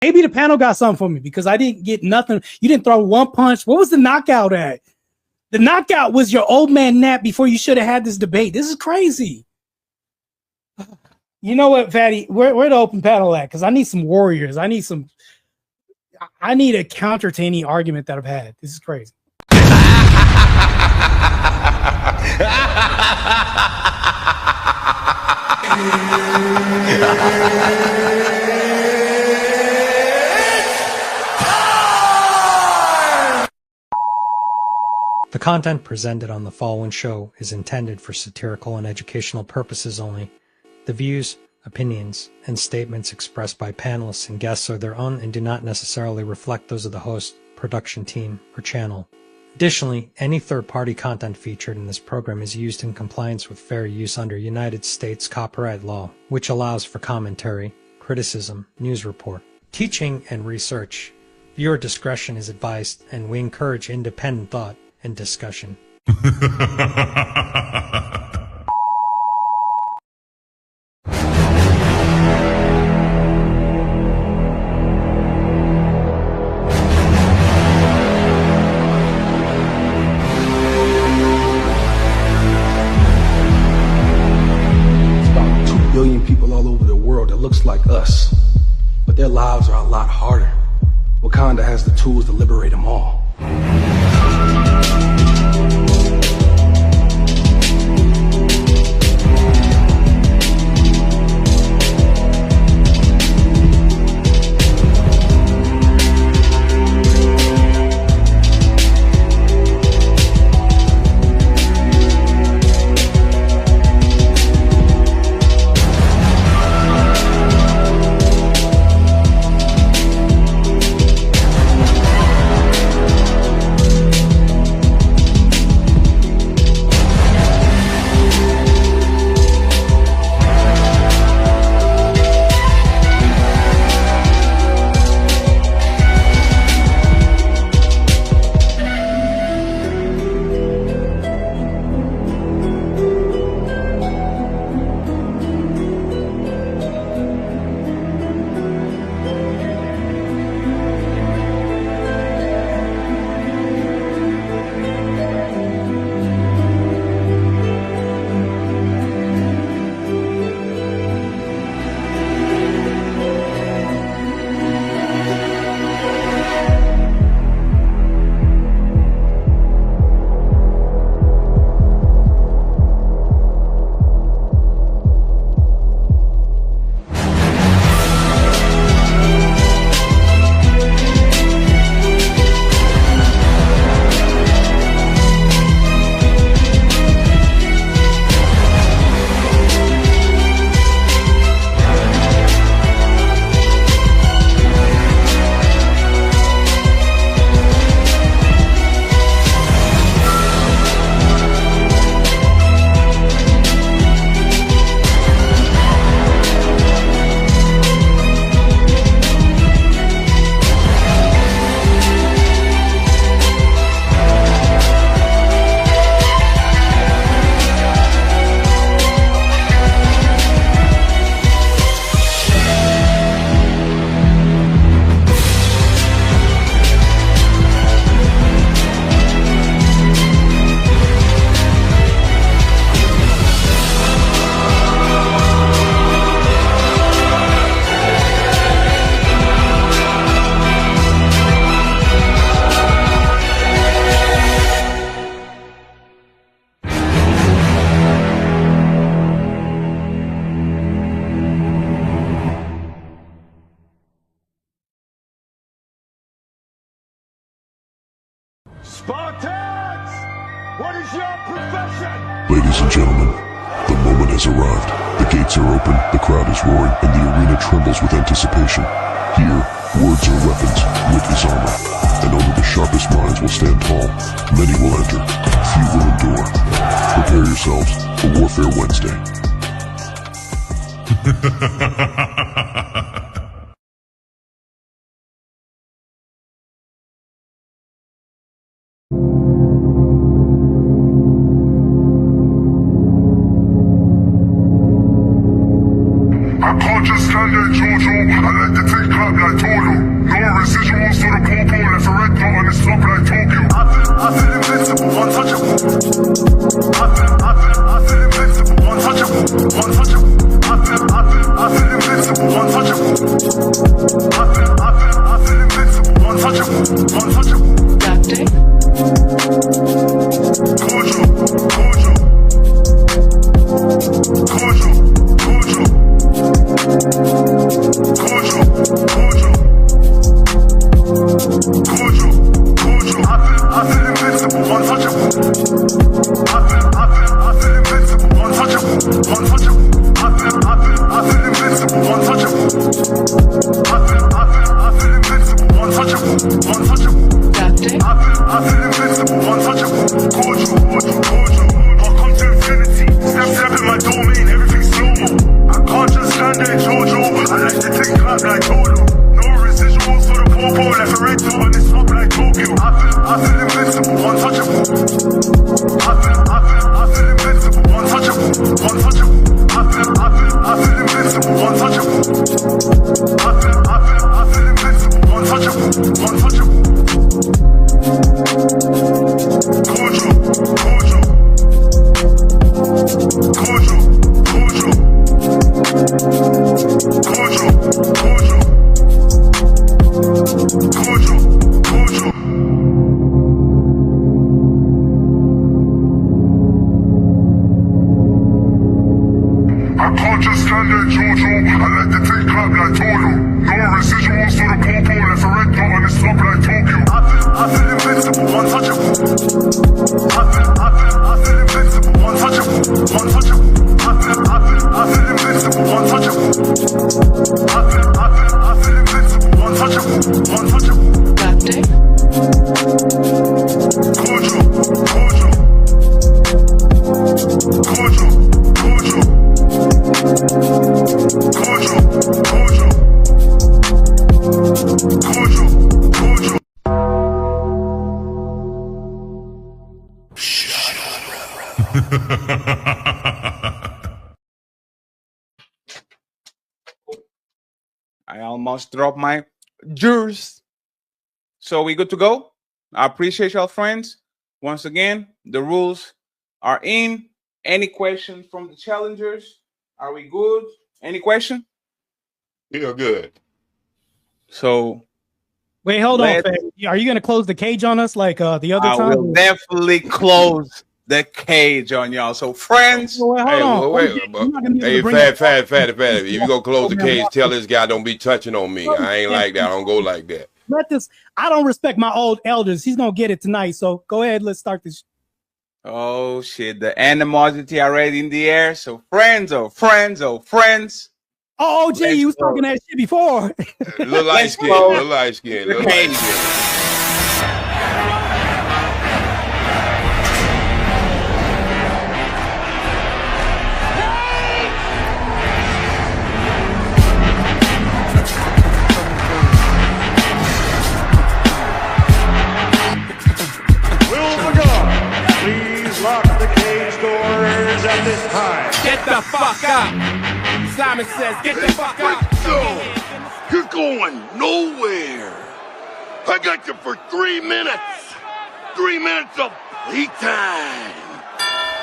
Maybe the panel got something for me because I didn't get nothing. You didn't throw one punch. What was the knockout at? The knockout was your old man nap before you should have had this debate. This is crazy. You know what, Fatty? Where the open panel at? Because I need some warriors. I need a counter to any argument that I've had. This is crazy. The content presented on the following show is intended for satirical and educational purposes only. The views, opinions, and statements expressed by panelists and guests are their own and do not necessarily reflect those of the host, production team, or channel. Additionally, any third-party content featured in this program is used in compliance with fair use under United States copyright law, which allows for commentary, criticism, news report, teaching, and research. Viewer discretion is advised, and we encourage independent thought and discussion. People all over the world that looks like us, but their lives are a lot harder. Wakanda has the tools to liberate them all. Spartans! What is your profession? Ladies and gentlemen, the moment has arrived. The gates are open, the crowd is roaring, and the arena trembles with anticipation. Here, words are weapons, wit is armor, and only the sharpest minds will stand tall. Many will enter, few will endure. Prepare yourselves for Warfare Wednesday. I can't just stand there, Jojo, and let the thing clap like Toto. feel invincible, untouchable, untouchable. Martae. Cordial, cordial. Cordial, cordial. Cordial, cordial. Cordial, cordial. I feel invincible, untouchable. I feel invincible, untouchable, untouchable. I feel invincible, untouchable. I feel invincible, untouchable, untouchable. Martae. I feel invincible, untouchable. Cordial, cordial, cordial. I'll come to infinity. Step in my domain, everything slow-mo. I can't just stand there, Jojo. I like to think clap like Toto. No residuals for the popo, like a recto on this top like Tokyo. I feel invincible, untouchable. I feel invincible, untouchable, untouchable. I feel invincible, untouchable. I feel invincible, untouchable, untouchable. Cordial, cordial. Cordial, cordial. Cordial, cordial. Cordial, cordial. I can't just stand there, Jojo. I like to take clap like Toto. No residuals for the popo, left a red dot on this top like Tokyo. I feel invincible, untouchable. I feel invincible, untouchable, untouchable. I feel invincible, untouchable. I feel invincible, untouchable, untouchable. Martae. Cordial, cordial. Cordial, cordial. Cordial, cordial. Cordial, cordial. I almost dropped my juice. So we good to go? I appreciate y'all, friends. Once again, the rules are in. Any question from the challengers? Are we good? Any question? Feel good. So Wait, hold on, Let's- Fed. Are you going to close the cage on us like the other I time? will definitely close the cage on y'all. So friends, Well, hold Hey, on. wait, OG, you're not gonna be able hey, to bring fat. up- If you go close the cage, tell this guy don't be touching on me. I ain't like that. I don't go like that. Let this. I don't respect my old elders. He's gonna get it tonight. So go ahead. Let's start this. oh shit, the animosity already in the air. So friends, oh friends, oh friends. Oh, OG, Let's you was go. talking that shit before. Little light skin, go. little light skin, little light skin. Will the guard please lock the cage doors at this time? Get the fuck up. Simon says, get the fuck up. You're going nowhere. I got you for 3 minutes. 3 minutes of playtime.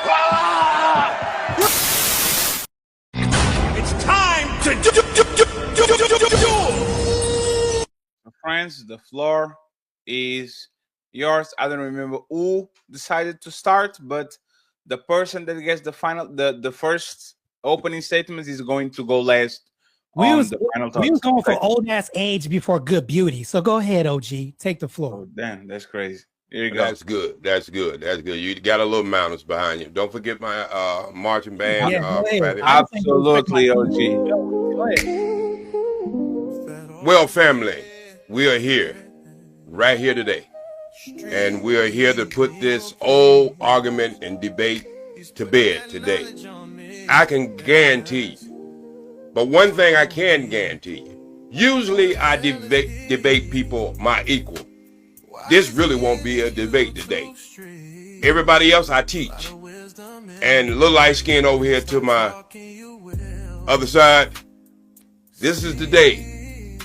Ah! It's time to do. Friends, the floor is yours. I don't remember who decided to start, but the person that gets the first opening statements is going to go last. We on was the final we was thoughts. going for old ass age before good beauty. So go ahead, OG. Take the floor. Oh, damn, that's crazy. Here you go. That's good. That's good. That's good. You got a little mountains behind you. Don't forget my marching band. Yeah, go ahead. Fatty. Absolutely, OG. Go ahead. Well, family, we are here, right here today. And we are here to put this old argument and debate to bed today. I can guarantee you. But one thing I can guarantee you. Usually I debate people my equal. This really won't be a debate today. Everybody else I teach. And little light skin over here to my other side. This is the day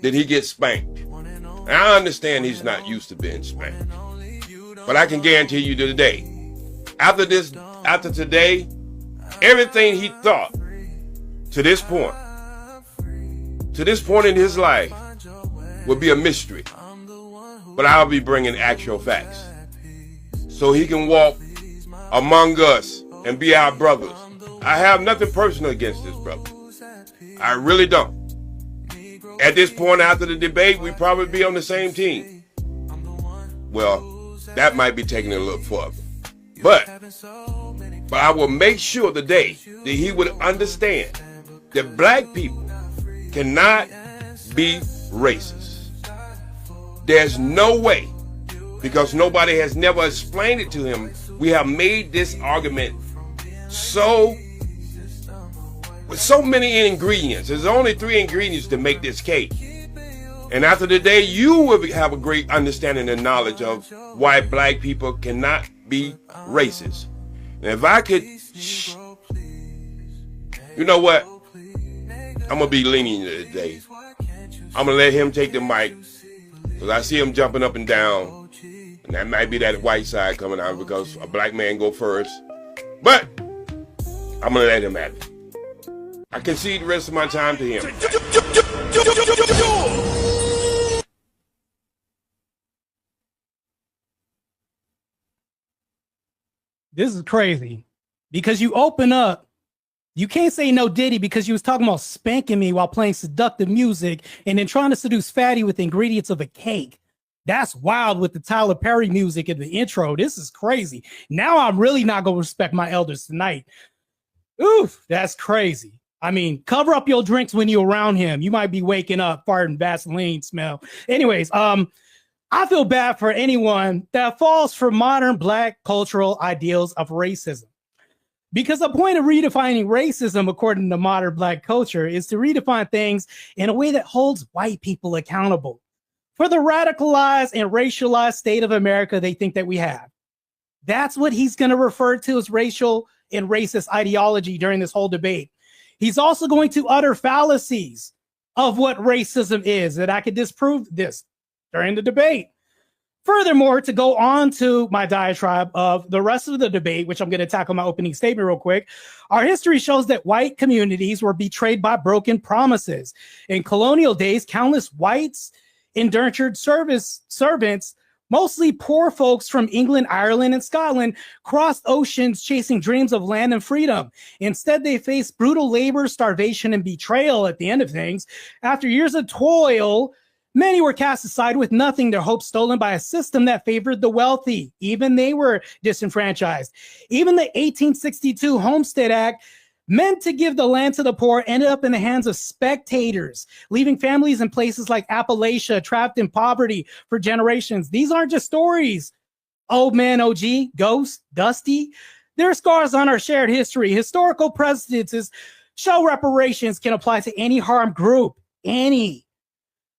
that he gets spanked. And I understand he's not used to being spanked. But I can guarantee you today, after today, everything he thought to this point, to this point in his life will be a mystery. But I'll be bringing actual facts so he can walk among us and be our brothers. I have nothing personal against this brother. I really don't. At this point after the debate, we probably be on the same team. Well, that might be taking it a little further. But I will make sure today that he would understand that black people cannot be racist. There's no way, because nobody has never explained it to him. We have made this argument with so many ingredients. There's only 3 ingredients to make this cake. And after the day, you will have a great understanding and knowledge of why black people cannot be racist. And if I could, you know what? I'm going to be lenient today. I'm going to let him take the mic, because I see him jumping up and down. And that might be that white side coming out because a black man go first. But I'm going to let him have it. I concede the rest of my time to him. This is crazy, because you open up, you can't say no Diddy because you was talking about spanking me while playing seductive music and then trying to seduce Fatty with ingredients of a cake. That's wild with the Tyler Perry music in the intro. This is crazy. Now I'm really not going to respect my elders tonight. Oof, that's crazy. I mean, cover up your drinks when you're around him. You might be waking up farting Vaseline smell. Anyways, I feel bad for anyone that falls for modern black cultural ideals of racism. Because the point of redefining racism, according to modern black culture, is to redefine things in a way that holds white people accountable for the radicalized and racialized state of America they think that we have. That's what he's going to refer to as racial and racist ideology during this whole debate. He's also going to utter fallacies of what racism is, and I could disprove this during the debate. Furthermore, to go on to my diatribe of the rest of the debate, which I'm going to tackle my opening statement real quick, our history shows that white communities were betrayed by broken promises. In colonial days, countless whites, indentured servants, mostly poor folks from England, Ireland, and Scotland, crossed oceans chasing dreams of land and freedom. Instead, they faced brutal labor, starvation, and betrayal at the end of things. After years of toil, many were cast aside with nothing, their hopes stolen by a system that favored the wealthy. Even they were disenfranchised. Even the 1862 Homestead Act, meant to give the land to the poor, ended up in the hands of spectators, leaving families in places like Appalachia trapped in poverty for generations. These aren't just stories. Old Man OG, Ghost, Dusty. There are scars on our shared history. Historical precedences show reparations can apply to any harmed group. Any.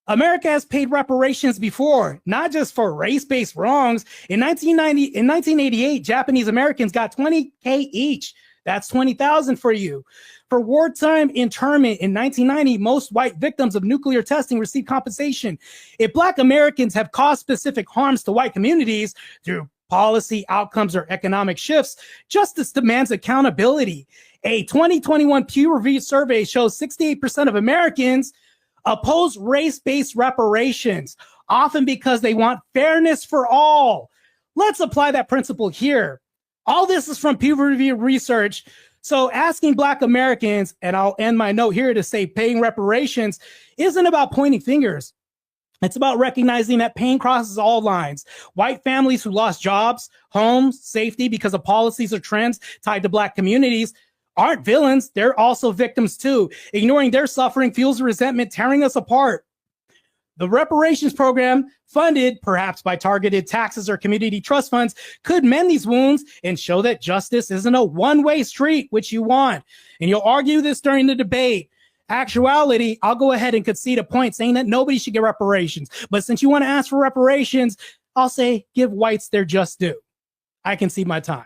America has paid reparations before, not just for race-based wrongs. In 1988, Japanese Americans got $20,000 each. That's $20,000 for you. For wartime internment in 1990, most white victims of nuclear testing received compensation. If Black Americans have caused specific harms to white communities through policy outcomes or economic shifts, justice demands accountability. A 2021 Pew-reviewed survey shows 68% of Americans oppose race-based reparations, often because they want fairness for all. Let's apply that principle here. All this is from peer-reviewed research. So asking Black Americans, and I'll end my note here to say paying reparations isn't about pointing fingers. It's about recognizing that pain crosses all lines. White families who lost jobs, homes, safety because of policies or trends tied to Black communities aren't villains. They're also victims too. Ignoring their suffering fuels resentment, tearing us apart. The reparations program, funded perhaps by targeted taxes or community trust funds, could mend these wounds and show that justice isn't a one-way street, which you want. And you'll argue this during the debate. Actuality, I'll go ahead and concede a point saying that nobody should get reparations. But since you want to ask for reparations, I'll say give whites their just due. I concede my time.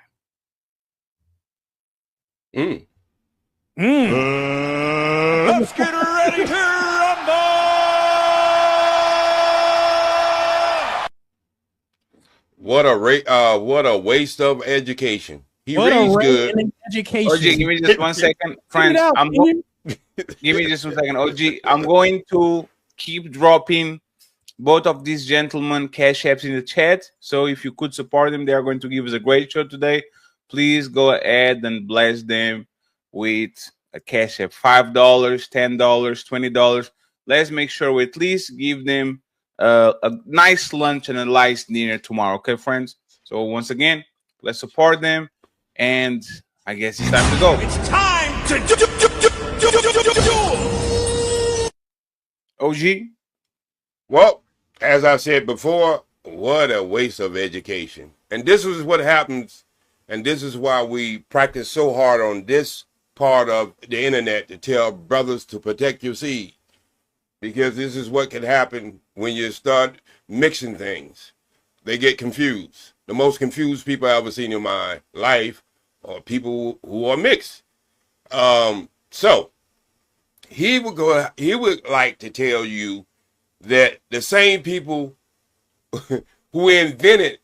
Mm. Let's get ready to rumble! What a waste of education. He What reads a good. in education. OG, give me just 1 second. Friends, Out, Give me just 1 second, OG. I'm going to keep dropping both of these gentlemen cash apps in the chat. So if you could support them, they are going to give us a great show today. Please go ahead and bless them with a cash app. $5, $10, $20. Let's make sure we at least give them a nice lunch and a nice dinner tomorrow. Okay, friends? So once again, let's support them. And I guess it's time to go. It's time to do. OG? Well, as I said before, what a waste of education. And this is what happens, and this is why we practice so hard on this part of the internet to tell brothers to protect your seed. Because this is what can happen when you start mixing things. They get confused. The most confused people I've ever seen in my life are people who are mixed. So he would like to tell you that the same people who invented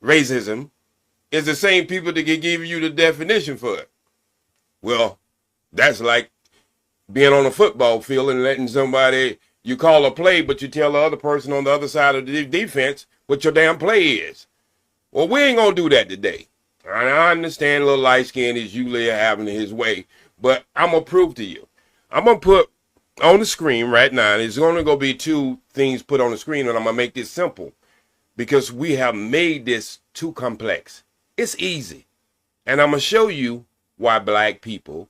racism is the same people that can give you the definition for it. Well, that's like being on a football field and letting somebody, you call a play, but you tell the other person on the other side of the defense what your damn play is. Well, we ain't gonna do that today. I understand little light skin is usually having his way, but I'm gonna prove to you. I'm gonna put on the screen right now, and there's only gonna be two things put on the screen, and I'm gonna make this simple because we have made this too complex. It's easy, and I'm gonna show you why black people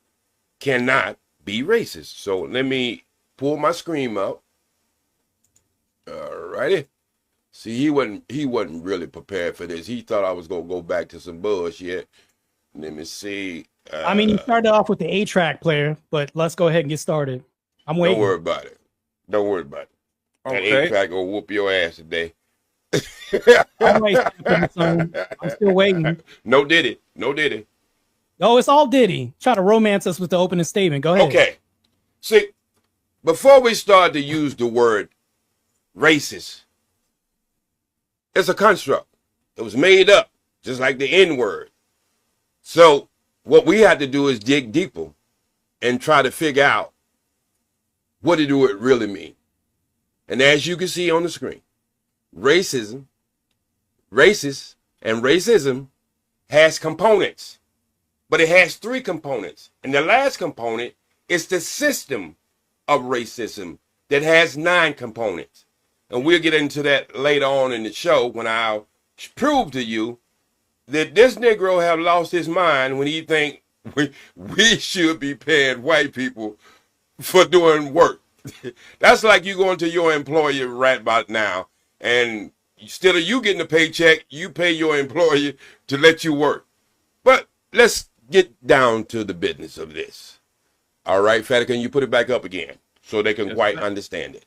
cannot be racist. So let me pull my screen up. Alrighty. See, he wasn't really prepared for this. He thought I was gonna go back to some bullshit. Let me see. I mean, you started off with the A-track player, but let's go ahead and get started. I'm waiting. Don't worry about it. Don't worry about it. Okay. That A-track gonna whoop your ass today. I'm still waiting. No Diddy. No Diddy. Oh, it's all Diddy. Try to romance us with the opening statement. Go ahead. Okay. See, before we start to use the word racist, it's a construct. It was made up, just like the N-word. So what we have to do is dig deeper and try to figure out what do it really mean. And as you can see on the screen, racism, racist, and racism has components. But it has three components. And the last component is the system of racism that has 9 components. And we'll get into that later on in the show when I'll prove to you that this Negro have lost his mind when he think we should be paying white people for doing work. That's like you going to your employer right about now, and instead of you getting a paycheck, you pay your employer to let you work. But let's get down to the business of this. All right, Fatty, can you put it back up again so they can quite understand it?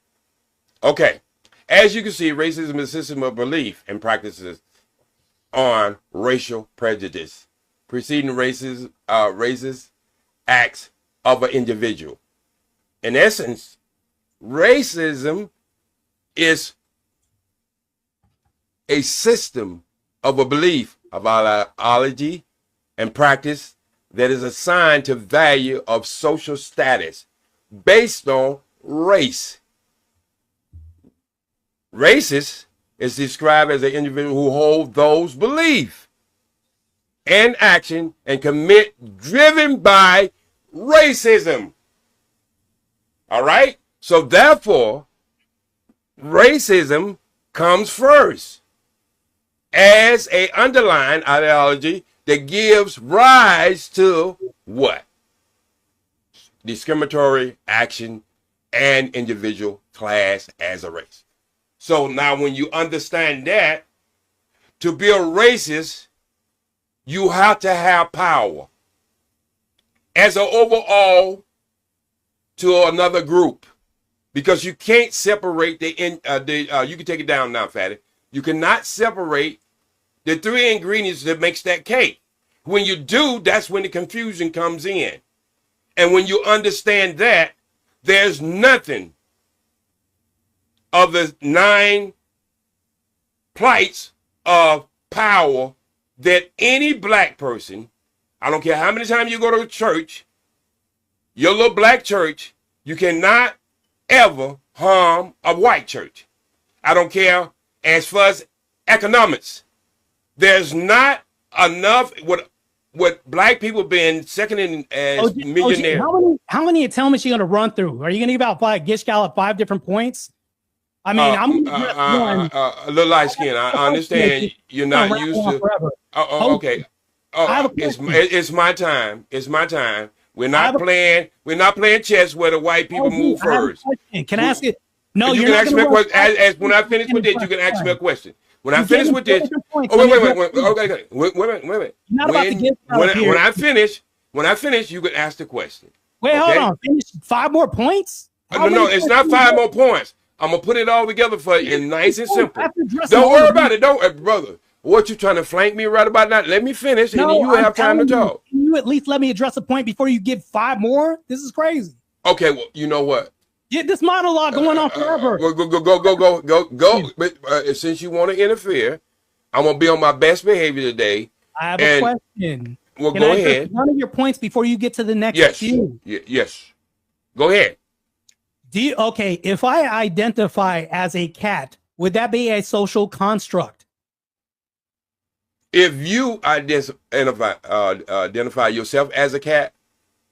Okay. As you can see, racism is a system of belief and practices on racial prejudice, preceding racist acts of an individual. In essence, racism is a system of a belief, of ideology, and practice that is assigned to value of social status based on race. Racist is described as an individual who holds those beliefs and action and commit driven by racism. All right? So therefore, racism comes first as a underlying ideology that gives rise to what? Discriminatory action and individual class as a race. So now when you understand that, to be a racist, you have to have power as an overall to another group, because you can't separate you can take it down now, Fatty. You cannot separate the 3 ingredients that makes that cake. When you do, that's when the confusion comes in. And when you understand that, there's nothing of the 9 plights of power that any black person, I don't care how many times you go to church, your little black church, you cannot ever harm a white church. I don't care. As far as economics, there's not enough with black people being second in as millionaires. How many entitlements are you going to run through? Are you going to give out Gish Gallop 5 different points? I mean, I'm a little light skin. I understand you're not used to. Okay. It's my time. It's my time. We're not playing chess where the white people move first. Can I ask it? No, you can ask me a question. When I finish with this, you can ask me a question. When I finish with this, wait. Okay. Wait. When I finish, you can ask the question. Wait, hold on. Finish 5 more points? No, it's not 5 more points. I'm gonna put it all together for you, and nice and simple. Don't worry about it. Brother. What you trying to flank me right about that? Let me finish, and then you have time to talk. Can you at least let me address a point before you give 5 more? This is crazy. Okay, well, you know what? Yeah, this monologue going on forever. Go. But since you want to interfere, I'm gonna be on my best behavior today. I have a question. Well, go ahead. One of your points before you get to the next few. Yes. Go ahead. Okay, if I identify as a cat, would that be a social construct? If you identify yourself as a cat?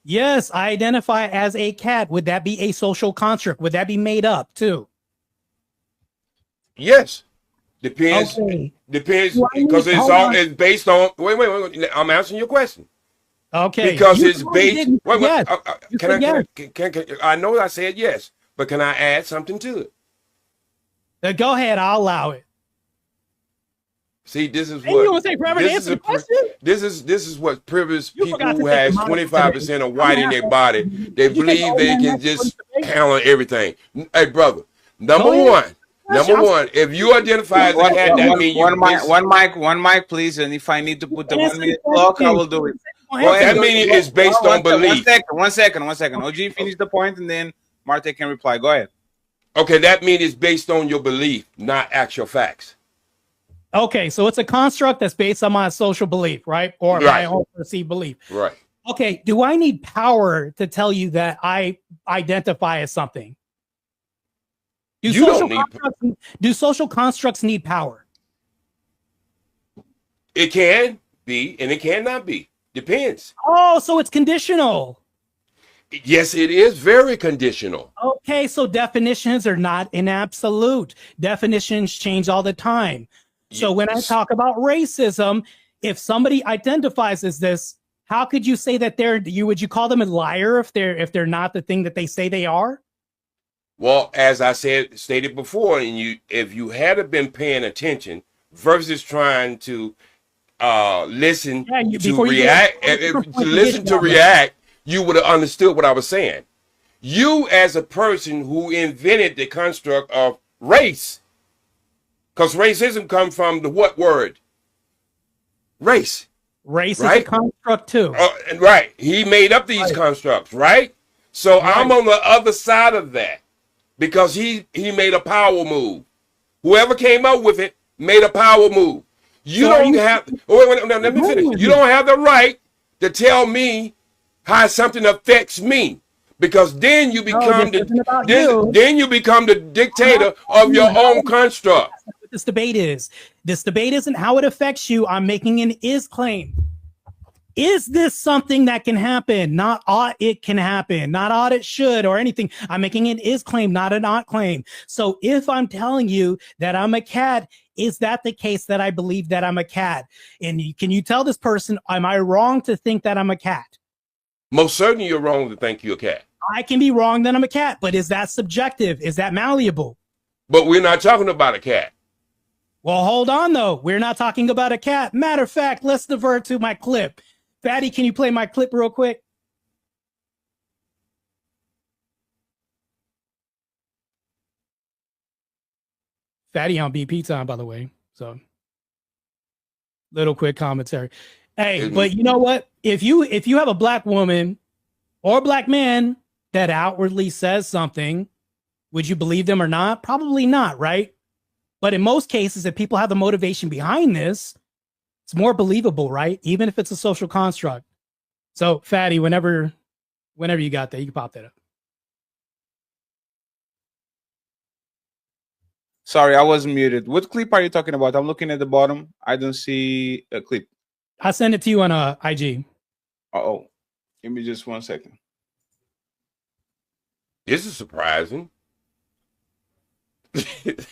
Yes, I identify as a cat. Would that be a social construct? Would that be made up too? Yes. Depends. Okay. Depends because it's based on. Wait. I'm answering your question. Okay. Because it's based. Wait. I know I said yes, but can I add something to it? Go ahead. I'll allow it. See, this is what. You want to take forever to answer the question? This is what privileged people who has 25% of white in their body. They believe they can just handle everything. Hey, brother. Number one. If you identify as a cat, that means one mic, please. And if I need to put the 1 minute clock, I will do it. That meaning it's based on belief. One second. OG, finish the point, and then Martae can reply. Go ahead. Okay, that means it's based on your belief, not actual facts. Okay, so it's a construct that's based on my social belief, right? Or my own perceived belief. Right. Okay, do I need power to tell you that I identify as something? Do social constructs need power? It can be, and it cannot be. Depends. Oh, so it's conditional. Yes, it is very conditional. Okay, so definitions are not an absolute. Definitions change all the time. So when I talk about racism, if somebody identifies as this, how could you say that would you call them a liar if they're not the thing that they say they are? Well, as I stated before, and if you had been paying attention versus trying to listen to react, you would have understood what I was saying. You, as a person who invented the construct of race, because racism comes from the what word? Race. Race is a construct too. Right. He made up these constructs, right? So I'm on the other side of that because he made a power move. Whoever came up with it made a power move. You don't have. Let me finish. You don't have the right to tell me how something affects me, because then you become then you become the dictator of your own construct. This debate isn't how it affects you. I'm making an is claim. Is this something that can happen? Not ought it can happen. Not ought it should or anything. I'm making an is claim, not an ought claim. So if I'm telling you that I'm a cat, is that the case that I believe that I'm a cat? And can you tell this person, am I wrong to think that I'm a cat? Most certainly you're wrong to think you're a cat. I can be wrong that I'm a cat, but is that subjective? Is that malleable? But we're not talking about a cat. Well, hold on, though. We're not talking about a cat. Matter of fact, let's divert to my clip. Fatty, can you play my clip real quick? Fatty on BP time, by the way. So, little quick commentary. Hey, but you know what? If you have a black woman or a black man that outwardly says something, would you believe them or not? Probably not, right? But in most cases, if people have the motivation behind this, it's more believable, right? Even if it's a social construct. So, Fatty, whenever Whenever you got that, you can pop that up. Sorry, I was muted. What clip are you talking about? I'm looking at the bottom. I don't see a clip. I sent it to you on IG. Oh, give me just 1 second. This is surprising.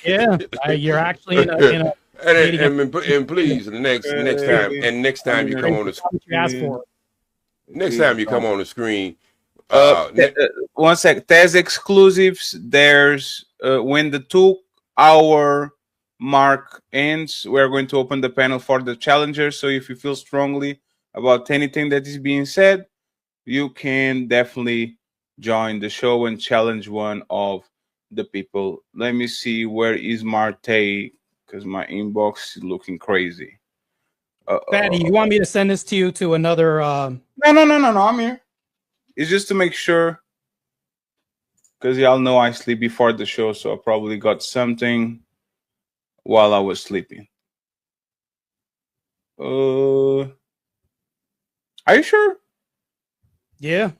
Yeah, you're actually in a and please, next time you come on the what you asked for. next time you come on the screen. 1 sec. There's exclusives. There's when the 2-hour mark ends, we're going to open the panel for the challengers. So if you feel strongly about anything that is being said, you can definitely join the show and challenge one of the people. Let me see, where is Martae? Because my inbox is looking crazy. Fatty, you want me to send this to you to another? No. I'm here. It's just to make sure, because y'all know I sleep before the show, so I probably got something while I was sleeping. Are you sure? Yeah.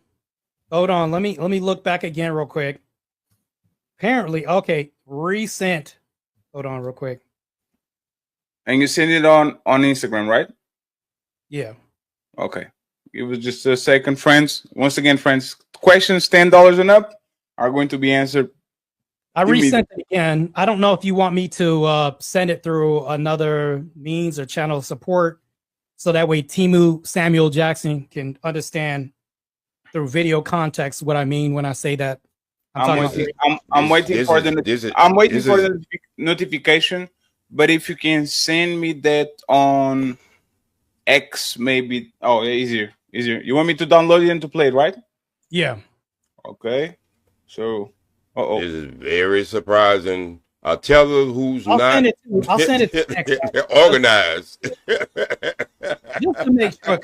Hold on. Let me look back again real quick. Apparently, okay. Recent. Hold on, real quick. And you send it on Instagram, right? Yeah. Okay. Give us just a second, friends. Once again, friends, questions $10 and up are going to be answered. I resent it again. I don't know if you want me to send it through another means or channel of support, so that way Timu Samuel Jackson can understand through video context what I mean when I say that. I'm waiting for the notification. But if you can send me that on X, maybe. Oh, easier. You want me to download it and to play it, right? Yeah. Okay. So, this is very surprising. I'll tell her who's I'll not. send it to next time. Organized. Just to make sure,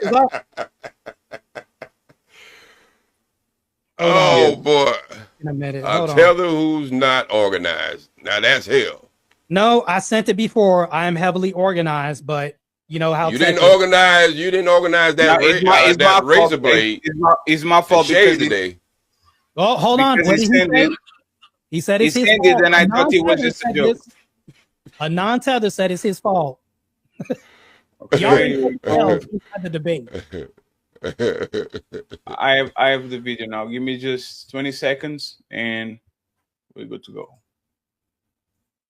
oh boy! In a minute. I'll tell her who's not organized. Now that's hell. No, I sent it before. I am heavily organized, but you know how you didn't organize. You didn't organize that, that razor blade. It's my fault because today. Oh, hold on. What did he say? He said it's his fault. And I thought it was just a joke. A non-tether said it's his fault. Y'all had the debate. I have the video now. Give me just 20 seconds and we're good to go.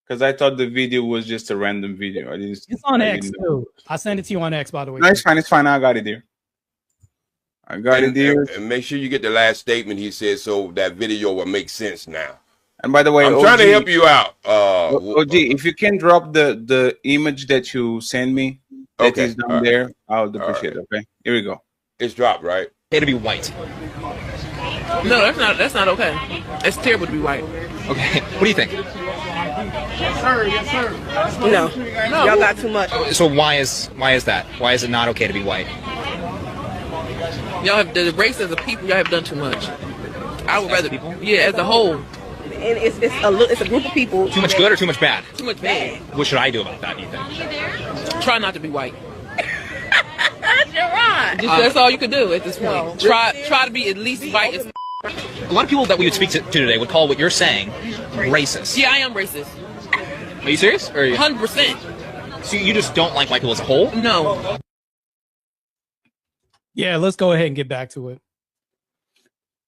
Because I thought the video was just a random video. It's on X too. I sent it to you on X, by the way. No, it's fine. I got it there. And make sure you get the last statement he said, so that video will make sense now. And by the way, I'm trying to help you out. OG, if you can drop the image that you send me, that is down there, I would appreciate it. Okay, here we go. It's dropped, right? To be white. No, that's not okay. It's terrible to be white. Okay, what do you think? Yes, sir. No, y'all got too much. So why is that? Why is it not okay to be white? Y'all have the race as a people. Y'all have done too much. I would rather people. Yeah, as a whole. And it's a group of people. Too much good or too much bad? Too much bad. What should I do about that, do you think? Try not to be white. You're right. That's all you can do at this point. Try to be at least white as. A lot of people that we would speak to today would call what you're saying racist. Yeah, I am racist. Are you serious? 100%. So you just don't like white people as a whole? No. Yeah, let's go ahead and get back to it.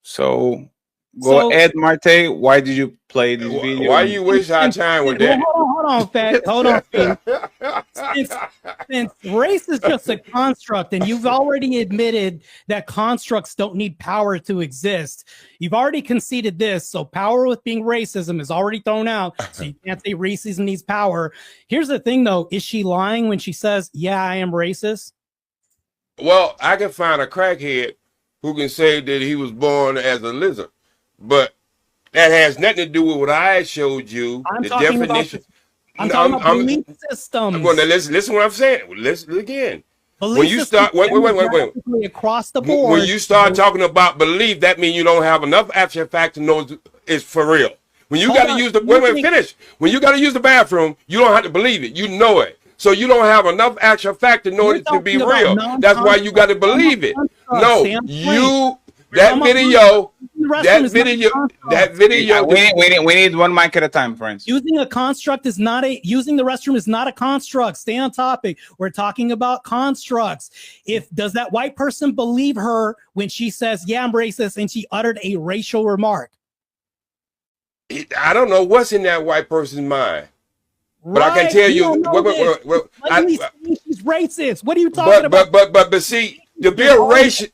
So go ahead, Martae. Why did you play this video? Why you waste our time with that? Hold on, Fat. Hold on. Since race is just a construct, and you've already admitted that constructs don't need power to exist. You've already conceded this, so power with being racism is already thrown out. So you can't say racism needs power. Here's the thing, though: is she lying when she says, "Yeah, I am racist"? Well, I can find a crackhead who can say that he was born as a lizard, but that has nothing to do with what I showed you. I'm talking definition. I'm talking about belief systems. I'm going to listen what I'm saying. Listen again. Belief when you start, wait. Across the board. When you start talking about belief, that means you don't have enough actual fact to know it's for real. When you got to use the finish. When you got to use the bathroom, you don't have to believe it. You know it. So you don't have enough actual fact to know it to be real. That's why you got to believe it. No, That video. We need one mic at a time, friends. Using the restroom is not a construct. Stay on topic. We're talking about constructs. Does that white person believe her when she says, yeah, I'm racist, and she uttered a racial remark? I don't know what's in that white person's mind. But I can tell you, she's racist. What are you talking about? But see, to be a racist,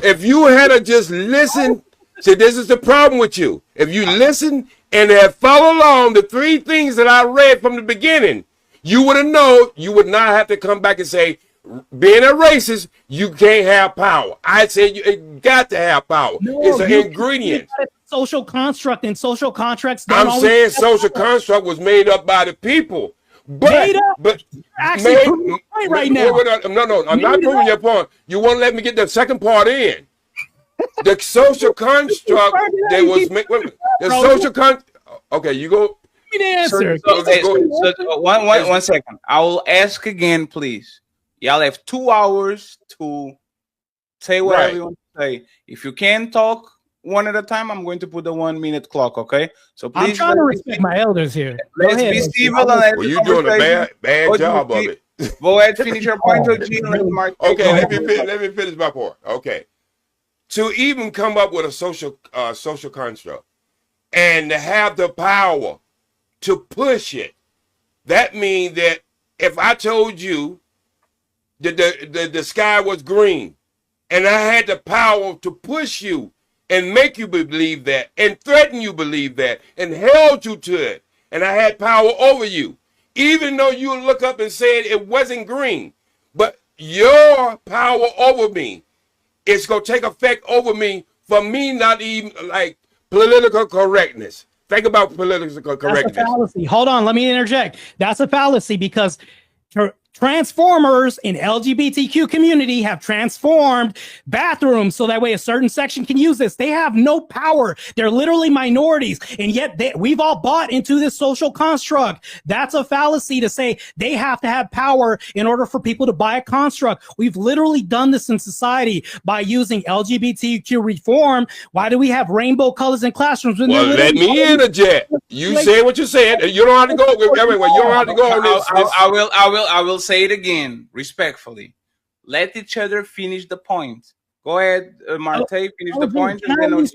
if you had to just listen, see, this is the problem with you. If you listen and have followed along the 3 things that I read from the beginning, you would have known. You would not have to come back and say, being a racist, you can't have power. I said you got to have power. It's an ingredient. Social construct, and social contracts. I'm saying social construct was made up by the people. But actually proving your point right now. No, I'm not proving your point. You won't let me get the second part in. The social construct that was made. The social construct. Okay, you go. Give me the answer. One second. I will ask again, please. Y'all have 2 hours to say whatever you want to say. If you can't talk one at a time, I'm going to put the 1 minute clock. Okay, so please. I'm trying to respect my elders here. Let's be civil. Well, you're doing a bad job of it. Go ahead, finish your point. Okay, let me finish my point. Okay, to even come up with a social construct and to have the power to push it, that means that if I told you that the sky was green, and I had the power to push you and make you believe that, and threaten you believe that, and held you to it, and I had power over you, even though you look up and said it wasn't green, but your power over me, it's going to take effect over me for me not even like political correctness. Think about political correctness. That's a fallacy. Hold on, let me interject. That's a fallacy because transformers in LGBTQ community have transformed bathrooms so that way a certain section can use this. They have no power. They're literally minorities. And yet we've all bought into this social construct. That's a fallacy to say they have to have power in order for people to buy a construct. We've literally done this in society by using LGBTQ reform. Why do we have rainbow colors in classrooms? Well, let me interject. You say what you said. You don't have to go everywhere. You don't have to go on this. I will say it again, respectfully. Let each other finish the point. Go ahead, Martae, finish the point. And then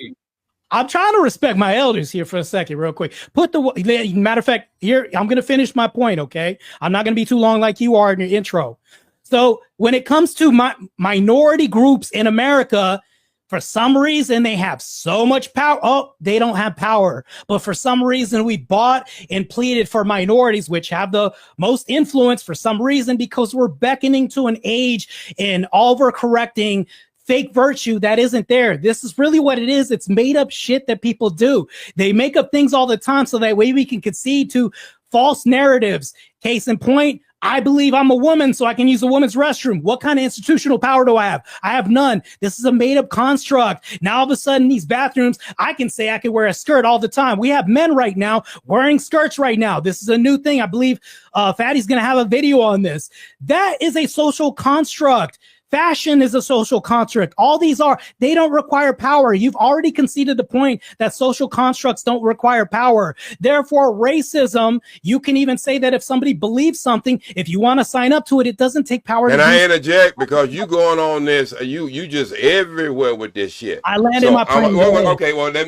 I'm trying to respect my elders here for a second, real quick. Matter of fact, here, I'm going to finish my point, okay? I'm not going to be too long like you are in your intro. So when it comes to minority groups in America, for some reason, they have so much power. Oh, they don't have power. But for some reason, we bought and pleaded for minorities, which have the most influence for some reason, because we're beckoning to an age and overcorrecting fake virtue that isn't there. This is really what it is. It's made up shit that people do. They make up things all the time so that way we can concede to false narratives. Case in point, I believe I'm a woman, so I can use a woman's restroom. What kind of institutional power do I have? I have none. This is a made-up construct. Now, all of a sudden, these bathrooms, I can say I can wear a skirt all the time. We have men right now wearing skirts right now. This is a new thing. I believe Fatty's going to have a video on this. That is a social construct. Fashion is a social construct. All these they don't require power. You've already conceded the point that social constructs don't require power. Therefore, racism, you can even say that if somebody believes something, if you want to sign up to it, it doesn't take power. And I interject because you going on this, you just everywhere with this shit. I landed my point. Okay, well, let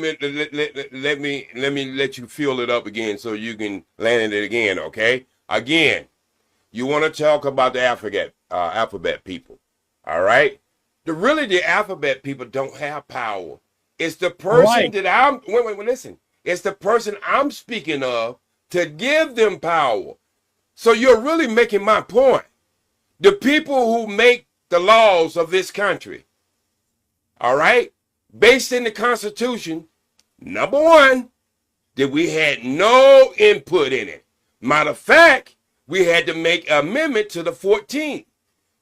me let you fill it up again so you can land it again, okay? Again, you want to talk about the alphabet people. All right. The alphabet people don't have power. It's the person that listen. It's the person I'm speaking of to give them power. So you're really making my point. The people who make the laws of this country, all right, based in the Constitution, number one, that we had no input in it. Matter of fact, we had to make an amendment to the 14th.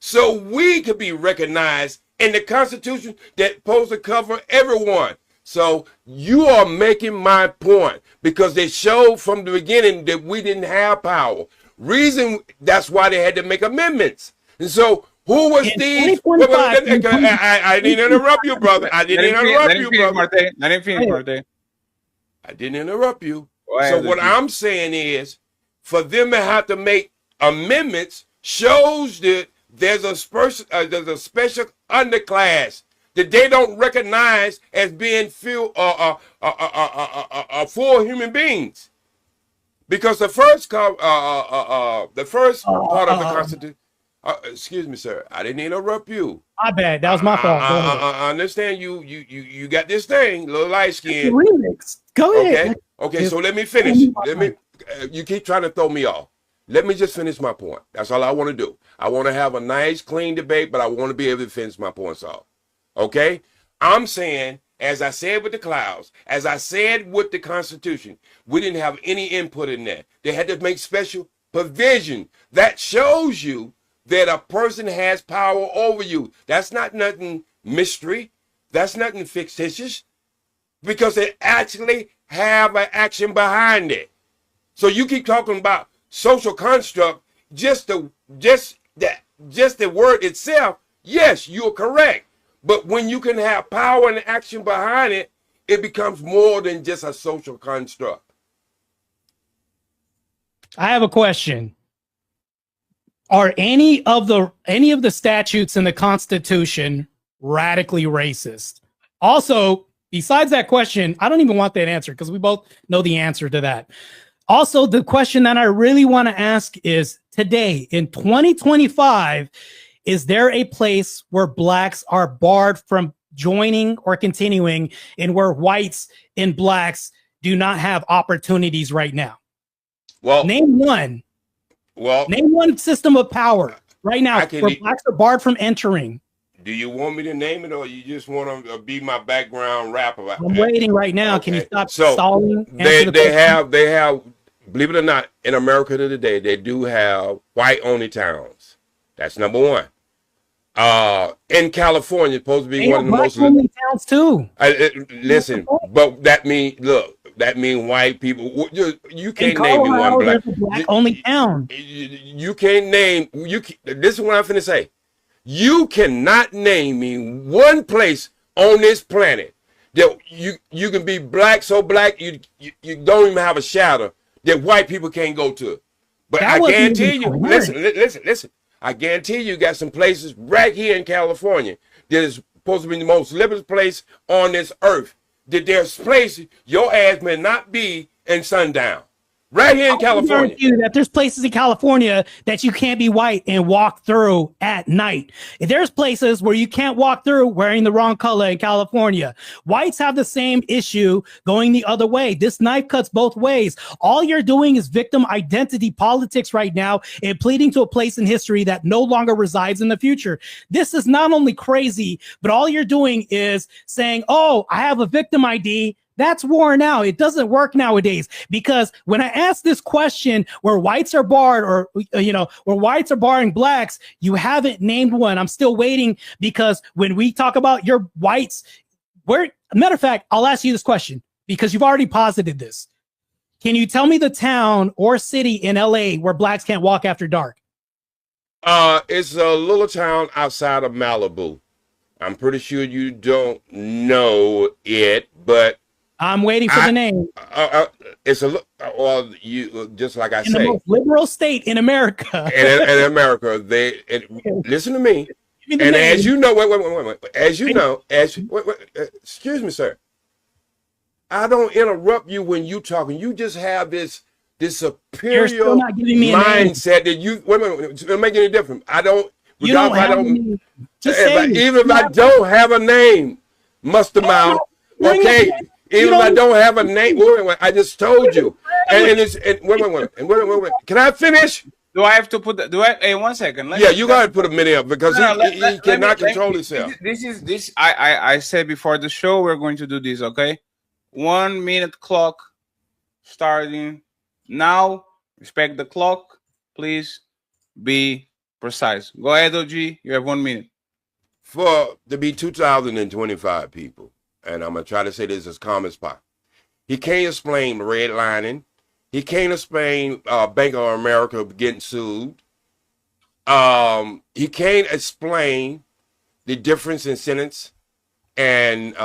So we could be recognized in the Constitution that's supposed to cover everyone. So you are making my point because they showed from the beginning that we didn't have power. Reason that's why they had to make amendments. And so Who was In these? 2025, I didn't interrupt you, brother. I didn't interrupt you, brother. Martae. Let him finish, Martae. I didn't interrupt you. Go ahead, So what Luigi. I'm saying is, for them to have to make amendments shows that there's a special underclass that they don't recognize as being full human beings. Because the first part of the Constitution. Excuse me, sir. I didn't interrupt you. My bad. That was my fault. Go ahead. I understand you got this thing, little light skin. Remix. Go ahead. Okay. So let me finish. You keep trying to throw me off. Let me just finish my point. That's all I want to do. I want to have a nice, clean debate, but I want to be able to finish my points off. Okay? I'm saying, as I said with the clouds, as I said with the Constitution, we didn't have any input in that. They had to make special provision. That shows you that a person has power over you. That's not nothing mystery. That's nothing fictitious, because they actually have an action behind it. So you keep talking about social construct, just the word itself. Yes, you're correct. But when you can have power and action behind it, it becomes more than just a social construct. I have a question. Are any of the statutes in the Constitution radically racist? Also, besides that question, I don't even want that answer because we both know the answer to that. Also, the question that I really want to ask is, today in 2025, is there a place where blacks are barred from joining or continuing, and where whites and blacks do not have opportunities right now? Well, name one. Well, name one system of power right now where blacks are barred from entering. Do you want me to name it, or you just want to be my background rapper? I'm waiting right now. Okay. Can you stop So stalling? They have, believe it or not, in America today, they do have white-only towns. That's number one. In California, it's supposed to be one of the most black-only towns too. Listen, but that mean white people. You can't name me one black. Only town. You can't name. This is what I'm finna say. You cannot name me one place on this planet that you can be black, so black you don't even have a shadow that white people can't go to. But I guarantee you, listen. I guarantee you got some places right here in California that is supposed to be the most liberal place on this earth. That there's places your ass may not be in sundown. Right here in California. You that there's places in California that you can't be white and walk through at night. There's places where you can't walk through wearing the wrong color in California. Whites have the same issue going the other way. This knife cuts both ways. All you're doing is victim identity politics right now and pleading to a place in history that no longer resides in the future. This is not only crazy, but all you're doing is saying, oh, I have a victim ID. That's worn out. It doesn't work nowadays, because when I ask this question where whites are barred, or, where whites are barring blacks, you haven't named one. I'm still waiting, because when we talk about your whites, matter of fact, I'll ask you this question because you've already posited this. Can you tell me the town or city in LA where blacks can't walk after dark? It's a little town outside of Malibu. I'm pretty sure you don't know it, but I'm waiting for the name. It's you just like I say, the most liberal state in America. in America, listen to me. And name. As you know, wait. As you know, excuse me, sir. I don't interrupt you when you talking. You just have this superior mindset that you wait. It don't make any difference. I don't. You don't have even if I don't have a name, Mustard Mouth. Okay. Even if I don't have a name, wait, I just told you. Wait. Can I finish? Do I have to put? Hey, 1 second. You got to put a minute up because he cannot control himself. This. I said before the show we're going to do this. Okay, 1 minute clock starting now. Respect the clock, please. Be precise. Go ahead, OG. You have 1 minute. For to be 2,025 people. And I'm going to try to say this as calm as possible. He can't explain redlining. He can't explain Bank of America getting sued. He can't explain the difference in sentence and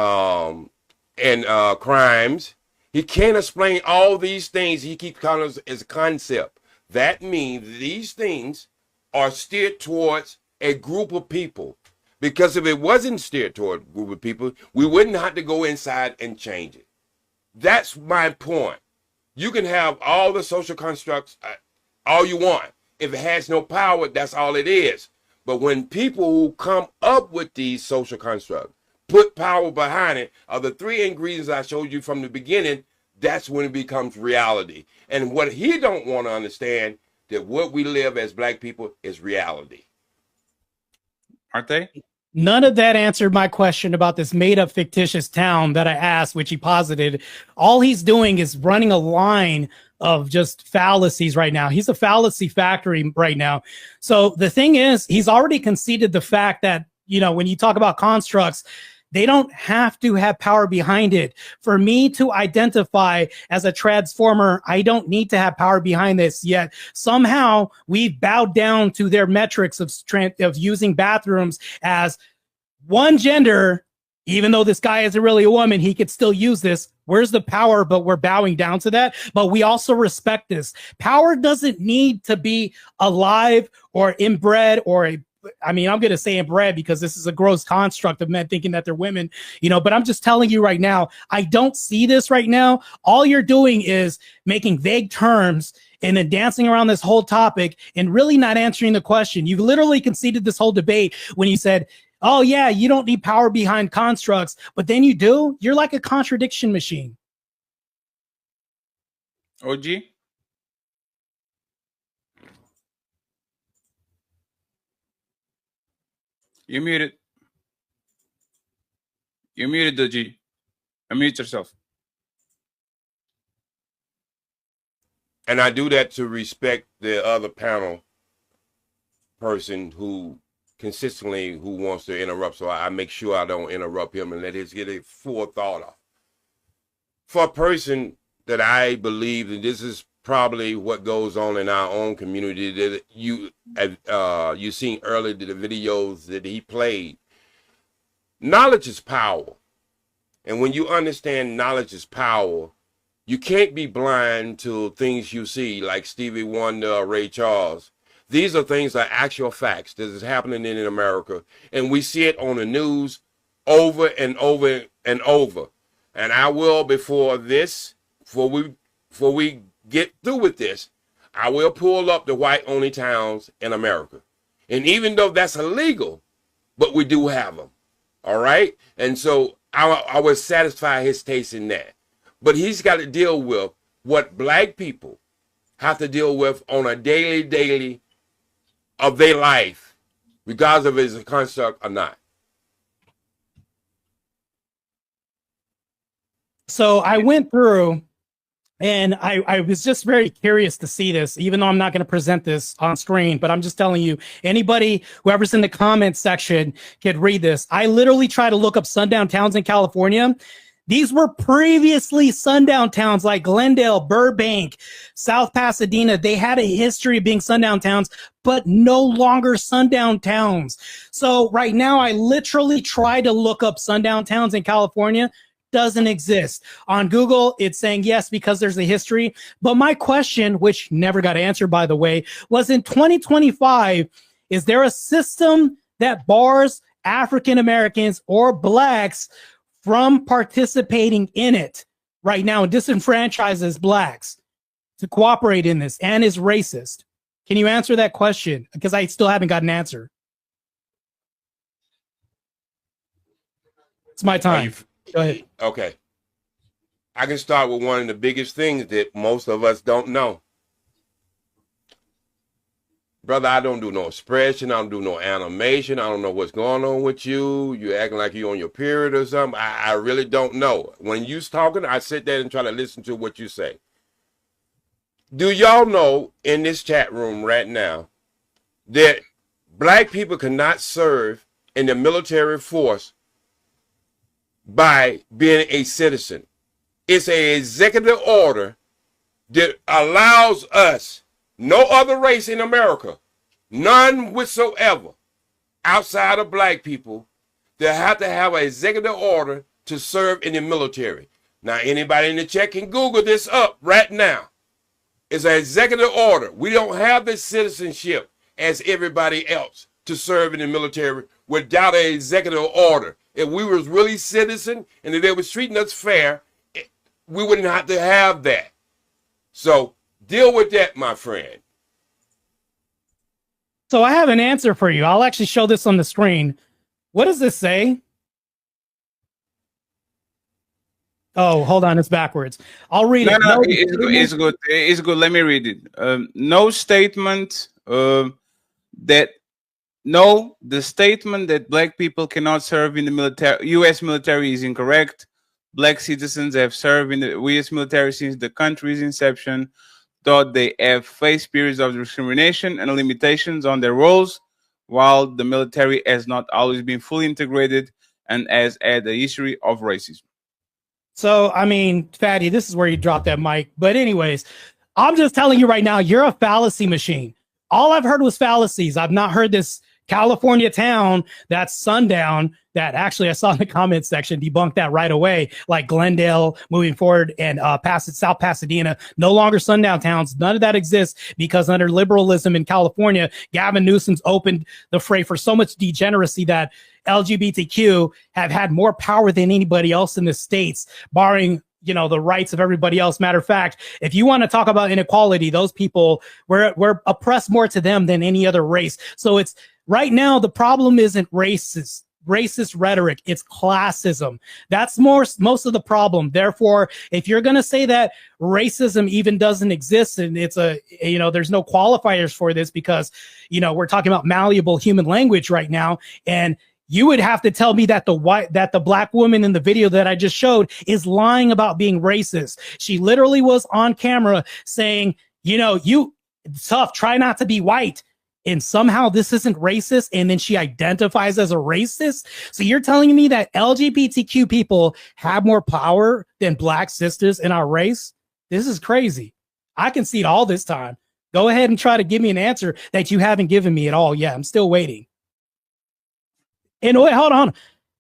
crimes. He can't explain all these things. He keeps calling us as a concept. That means these things are steered towards a group of people. Because if it wasn't steered toward a group of people, we wouldn't have to go inside and change it. That's my point. You can have all the social constructs, all you want. If it has no power, that's all it is. But when people who come up with these social constructs put power behind it, are the three ingredients I showed you from the beginning, that's when it becomes reality. And what he don't want to understand, that what we live as black people is reality. Martae? None of that answered my question about this made up fictitious town that I asked, which he posited. All he's doing is running a line of just fallacies right now. He's a fallacy factory right now. So the thing is, he's already conceded the fact that, you know, when you talk about constructs, they don't have to have power behind it. For me to identify as a transformer, I don't need to have power behind this yet. Somehow we've bowed down to their metrics of using bathrooms as one gender. Even though this guy isn't really a woman, he could still use this. Where's the power? But we're bowing down to that. But we also respect this. Power doesn't need to be alive or inbred or I'm going to say inbred because this is a gross construct of men thinking that they're women, you know, but I'm just telling you right now, I don't see this right now. All you're doing is making vague terms and then dancing around this whole topic and really not answering the question. You've literally conceded this whole debate when you said, oh yeah, you don't need power behind constructs, but then you do. You're like a contradiction machine. OG? You're muted. You're muted, OG. Unmute yourself. And I do that to respect the other panel person who consistently wants to interrupt. So I make sure I don't interrupt him and let his get a full thought off. For a person that I believe that this is probably what goes on in our own community, that you seen earlier the videos that he played. Knowledge is power. And when you understand knowledge is power, you can't be blind to things you see, like Stevie Wonder, Ray Charles. These are things that are actual facts that is happening in America. And we see it on the news over and over and over. And I will, before we get through with this, I will pull up the white-only towns in America. And even though that's illegal, but we do have them. All right? And so I would satisfy his taste in that. But he's got to deal with what black people have to deal with on a daily of their life, regardless of if it's a construct or not. So I went through and I was just very curious to see this, even though I'm not going to present this on screen, but I'm just telling you, anybody, whoever's in the comments section could read this. I literally tried to look up sundown towns in California. These were previously sundown towns like Glendale, Burbank, South Pasadena. They had a history of being sundown towns, but no longer sundown towns. So right now, I literally try to look up sundown towns in California. Doesn't exist. On Google, it's saying yes because there's a history. But my question, which never got answered, by the way, was in 2025, is there a system that bars African Americans or blacks from participating in it right now and disenfranchises blacks to cooperate in this and is racist? Can you answer that question? Because I still haven't got an answer. It's my time. Go ahead. Okay. I can start with one of the biggest things that most of us don't know. Brother, I don't do no expression. I don't do no animation. I don't know what's going on with you. You're acting like you're on your period or something. I really don't know. When you're talking, I sit there and try to listen to what you say. Do y'all know in this chat room right now that black people cannot serve in the military force by being a citizen? It's an executive order that allows us, no other race in America, none whatsoever, outside of black people, they have to have an executive order to serve in the military. Now, anybody in the chat can Google this up right now. It's an executive order. We don't have the citizenship as everybody else to serve in the military without an executive order. If we was really citizen and if they was treating us fair, we wouldn't have to have that. So deal with that, my friend. So I have an answer for you. I'll actually show this on the screen. What does this say? Oh, hold on. It's backwards. I'll read it. No, it's good. It's good. It's good. Let me read it. No statement that the statement that black people cannot serve in the military, U.S. military, is incorrect. Black citizens have served in the U.S. military since the country's inception, though they have faced periods of discrimination and limitations on their roles, while the military has not always been fully integrated and has had a history of racism. So, I mean, Fatty, this is where you drop that mic. But anyways, I'm just telling you right now, you're a fallacy machine. All I've heard was fallacies. I've not heard this California town that's sundown that actually I saw in the comments section debunk that right away, like Glendale moving forward and South Pasadena, no longer sundown towns. None of that exists because under liberalism in California, Gavin Newsom's opened the fray for so much degeneracy that LGBTQ have had more power than anybody else in the states, barring the rights of everybody else. Matter of fact, if you want to talk about inequality, those people we're oppressed more to them than any other race. So it's right now the problem isn't racist rhetoric, it's classism. That's most of the problem. Therefore, if you're going to say that racism even doesn't exist and it's there's no qualifiers for this because we're talking about malleable human language right now, and you would have to tell me that the black woman in the video that I just showed is lying about being racist. She literally was on camera saying, you tough, try not to be white. And somehow this isn't racist. And then she identifies as a racist. So you're telling me that LGBTQ people have more power than black sisters in our race? This is crazy. I concede all this time. Go ahead and try to give me an answer that you haven't given me at all. Yeah, I'm still waiting. And wait, hold on.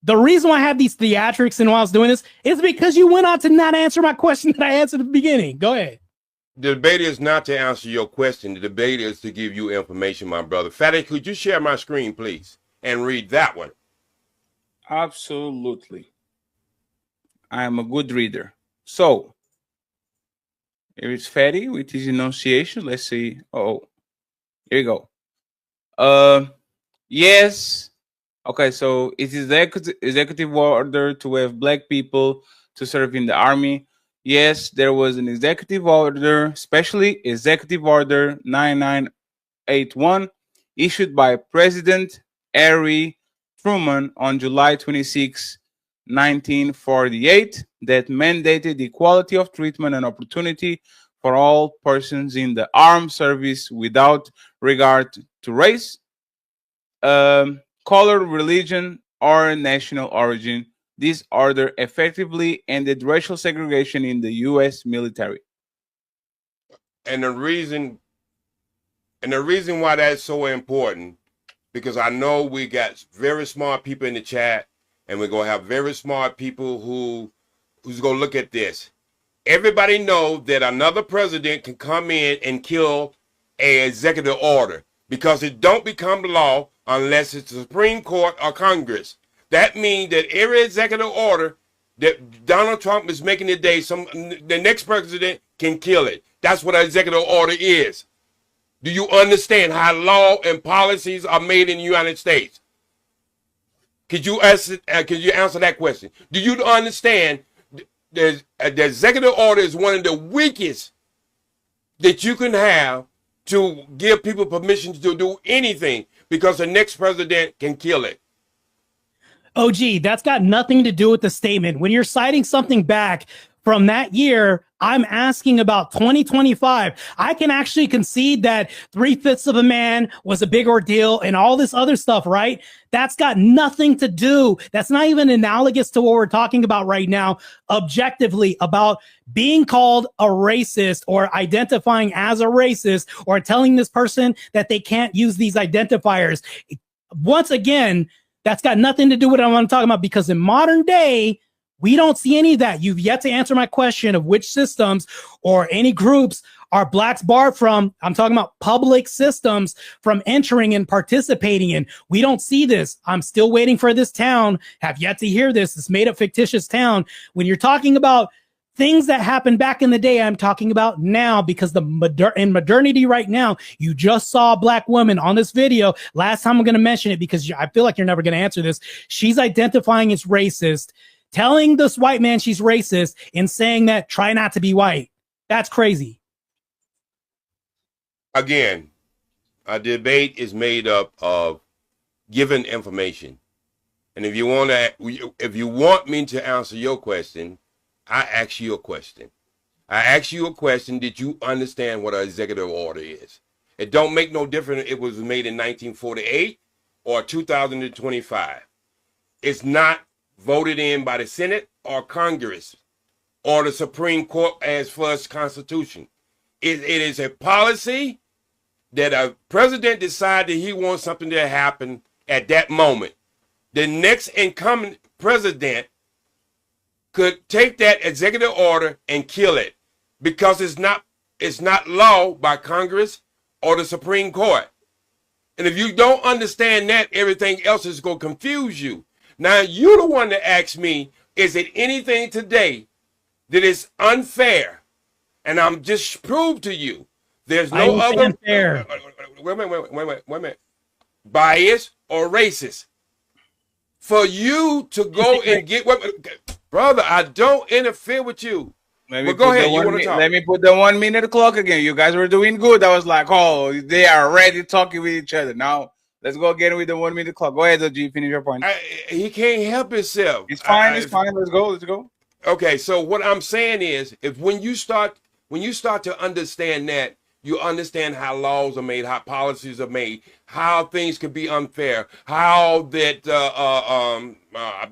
The reason why I have these theatrics and why I was doing this is because you went on to not answer my question that I answered at the beginning. Go ahead. The debate is not to answer your question. The debate is to give you information, my brother. Fatty, could you share my screen, please, and read that one? Absolutely. I am a good reader. So, here is Fatty with his enunciation. Let's see. Oh, here you go. Yes. Okay, so it is the executive order to have black people to serve in the army. Yes, there was an executive order, especially Executive Order 9981, issued by President Harry Truman on July 26, 1948, that mandated equality of treatment and opportunity for all persons in the armed service without regard to race, color, religion, or national origin. This order effectively ended racial segregation in the U.S. military. And the reason why that's so important, because I know we got very smart people in the chat, and we're gonna have very smart people who's gonna look at this. Everybody know that another president can come in and kill an executive order because it don't become law unless it's the Supreme Court or Congress. That means that every executive order that Donald Trump is making today, the next president can kill it. That's what an executive order is. Do you understand how law and policies are made in the United States? Could you answer that question? Do you understand the executive order is one of the weakest that you can have to give people permission to do anything because the next president can kill it? OG, that's got nothing to do with the statement. When you're citing something back from that year. I'm asking about 2025. I can actually concede that 3/5 of a man was a big ordeal and all this other stuff, right? That's got nothing to do. That's not even analogous to what we're talking about right now, objectively, about being called a racist or identifying as a racist or telling this person that they can't use these identifiers. Once again, that's got nothing to do with what I want to talk about, because in modern day, we don't see any of that. You've yet to answer my question of which systems or any groups are blacks barred from. I'm talking about public systems from entering and participating in. We don't see this. I'm still waiting for this town. Have yet to hear this. This made up fictitious town. When you're talking about things that happened back in the day, I'm talking about now, because in modernity right now, you just saw a black woman on this video. Last time I'm going to mention it because I feel like you're never going to answer this. She's identifying as racist, telling this white man she's racist and saying that try not to be white. That's crazy. Again, a debate is made up of given information. And if you want me to answer your question, I ask you a question. I ask you a question. Did you understand what an executive order is? It don't make no difference if it was made in 1948 or 2025. It's not voted in by the Senate or Congress or the Supreme Court as for its Constitution. It is a policy that a president decided he wants something to happen at that moment. The next incoming president could take that executive order and kill it, because it's not law by Congress or the Supreme Court. And if you don't understand that, everything else is going to confuse you. Now, you're the one that asked me, is it anything today that is unfair? And I'm just proved to you, there's no other unfair. Wait a minute. Bias or racist. For you to go and get, brother, I don't interfere with you. Go ahead. You want to talk? Let me put the 1 minute clock again. You guys were doing good. I was like, oh, they are already talking with each other. Now, let's go again with the 1 minute clock. Go ahead, G. Finish your point. He can't help himself. It's fine. It's fine. Let's go. Okay, so what I'm saying is, when you start to understand that, you understand how laws are made, how policies are made, how things can be unfair, how that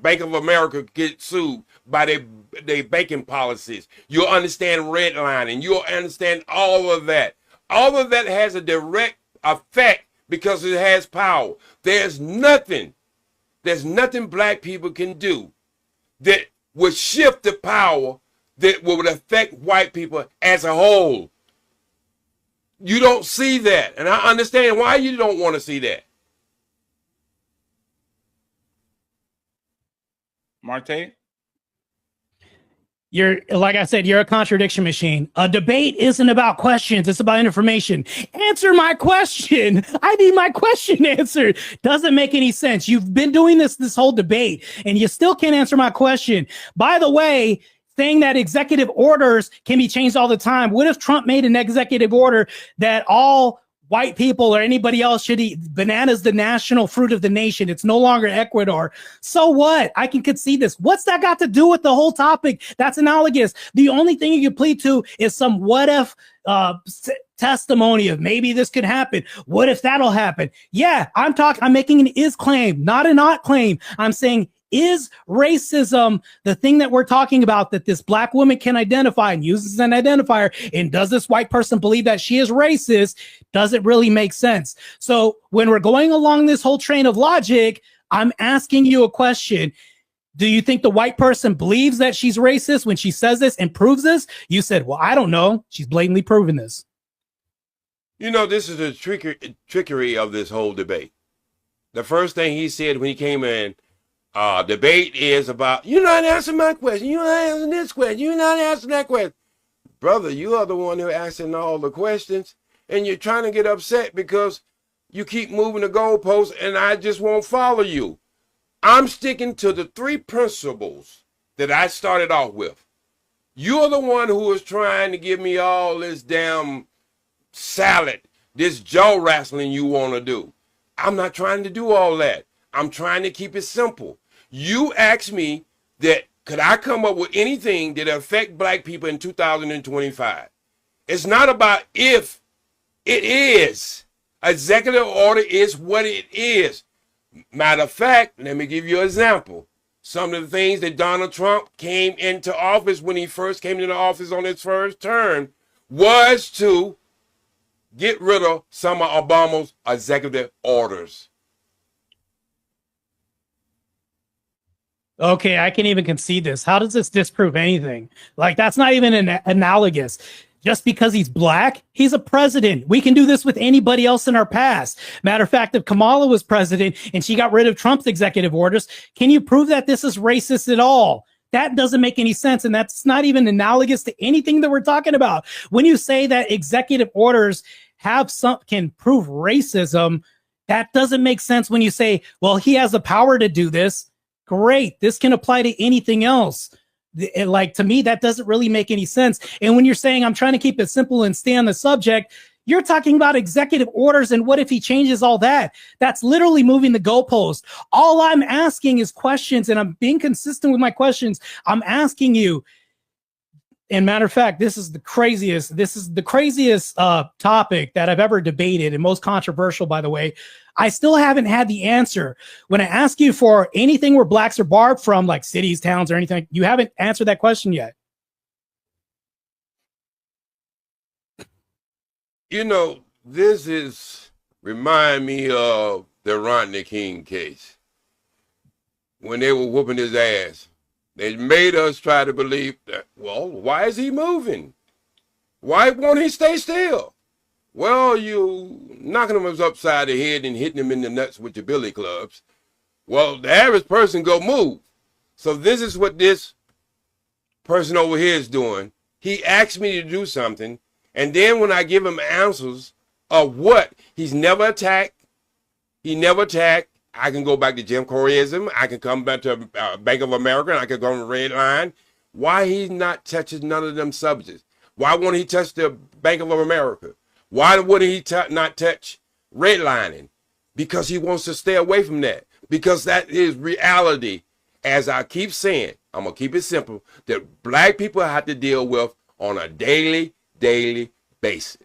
Bank of America gets sued by their banking policies. You'll understand redlining. You'll understand all of that. All of that has a direct effect because it has power. There's nothing black people can do that would shift the power that would affect white people as a whole. You don't see that. And I understand why you don't want to see that. Martae? You're, like I said, you're a contradiction machine. A debate isn't about questions. It's about information. Answer my question. I need my question answered. Doesn't make any sense. You've been doing this whole debate and you still can't answer my question. By the way, saying that executive orders can be changed all the time. What if Trump made an executive order that all white people or anybody else should eat bananas, the national fruit of the nation? It's no longer Ecuador. So what? I can concede this. What's that got to do with the whole topic? That's analogous. The only thing you can plead to is some what if testimony of maybe this could happen. What if that'll happen? Yeah, I'm making an is claim, not a not claim. I'm saying, is racism the thing that we're talking about that this black woman can identify and uses as an identifier? And does this white person believe that she is racist? Does it really make sense? So when we're going along this whole train of logic, I'm asking you a question. Do you think the white person believes that she's racist when she says this and proves this? You said, well, I don't know. She's blatantly proven this. You know, this is the trickery of this whole debate. The first thing he said when he came in, debate is about, you're not answering my question. You're not answering this question. You're not answering that question. Brother, you are the one who asking all the questions, and you're trying to get upset because you keep moving the goalposts, and I just won't follow you. I'm sticking to the 3 principles that I started off with. You're the one who is trying to give me all this damn salad, this jaw wrestling you want to do. I'm not trying to do all that. I'm trying to keep it simple. You asked me that Could I come up with anything that affect black people in 2025? It's not about if, it is. Executive order is what it is. Matter of fact, let me give you an example. Some of the things that Donald Trump came into office when he first came into office on his first term was to get rid of some of Obama's executive orders. Okay, I can even concede this. How does this disprove anything? Like, that's not even analogous. Just because he's black, he's a president. We can do this with anybody else in our past. Matter of fact, if Kamala was president and she got rid of Trump's executive orders, can you prove that this is racist at all? That doesn't make any sense. And that's not even analogous to anything that we're talking about. When you say that executive orders can prove racism, that doesn't make sense when you say, well, he has the power to do this. Great. This can apply to anything else. Like, to me, that doesn't really make any sense. And when you're saying I'm trying to keep it simple and stay on the subject, you're talking about executive orders. And what if he changes all that? That's literally moving the goalpost. All I'm asking is questions, and I'm being consistent with my questions. I'm asking you. And matter of fact, this is the craziest topic that I've ever debated, and most controversial, by the way. I still haven't had the answer. When I ask you for anything where blacks are barred from, like cities, towns, or anything, you haven't answered that question yet. You know, this remind me of the Rodney King case. When they were whooping his ass, they made us try to believe that, well, why is he moving? Why won't he stay still? Well, you knocking him upside the head and hitting him in the nuts with your billy clubs. Well, the average person go move. So this is what this person over here is doing. He asked me to do something, and then when I give him answers of what, he's never attacked. He never attacked. I can go back to Jim Crowism. I can come back to Bank of America, and I can go on the red line. Why he's not touching none of them subjects? Why won't he touch the Bank of America? Why would he not touch redlining? Because he wants to stay away from that. Because that is reality. As I keep saying, I'm going to keep it simple, that black people have to deal with on a daily basis.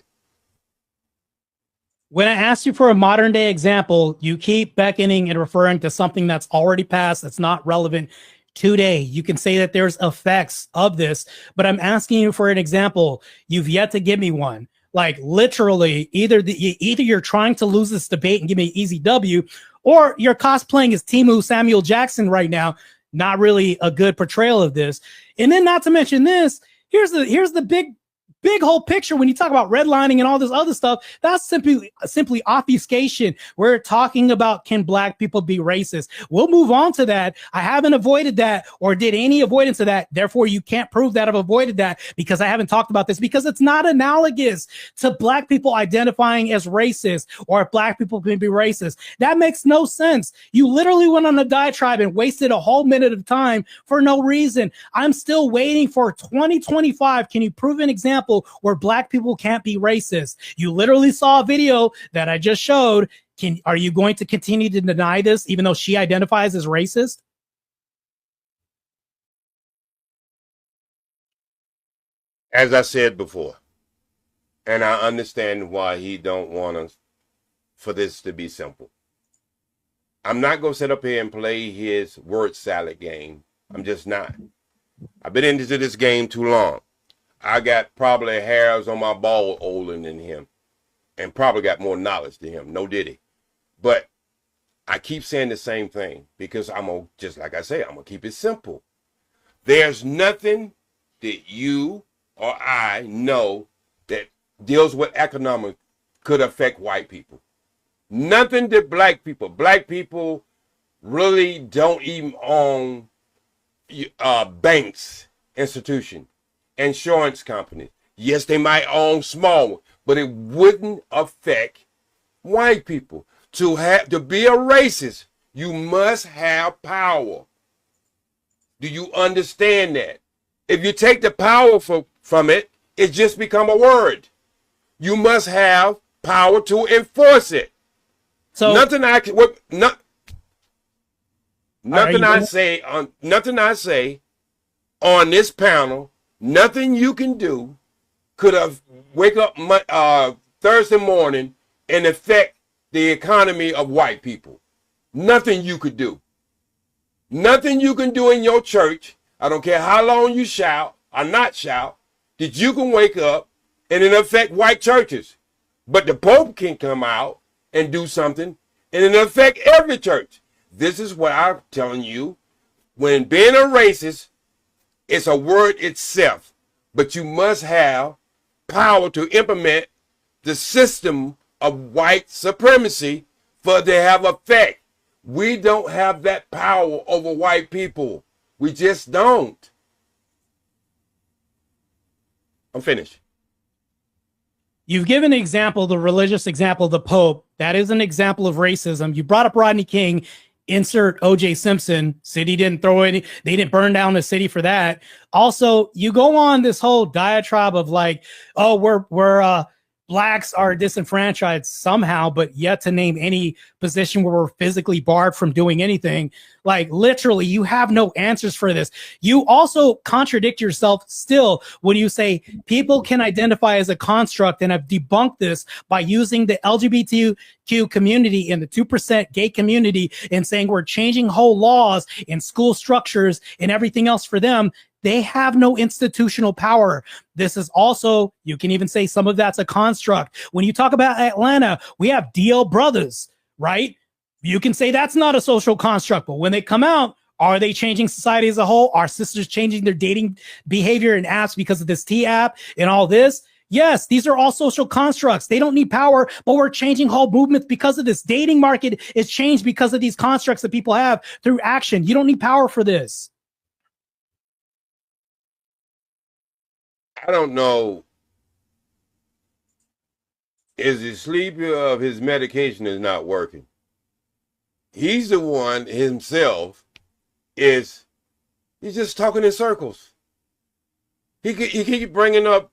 When I asked you for a modern day example, you keep beckoning and referring to something that's already passed, that's not relevant today. You can say that there's effects of this, but I'm asking you for an example. You've yet to give me one. Like, literally, either you're trying to lose this debate and give me an easy W, or you're cosplaying as Timu Samuel Jackson right now. Not really a good portrayal of this. And then, not to mention this, here's the big whole picture. When you talk about redlining and all this other stuff, that's simply obfuscation. We're talking about, can black people be racist? We'll move on to that. I haven't avoided that or did any avoidance of that. Therefore, you can't prove that I've avoided that because I haven't talked about this, because it's not analogous to black people identifying as racist or if black people can be racist. That makes no sense. You literally went on a diatribe and wasted a whole minute of time for no reason. I'm still waiting for 2025. Can you prove an example where black people can't be racist? You literally saw a video that I just showed. Are you going to continue to deny this even though she identifies as racist? As I said before, and I understand why he don't want us for this to be simple. I'm not going to sit up here and play his word salad game. I'm just not. I've been into this game too long. I got probably hairs on my ball older than him and probably got more knowledge than him. No diddy. But I keep saying the same thing because just like I say, I'm going to keep it simple. There's nothing that you or I know that deals with economic could affect white people. Nothing that black people really don't even own banks, institutions, insurance companies. Yes, they might own small ones, but it wouldn't affect white people. To be a racist, you must have power. Do you understand that? If you take the power from it, it just become a word. You must have power to enforce it. So nothing I say on this panel, nothing you can do could have wake up Thursday morning and affect the economy of white people. Nothing you could do. Nothing you can do in your church. I don't care how long you shout or not shout, that you can wake up and it affect white churches. But the Pope can come out and do something and it affect every church. This is what I'm telling you. When being a racist, it's a word itself, but you must have power to implement the system of white supremacy for it to have effect. We don't have that power over white people. We just don't. I'm finished. You've given an example, the religious example of the Pope. That is an example of racism. You brought up Rodney King. Insert O.J. Simpson. City didn't throw any. They didn't burn down the city for that. Also, you go on this whole diatribe of like, oh, we're blacks are disenfranchised somehow, but yet to name any position where we're physically barred from doing anything. Like literally, you have no answers for this. You also contradict yourself still when you say people can identify as a construct, and have debunked this by using the LGBTQ community and the 2% gay community and saying we're changing whole laws and school structures and everything else for them. They have no institutional power. This is also, you can even say some of that's a construct. When you talk about Atlanta, we have DL brothers, right? You can say that's not a social construct, but when they come out, are they changing society as a whole? Are sisters changing their dating behavior and apps because of this T app and all this? Yes, these are all social constructs. They don't need power, but we're changing whole movements because of this. Dating market is changed because of these constructs that people have through action. You don't need power for this. I don't know. Is he sleepy or if his medication is not working? He's the one himself he's just talking in circles. He keep bringing up,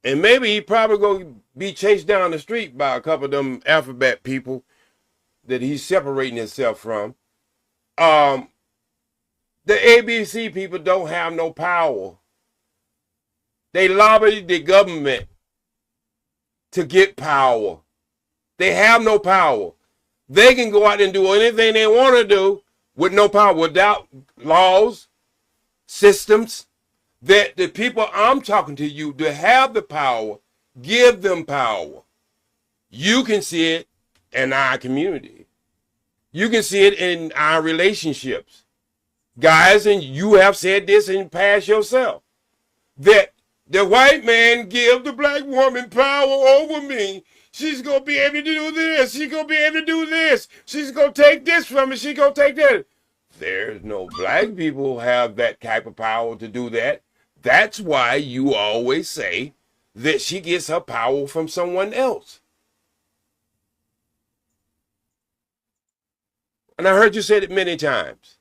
and maybe he probably going to be chased down the street by a couple of them alphabet people that he's separating himself from. The ABC people don't have no power. They lobby the government to get power. They have no power. They can go out and do anything they want to do with no power, without laws, systems, that the people I'm talking to you to have the power, give them power. You can see it in our community. You can see it in our relationships. Guys, and you have said this in the past yourself, that the white man give the black woman power over me. She's going to be able to do this. She's going to be able to do this. She's going to take this from me. She's going to take that. There's no black people who have that type of power to do that. That's why you always say that she gets her power from someone else. And I heard you say it many times.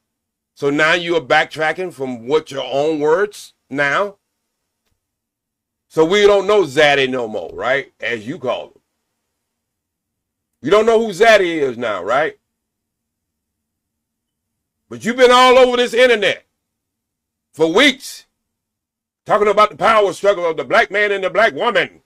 So now you are backtracking from what your own words now? So we don't know Zaddy no more, right? As you call him. You don't know who Zaddy is now, right? But you've been all over this internet for weeks talking about the power struggle of the black man and the black woman.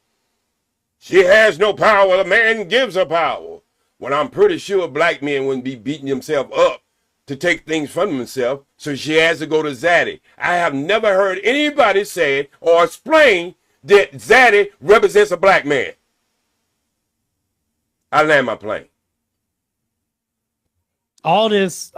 She has no power. The man gives her power. When I'm pretty sure black men wouldn't be beating themselves up to take things from themselves, so she has to go to Zaddy. I have never heard anybody say or explain that Zaddy represents a black man. I land my plane. All this,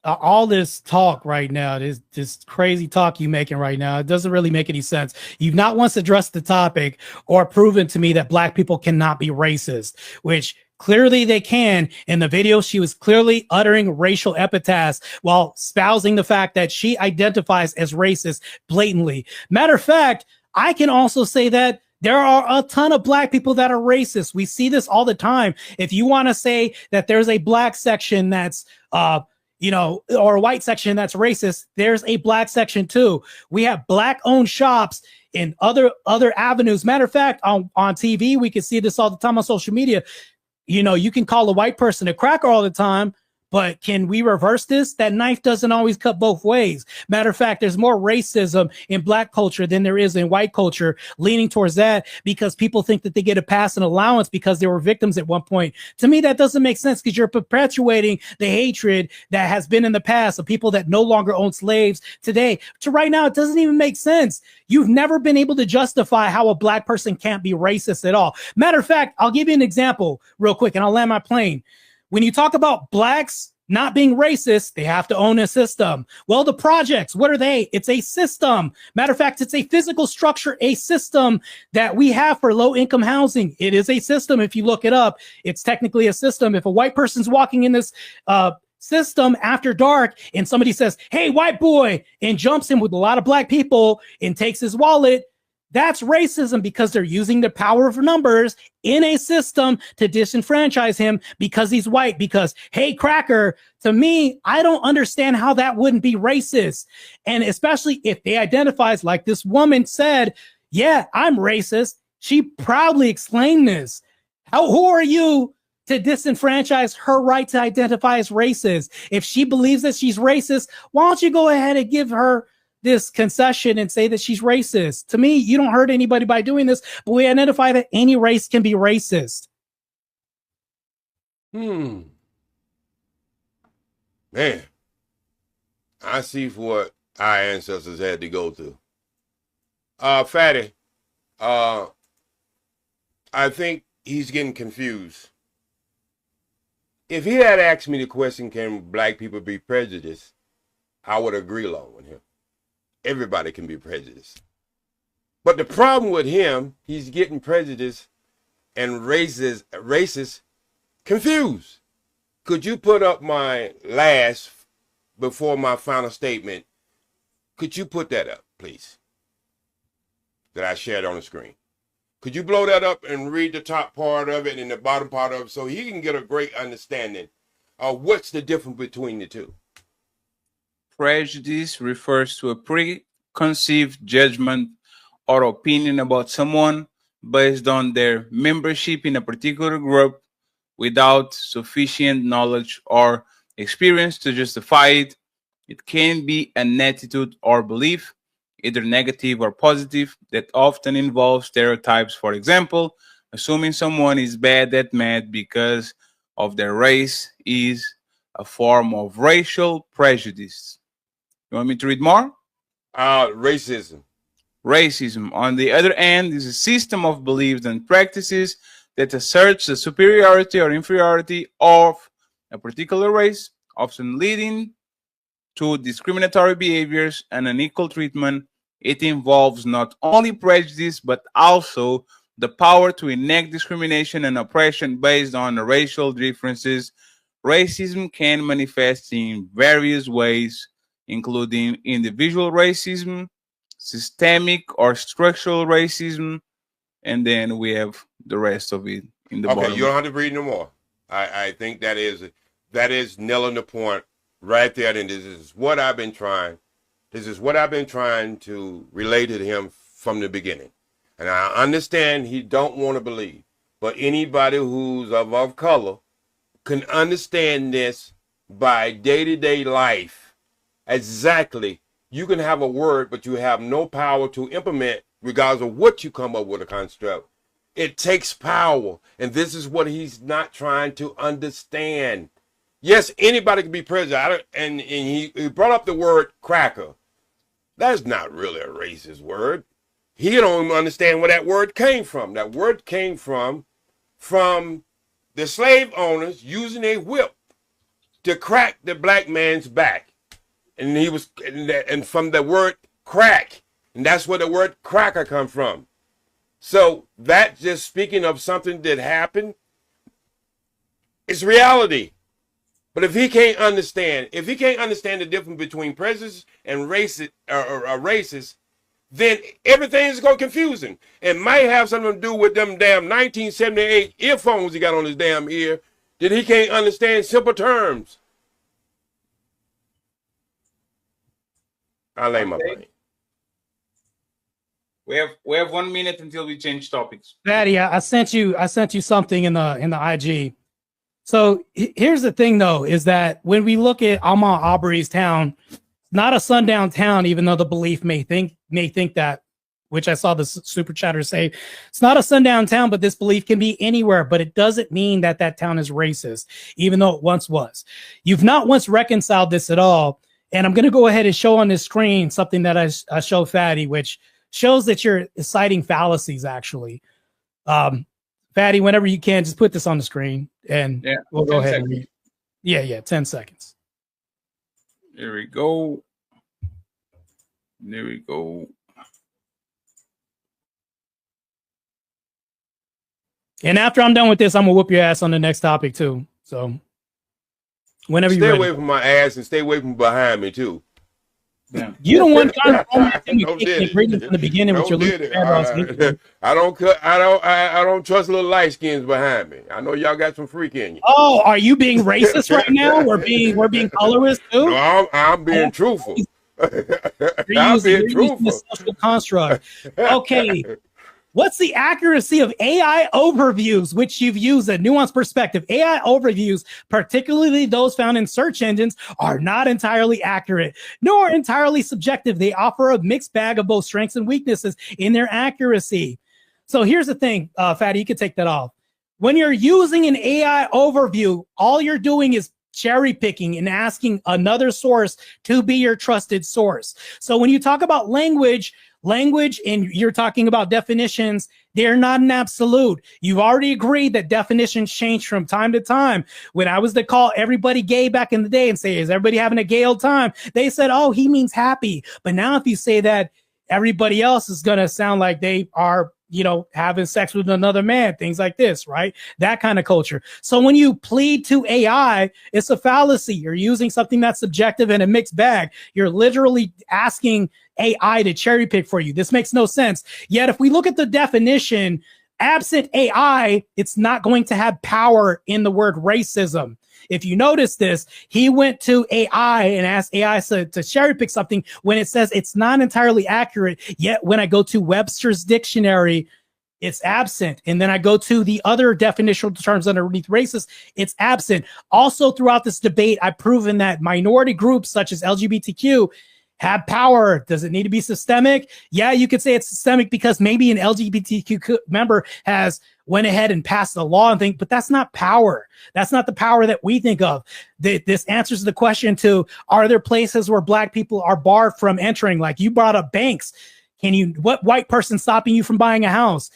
all this talk right now, this crazy talk you making right now, it doesn't really make any sense. You've not once addressed the topic or proven to me that black people cannot be racist, which clearly they can. In the video, she was clearly uttering racial epithets while espousing the fact that she identifies as racist blatantly. Matter of fact, I can also say that there are a ton of black people that are racist. We see this all the time. If you want to say that there's a black section that's, or a white section that's racist, there's a black section too. We have black-owned shops in other avenues. Matter of fact, on TV, we can see this all the time on social media. You can call a white person a cracker all the time, But can we reverse this? That knife doesn't always cut both ways. Matter of fact, there's more racism in black culture than there is in white culture, leaning towards that because people think that they get a pass and allowance because they were victims at one point. To me, that doesn't make sense because you're perpetuating the hatred that has been in the past of people that no longer own slaves today. To right now, it doesn't even make sense. You've never been able to justify how a black person can't be racist at all. Matter of fact, I'll give you an example real quick and I'll land my plane. When you talk about blacks not being racist, they have to own a system. Well, the projects, what are they? It's a system. Matter of fact, it's a physical structure, a system that we have for low income housing. It is a system. If you look it up, it's technically a system. If a white person's walking in this system after dark and somebody says, "Hey, white boy," and jumps in with a lot of black people and takes his wallet, that's racism because they're using the power of numbers in a system to disenfranchise him because he's white. Because, hey, cracker, to me, I don't understand how that wouldn't be racist. And especially if they identifies like this woman said, yeah, I'm racist. She proudly explained this. Who are you to disenfranchise her right to identify as racist? If she believes that she's racist, why don't you go ahead and give her this concession and say that she's racist? To me, you don't hurt anybody by doing this, but we identify that any race can be racist. Man, I see what our ancestors had to go through. Fatty, I think he's getting confused. If he had asked me the question, can black people be prejudiced, I would agree along with him. Everybody can be prejudiced. But the problem with him, he's getting prejudiced and racist confused. Could you put up my last before my final statement? Could you put that up, please? That I shared on the screen. Could you blow that up and read the top part of it and the bottom part of it so he can get a great understanding of what's the difference between the two? Prejudice refers to a preconceived judgment or opinion about someone based on their membership in a particular group without sufficient knowledge or experience to justify it. It can be an attitude or belief, either negative or positive, that often involves stereotypes. For example, assuming someone is bad at math because of their race is a form of racial prejudice. You want me to read more? Racism. Racism, on the other hand, is a system of beliefs and practices that asserts the superiority or inferiority of a particular race, often leading to discriminatory behaviors and unequal treatment. It involves not only prejudice, but also the power to enact discrimination and oppression based on the racial differences. Racism can manifest in various ways, including individual racism, systemic or structural racism, and then we have the rest of it in the bottom. Okay, you don't have to read no more. I think that is nailing the point right there. And this is what I've been trying to relay to him from the beginning. And I understand he don't want to believe, but anybody who's of color can understand this by day-to-day life. Exactly. You can have a word, but you have no power to implement regardless of what you come up with a construct. It takes power. And this is what he's not trying to understand. Yes, anybody can be president. And he brought up the word cracker. That's not really a racist word. He don't even understand where that word came from. That word came from the slave owners using a whip to crack the black man's back. And and from the word crack, and that's where the word cracker come from. So that just speaking of something that happened, it's reality. But if he can't understand the difference between prejudice and racist, then everything is going to confuse him. It might have something to do with them damn 1978 earphones he got on his damn ear that he can't understand simple terms. I'll lay my plane. We have 1 minute until we change topics. Fatty, I sent you something in the IG. So here's the thing, though, is that when we look at Ahmaud Arbery's town, it's not a sundown town, even though the belief may think that, which I saw the super chatter say, it's not a sundown town, but this belief can be anywhere. But it doesn't mean that that town is racist, even though it once was. You've not once reconciled this at all. And I'm going to go ahead and show on this screen something that I show Fatty, which shows that you're citing fallacies, actually. Fatty, whenever you can, just put this on the screen and we'll go ahead and read. Yeah, 10 seconds. There we go. There we go. And after I'm done with this, I'm going to whoop your ass on the next topic, too. So whenever you're ready. Stay away from my ass and stay away from behind me, too. Yeah. You don't want to bring from the beginning with your little I don't trust little light skins behind me. I know y'all got some freak in you. Oh, are you being racist right now? We're being colorist too? No, I'm being truthful. I'm being truthful. Social construct. Okay. What's the accuracy of AI overviews, which you've used a nuanced perspective? AI overviews, particularly those found in search engines, are not entirely accurate, nor entirely subjective. They offer a mixed bag of both strengths and weaknesses in their accuracy. So here's the thing, Fatty, you can take that off. When you're using an AI overview, all you're doing is cherry picking and asking another source to be your trusted source. So when you talk about language and you're talking about definitions, they're not an absolute. You've already agreed that definitions change from time to time. When I was to call everybody gay back in the day and say, is everybody having a gay old time? They said, oh, he means happy. But now if you say that, everybody else is going to sound like they are, having sex with another man, things like this, right? That kind of culture. So when you plead to AI, it's a fallacy. You're using something that's subjective and a mixed bag. You're literally asking AI to cherry pick for you. This makes no sense. Yet if we look at the definition, absent AI, it's not going to have power in the word racism. If you notice this, he went to AI and asked AI to cherry pick something when it says it's not entirely accurate. Yet when I go to Webster's dictionary, it's absent. And then I go to the other definitional terms underneath racist, it's absent. Also throughout this debate, I've proven that minority groups such as LGBTQ have power. Does it need to be systemic? Yeah, you could say it's systemic because maybe an LGBTQ member has went ahead and passed the law and think, but that's not power. That's not the power that we think of. This answers the question to, are there places where Black people are barred from entering? Like you brought up banks. What white person stopping you from buying a house,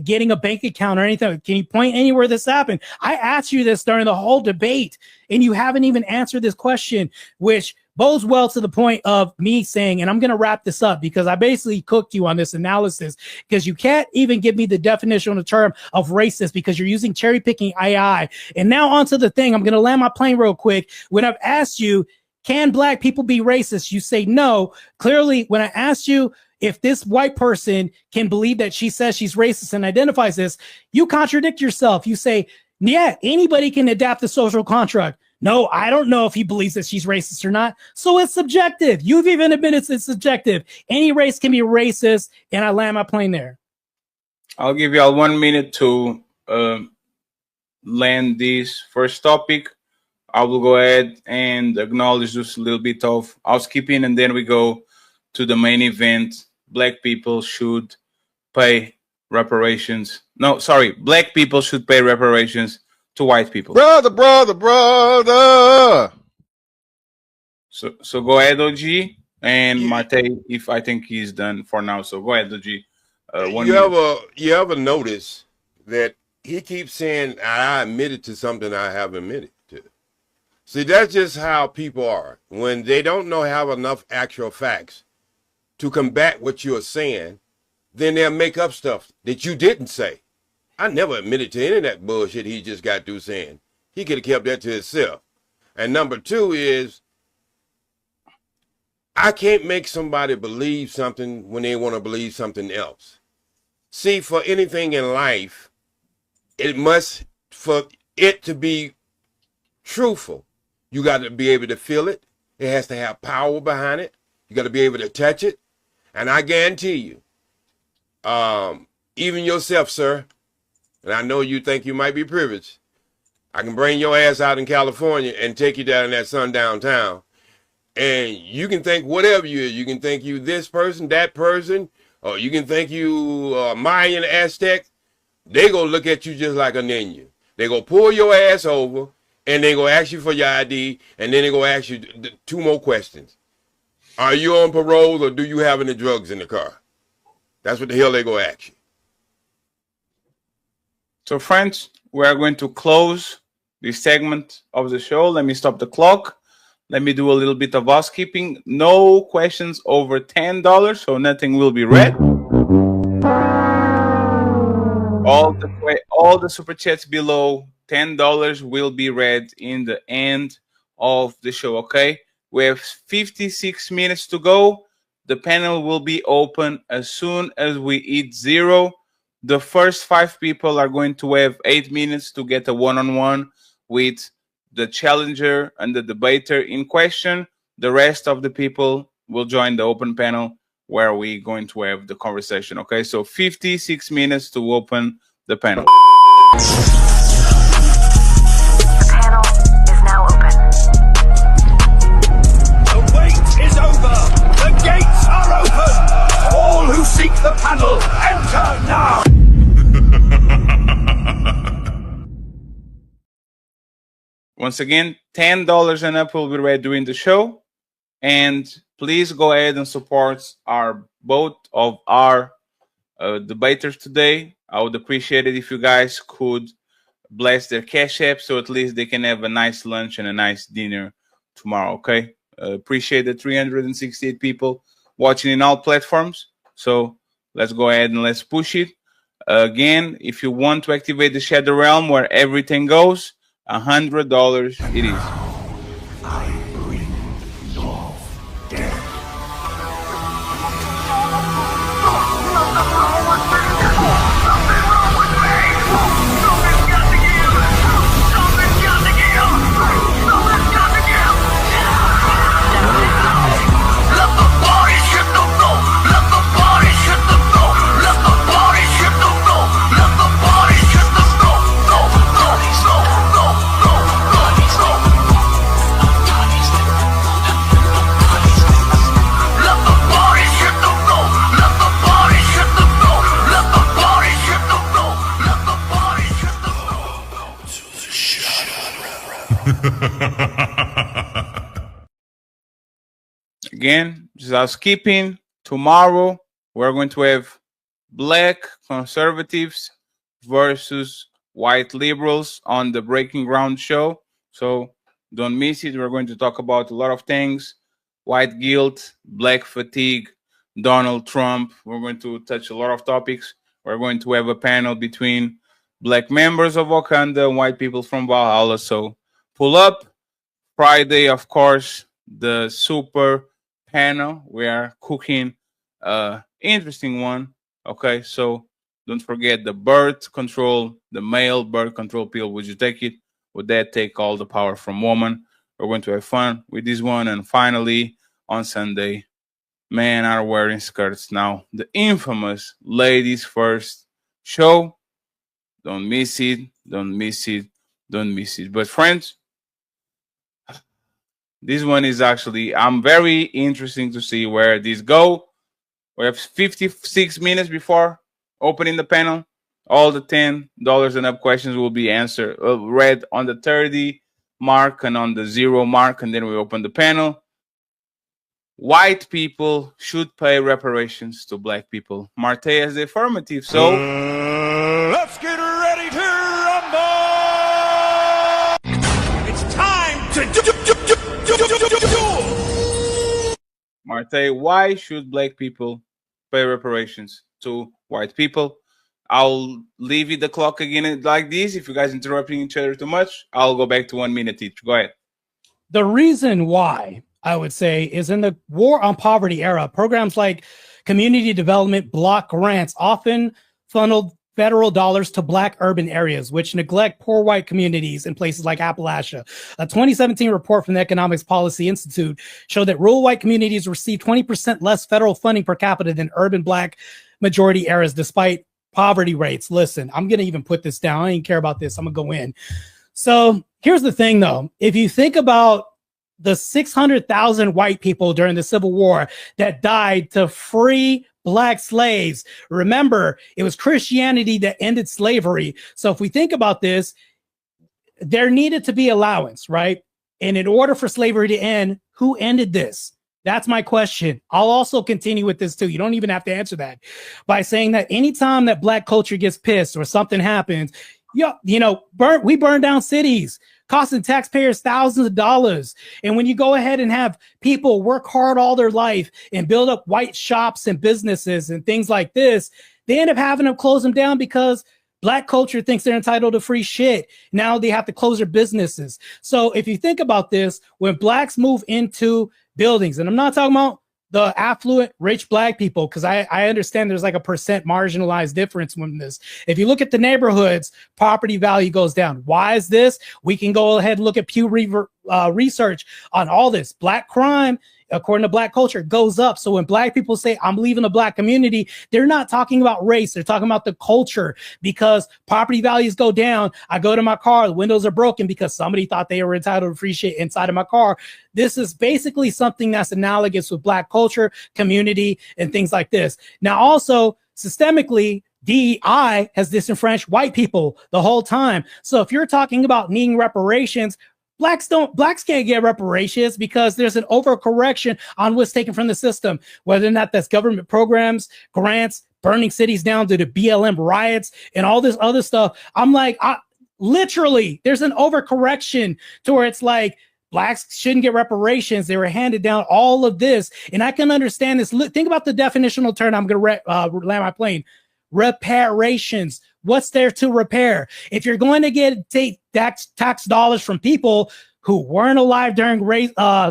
getting a bank account or anything? Can you point anywhere this happened? I asked you this during the whole debate and you haven't even answered this question, which bodes well to the point of me saying, and I'm going to wrap this up because I basically cooked you on this analysis because you can't even give me the definition of the term of racist because you're using cherry picking AI. And now onto the thing, I'm going to land my plane real quick. When I've asked you, can Black people be racist? You say no. Clearly, when I asked you if this white person can believe that she says she's racist and identifies this, you contradict yourself. You say, yeah, anybody can adapt the social contract. No, I don't know if he believes that she's racist or not. So it's subjective. You've even admitted it's subjective. Any race can be racist. And I land my plane there. I'll give y'all 1 minute to land this first topic. I will go ahead and acknowledge just a little bit of housekeeping, and then we go to the main event. Black people should pay reparations. No, sorry. Black people should pay reparations to white people. Brother. So go ahead, OG, and Martae, if I think he's done for now. So go ahead, OG. You ever notice that he keeps saying, I admitted to something I haven't admitted to? See, that's just how people are. When they don't have enough actual facts to combat what you're saying, then they'll make up stuff that you didn't say. I never admitted to any of that bullshit he just got through saying. He could have kept that to himself. And number two is, I can't make somebody believe something when they want to believe something else. See, for anything in life, for it to be truthful, you got to be able to feel it. It has to have power behind it. You got to be able to touch it. And I guarantee you, even yourself, sir, and I know you think you might be privileged, I can bring your ass out in California and take you down in that sundown town. And you can think whatever you is. You can think you this person, that person, or you can think you Mayan, Aztec. They gonna look at you just like a ninja. They gonna pull your ass over, and they gonna ask you for your ID, and then they gonna ask you 2 more questions. Are you on parole, or do you have any drugs in the car? That's what the hell they gonna ask you. So, friends, we are going to close this segment of the show. Let me stop the clock. Let me do a little bit of housekeeping. No questions over $10, so nothing will be read. All the super chats below $10 will be read in the end of the show. Okay, we have 56 minutes to go. The panel will be open as soon as we hit 0. The first 5 people are going to have 8 minutes to get a one-on-one with the challenger and the debater in question. The rest of the people will join the open panel where we're going to have the conversation. Okay, so 56 minutes to open the panel. The panel is now open. The wait is over. The gates are open. All who seek the panel, enter now. Once again, $10 and up will be read during the show. And please go ahead and support both of our debaters today. I would appreciate it if you guys could bless their Cash App so at least they can have a nice lunch and a nice dinner tomorrow, okay? Appreciate the 368 people watching in all platforms. So let's go ahead and let's push it. Again, if you want to activate the Shadow Realm where everything goes, $100 it is. Again, just housekeeping. Tomorrow, we're going to have black conservatives versus white liberals on the Breaking Ground show. So don't miss it. We're going to talk about a lot of things. White guilt, black fatigue, Donald Trump. We're going to touch a lot of topics. We're going to have a panel between black members of Wakanda and white people from Valhalla. So pull up. Friday, of course, the super panel. We are cooking interesting one. Okay, so don't forget the birth control, the male birth control pill. Would you take it? Would that take all the power from woman? We're going to have fun with this one. And finally, on Sunday, men are wearing skirts now. The infamous Ladies First show. Don't miss it. Don't miss it. Don't miss it. But friends, this one is actually, I'm very interesting to see where these go. We have 56 minutes before opening the panel. All the $10 and up questions will be answered, read on the 30 mark and on the 0 mark, and then we open the panel. White people should pay reparations to black people. Martae has the affirmative, so let's get ready to rumble. It's time to do. Martae, why should black people pay reparations to white people? I'll leave you the clock again like this. If you guys interrupting each other too much, I'll go back to 1 minute each. Go ahead. The reason why, I would say, is in the war on poverty era, programs like community development block grants often funneled federal dollars to black urban areas, which neglect poor white communities in places like Appalachia. A 2017 report from the Economics Policy Institute showed that rural white communities receive 20% less federal funding per capita than urban black majority areas, despite poverty rates. Listen, I'm going to even put this down. I don't even care about this. I'm going to go in. So here's the thing, though. If you think about the 600,000 white people during the Civil War that died to free black slaves, remember, it was Christianity that ended slavery. So if we think about this, there needed to be allowance, right? And in order for slavery to end, who ended this? That's my question. I'll also continue with this too. You don't even have to answer that by saying that anytime that black culture gets pissed or something happens, we burn down cities, costing taxpayers thousands of dollars. And when you go ahead and have people work hard all their life and build up white shops and businesses and things like this, they end up having to close them down because black culture thinks they're entitled to free shit. Now they have to close their businesses. So if you think about this, when blacks move into buildings, and I'm not talking about the affluent, rich black people, because I understand there's like a percent marginalized difference from this. If you look at the neighborhoods, property value goes down. Why is this? We can go ahead and look at Pew research on all this. Black crime, according to black culture, goes up. So when black people say, I'm leaving the black community, they're not talking about race. They're talking about the culture, because property values go down. I go to my car, the windows are broken because somebody thought they were entitled to free shit inside of my car. This is basically something that's analogous with black culture, community, and things like this. Now, also, systemically, DEI has disenfranchised white people the whole time. So if you're talking about needing reparations, blacks can't get reparations because there's an overcorrection on what's taken from the system, whether or not that's government programs, grants, burning cities down due to BLM riots, and all this other stuff. I'm like, literally, there's an overcorrection to where it's like, blacks shouldn't get reparations. They were handed down all of this. And I can understand this. Think about the definitional term. I'm going to land my plane. Reparations. What's there to repair? If you're going to take tax dollars from people who weren't alive during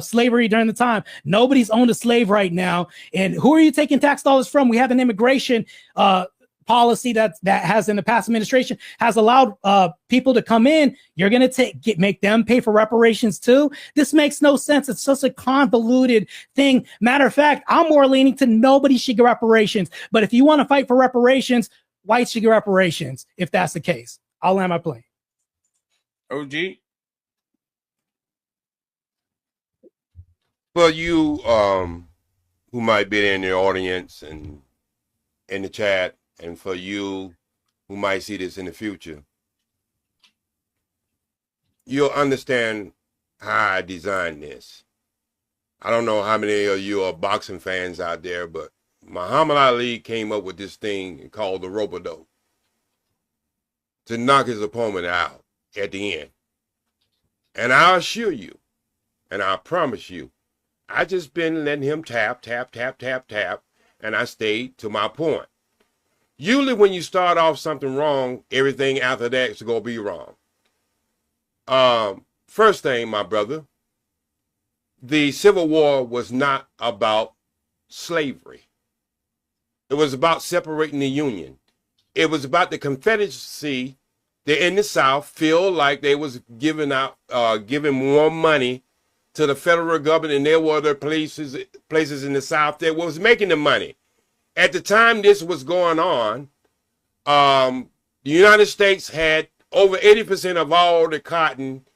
slavery during the time, nobody's owned a slave right now. And who are you taking tax dollars from? We have an immigration policy that has in the past administration has allowed people to come in. You're going to make them pay for reparations too. This makes no sense. It's such a convoluted thing. Matter of fact, I'm more leaning to nobody should get reparations. But if you want to fight for reparations, whites should get reparations. If that's the case, I'll land my plane. OG. For you who might be in the audience and in the chat, and for you who might see this in the future, you'll understand how I designed this. I don't know how many of you are boxing fans out there, but Muhammad Ali came up with this thing called the rope-a-dope to knock his opponent out at the end. And I assure you, and I promise you, I just been letting him tap, and I stayed to my point. Usually when you start off something wrong, everything after that is going to be wrong. First thing, my brother, the Civil War was not about slavery. It was about separating the Union. It was about the Confederacy that in the South feel like they was giving more money to the federal government, and there were other places in the South that was making the money. At the time this was going on, the United States had over 80% of all the cotton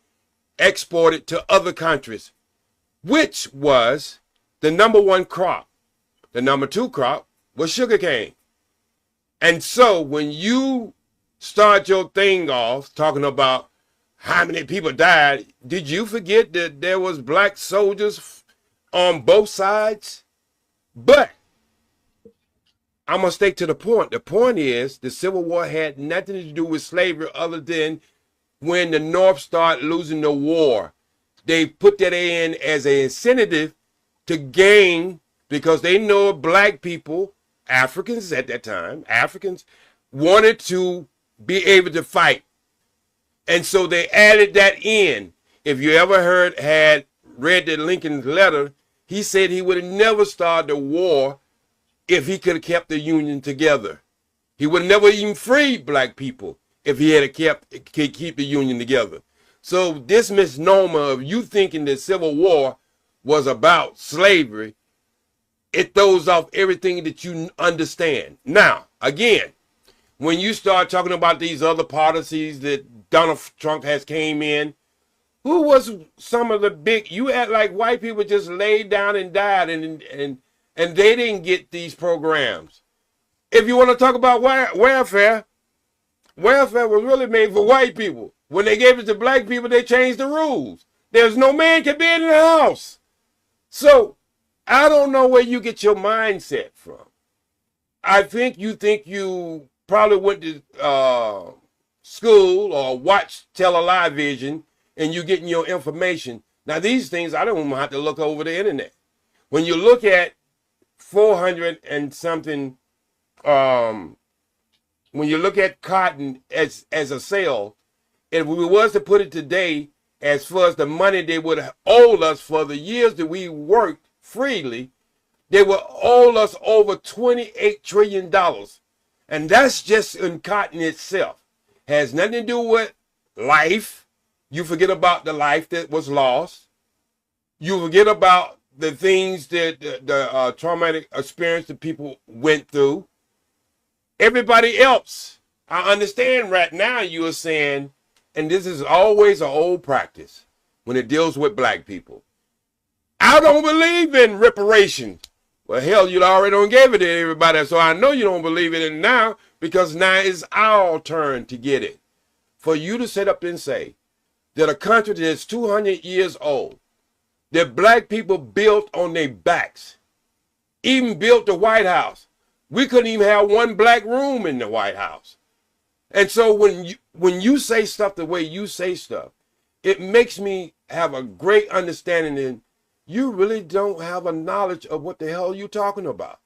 exported to other countries, which was the number one crop. The number two crop was sugarcane. And so when you start your thing off talking about how many people died, did you forget that there was black soldiers on both sides? But I'm going to stick to the point. The point is the Civil War had nothing to do with slavery other than when the North started losing the war. They put that in as an incentive to gain, because they know black people, Africans at that time, Africans wanted to be able to fight. And so they added that in. If you ever read the Lincoln's letter, he said he would have never started the war if he could have kept the Union together. He would have never even freed black people if he had keep the Union together. So this misnomer of you thinking the Civil War was about slavery, it throws off everything that you understand. Now, again, When you start talking about these other policies that Donald Trump has came in, who was some of the big, you act like white people just laid down and died and they didn't get these programs. If you want to talk about welfare was really made for white people. When they gave it to black people, they changed the rules. There's no man can be in the house. So I don't know where you get your mindset from. I think you probably went to school or watched television and you're getting your information. Now, these things, I don't even have to look over the internet. When you look at 400 and something, when you look at cotton as a sale, if we was to put it today, as far as the money they would have owed us for the years that we worked freely, they would owe us over $28 trillion. And that's just in cotton itself. Has nothing to do with life. You forget about the life that was lost. You forget about the things that the traumatic experience that people went through. Everybody else, I understand right now you are saying, and this is always an old practice when it deals with black people. I don't believe in reparations. Well, hell, you already don't gave it to everybody, so I know you don't believe it in now because now it's our turn to get it. For you to sit up and say that a country that's 200 years old, that black people built on their backs, even built the White House. We couldn't even have one black room in the White House. And so when you say stuff the way you say stuff, it makes me have a great understanding that you really don't have a knowledge of what the hell you're talking about.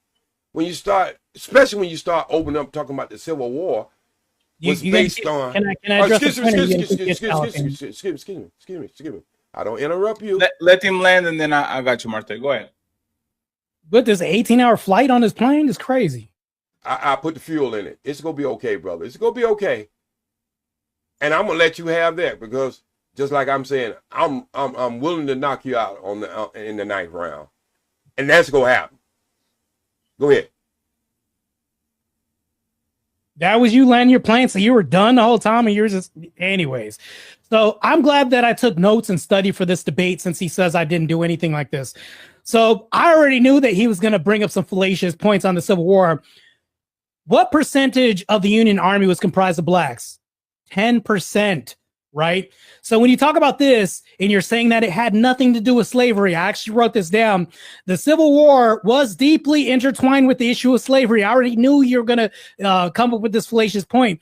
When you start, especially when you start opening up talking about the Civil War, was based on. Can I address excuse me. I don't interrupt you. Let him land, and then I got you, Martae. Go ahead. But there's an 18-hour flight on this plane. It's crazy. I put the fuel in it. It's gonna be okay, brother. It's gonna be okay. And I'm gonna let you have that because just like I'm saying, I'm willing to knock you out on in the 9th round, and that's gonna happen. Go ahead. That was you landing your plane, so you were done the whole time, and you're just, anyways. So I'm glad that I took notes and studied for this debate since he says I didn't do anything like this. So I already knew that he was going to bring up some fallacious points on the Civil War. What percentage of the Union Army was comprised of blacks? 10%, right? So when you talk about this and you're saying that it had nothing to do with slavery, I actually wrote this down. The Civil War was deeply intertwined with the issue of slavery. I already knew you were going to come up with this fallacious point.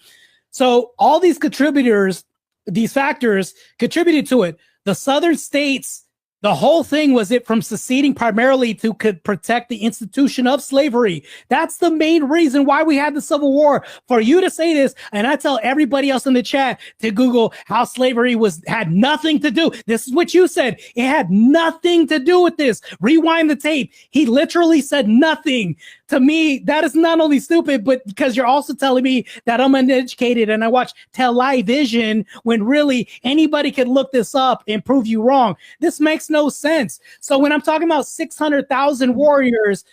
So all these contributors, these factors contributed to it. The Southern states, the whole thing was it from seceding primarily to protect the institution of slavery. That's the main reason why we had the Civil War. For you to say this, and I tell everybody else in the chat to Google how slavery had nothing to do. This is what you said. It had nothing to do with this. Rewind the tape. He literally said nothing. To me, that is not only stupid, but because you're also telling me that I'm uneducated and I watch television when really anybody could look this up and prove you wrong. This makes no sense. So when I'm talking about 600,000 warriors,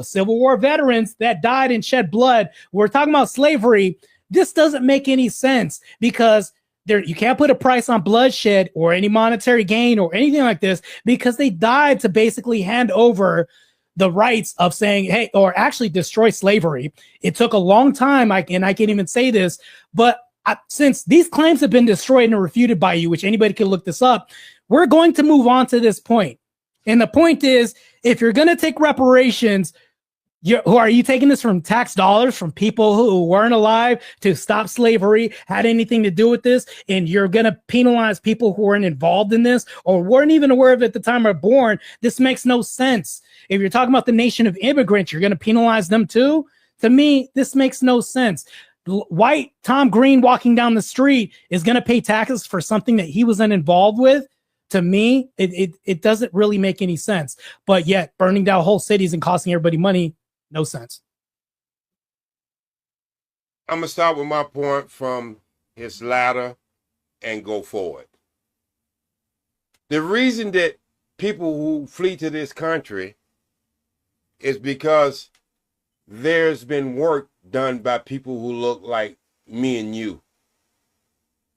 Civil War veterans that died and shed blood, we're talking about slavery. This doesn't make any sense because you can't put a price on bloodshed or any monetary gain or anything like this because they died to basically hand over the rights of saying, hey, or actually destroy slavery. It took a long time, and I can't even say this, but since these claims have been destroyed and refuted by you, which anybody can look this up, we're going to move on to this point. And the point is, if you're going to take reparations, who are you taking this from tax dollars from people who weren't alive to stop slavery, had anything to do with this, and you're going to penalize people who weren't involved in this or weren't even aware of it at the time of born? This makes no sense. If you're talking about the nation of immigrants, you're going to penalize them too? To me, this makes no sense. White Tom Green walking down the street is going to pay taxes for something that he wasn't involved with. To me, it doesn't really make any sense. But yet, burning down whole cities and costing everybody money, no sense. I'm going to start with my point from his ladder and go forward. The reason that people who flee to this country is because there's been work done by people who look like me and you.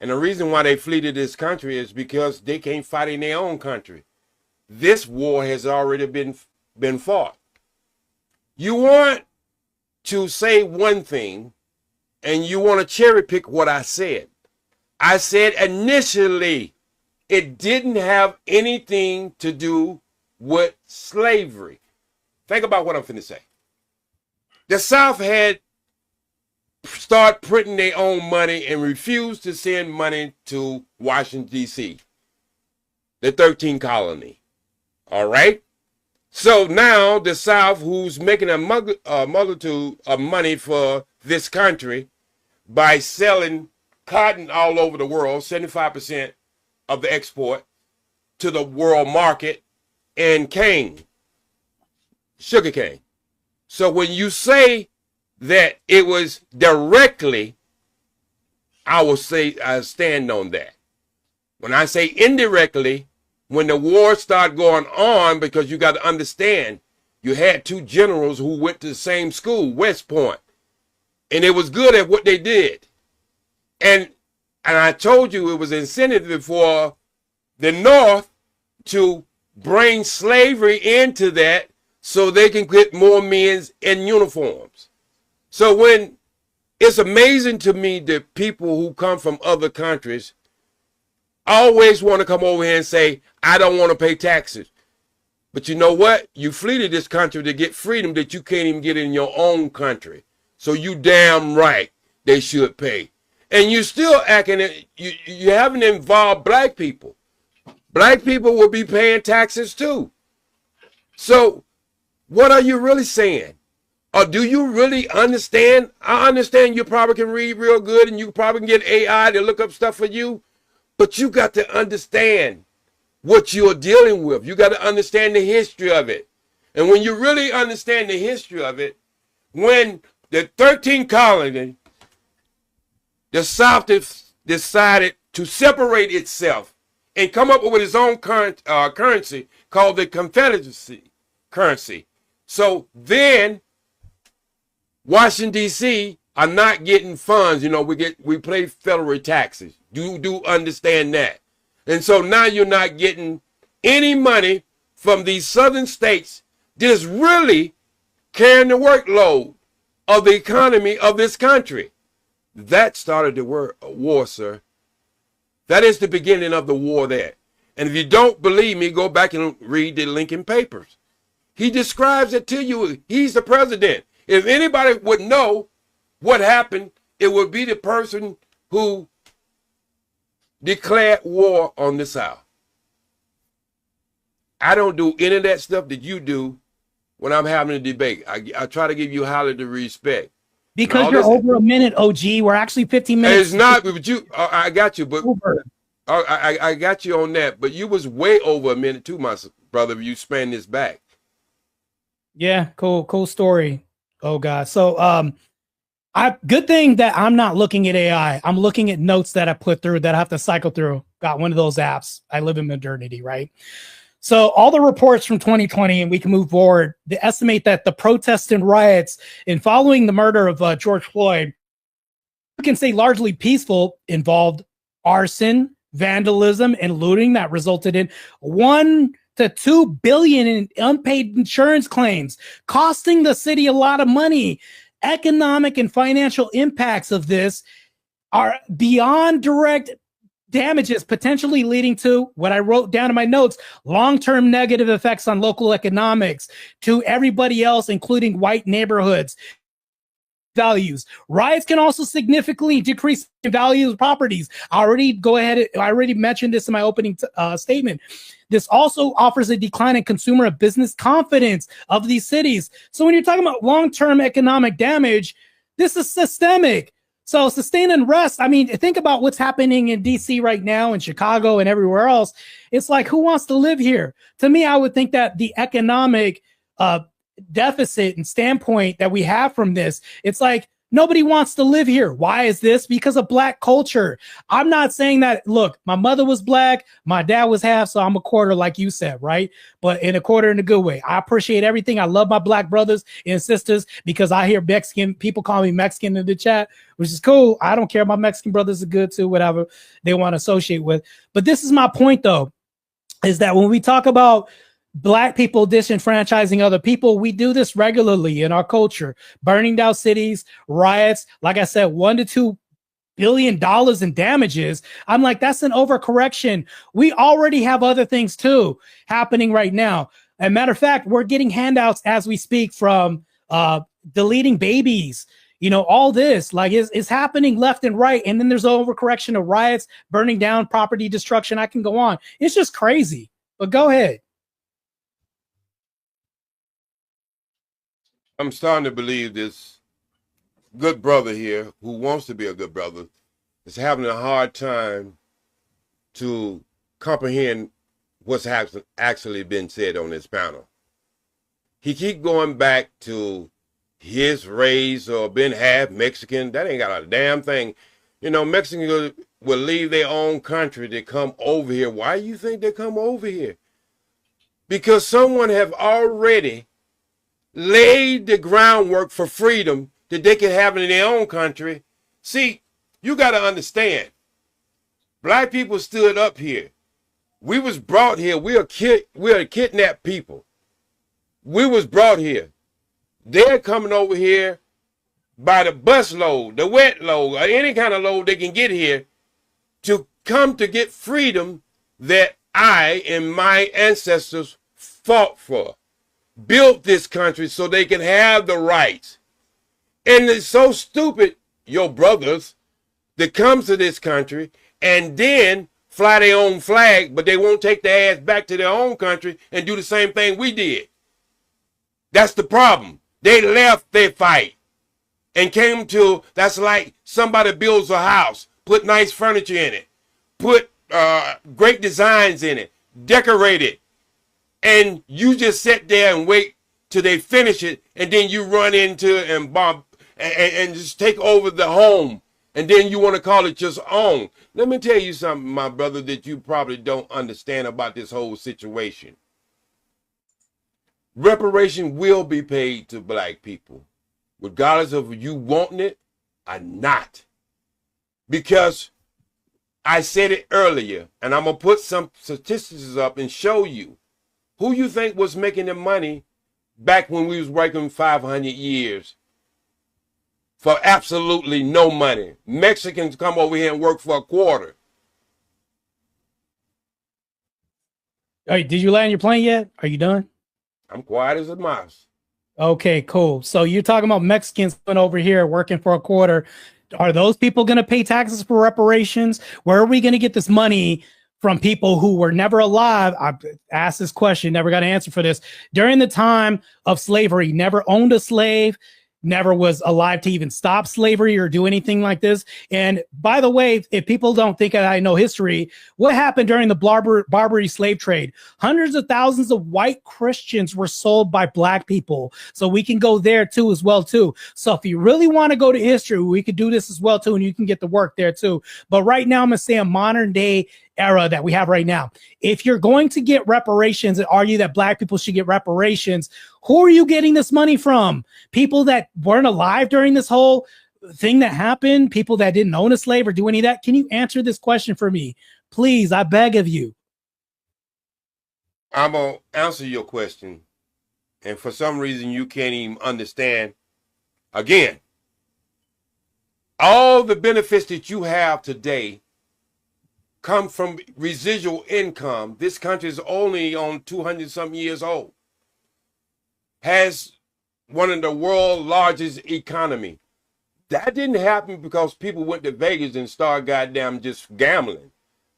And the reason why they flee to this country is because they can't fight in their own country. This war has already been fought. You want to say one thing and you want to cherry pick what I said. I said initially it didn't have anything to do with slavery. Think about what I'm finna say. The South had start printing their own money and refused to send money to Washington, D.C., the 13th colony. All right? So now the South, who's making a multitude of money for this country by selling cotton all over the world, 75% of the export to the world market, and cane, sugar cane. So when you say that it was directly, I will say I stand on that. When I say indirectly, when the war started going on, because you got to understand, you had two generals who went to the same school, West Point, and it was good at what they did. And I told you it was incentive for the North to bring slavery into that so they can get more men in uniforms. So when it's amazing to me that people who come from other countries always want to come over here and say, I don't want to pay taxes. But you know what? You flee to this country to get freedom that you can't even get in your own country. So you damn right they should pay. And you still acting it, you haven't involved black people. Black people will be paying taxes too. So what are you really saying? Or do you really understand? I understand you probably can read real good and you probably can get AI to look up stuff for you, but you got to understand what you're dealing with. You got to understand the history of it. And when you really understand the history of it, when the 13th colony, the South decided to separate itself and come up with its own currency called the Confederacy currency. So then Washington, D.C. are not getting funds. You know, we pay federal taxes. Do understand that. And so now you're not getting any money from these southern states that is really carrying the workload of the economy of this country. That started the war, sir. That is the beginning of the war there. And if you don't believe me, go back and read the Lincoln Papers. He describes it to you. He's the president. If anybody would know what happened, it would be the person who declared war on the South. I don't do any of that stuff that you do when I'm having a debate. I try to give you highly the respect. Because you're over a minute, OG. We're actually 15 minutes. It's not, but you. I got you, but I got you on that. But you was way over a minute too, my brother. If you span this back. Yeah, cool story. Oh God. So good thing that I'm not looking at AI. I'm looking at notes that I put through that I have to cycle through. Got one of those apps. I live in modernity, right? So all the reports from 2020, and we can move forward, they estimate that the protests and riots in following the murder of George Floyd, you can say largely peaceful, involved arson, vandalism, and looting that resulted in 1 to 2 billion in unpaid insurance claims, costing the city a lot of money. Economic and financial impacts of this are beyond direct damages, potentially leading to what I wrote down in my notes, long-term negative effects on local economics to everybody else, including white neighborhoods. Values. Riots can also significantly decrease the value of properties. I already mentioned this in my opening statement. This also offers a decline in consumer and business confidence of these cities. So when you're talking about long-term economic damage, this is systemic. So sustain unrest, I mean, think about what's happening in DC right now, in Chicago and everywhere else. It's like, who wants to live here? To me, I would think that the economic deficit and standpoint that we have from this, it's like Nobody wants to live here. Why is this? Because of black culture. I'm not saying that, look, my mother was black, my dad was half, so I'm a quarter, like you said, right? But in a quarter in a good way. I appreciate everything. I love my black brothers and sisters because I hear Mexican people call me Mexican in the chat, which is cool. I don't care. My Mexican brothers are good too, whatever they want to associate with. But this is my point, though, is that when we talk about black people disenfranchising other people, we do this regularly in our culture, burning down cities, riots. Like I said, $1 to $2 billion in damages. I'm like, that's an overcorrection. We already have other things too happening right now. As a matter of fact, we're getting handouts as we speak from deleting babies. You know, all this like is happening left and right. And then there's overcorrection of riots, burning down, property destruction. I can go on. It's just crazy. But go ahead. I'm starting to believe this good brother here who wants to be a good brother is having a hard time to comprehend what's actually been said on this panel. He keep going back to his race or being half Mexican. That ain't got a damn thing. You know, Mexicans will leave their own country to come over here. Why do you think they come over here? Because someone have already laid the groundwork for freedom that they can have it in their own country. See, you got to understand, black people stood up here. We was brought here. We are kidnapped people. We was brought here. They're coming over here by the bus load, the wet load, or any kind of load they can get here to come to get freedom that I and my ancestors fought for. Built this country so they can have the rights. And it's so stupid, your brothers, that comes to this country and then fly their own flag, but they won't take their ass back to their own country and do the same thing we did. That's the problem. They left their fight and came to, that's like somebody builds a house, put nice furniture in it, put great designs in it, decorate it, and you just sit there and wait till they finish it, and then you run into and bomb and just take over the home, and then you want to call it your own. Let me tell you something, my brother, that you probably don't understand about this whole situation. Reparation will be paid to black people, regardless of you wanting it or not. Because I said it earlier, and I'm going to put some statistics up and show you. Who you think was making the money back when we was working 500 years for absolutely no money? Mexicans come over here and work for a quarter. Hey, did you land your plane yet? Are you done? I'm quiet as a mouse. Okay, cool. So you're talking about Mexicans coming over here working for a quarter. Are those people going to pay taxes for reparations? Where are we going to get this money from people who were never alive? I asked this question, never got an answer for this. During the time of slavery, never owned a slave, never was alive to even stop slavery or do anything like this. And by the way, if people don't think I know history, what happened during the Barbary slave trade? Hundreds of thousands of white Christians were sold by black people. So we can go there too as well too. So if you really want to go to history, we could do this as well too, and you can get the work there too. But right now, I'm going to say a modern day era that we have right now. If you're going to get reparations and argue that black people should get reparations, who are you getting this money from? People that weren't alive during this whole thing that happened? People that didn't own a slave or do any of that? Can you answer this question for me? Please, I beg of you. I'm going to answer your question. And for some reason, you can't even understand. Again, all the benefits that you have today come from residual income. This country is only on 200 something years old. Has one of the world's largest economy. That didn't happen because people went to Vegas and started goddamn just gambling.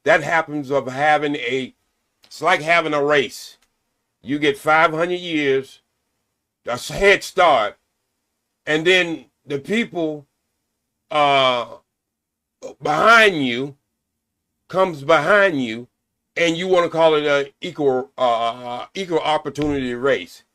That happens of having it's like having a race. You get 500 years, a head start, and then the people behind you comes behind you, and you want to call it an equal opportunity race.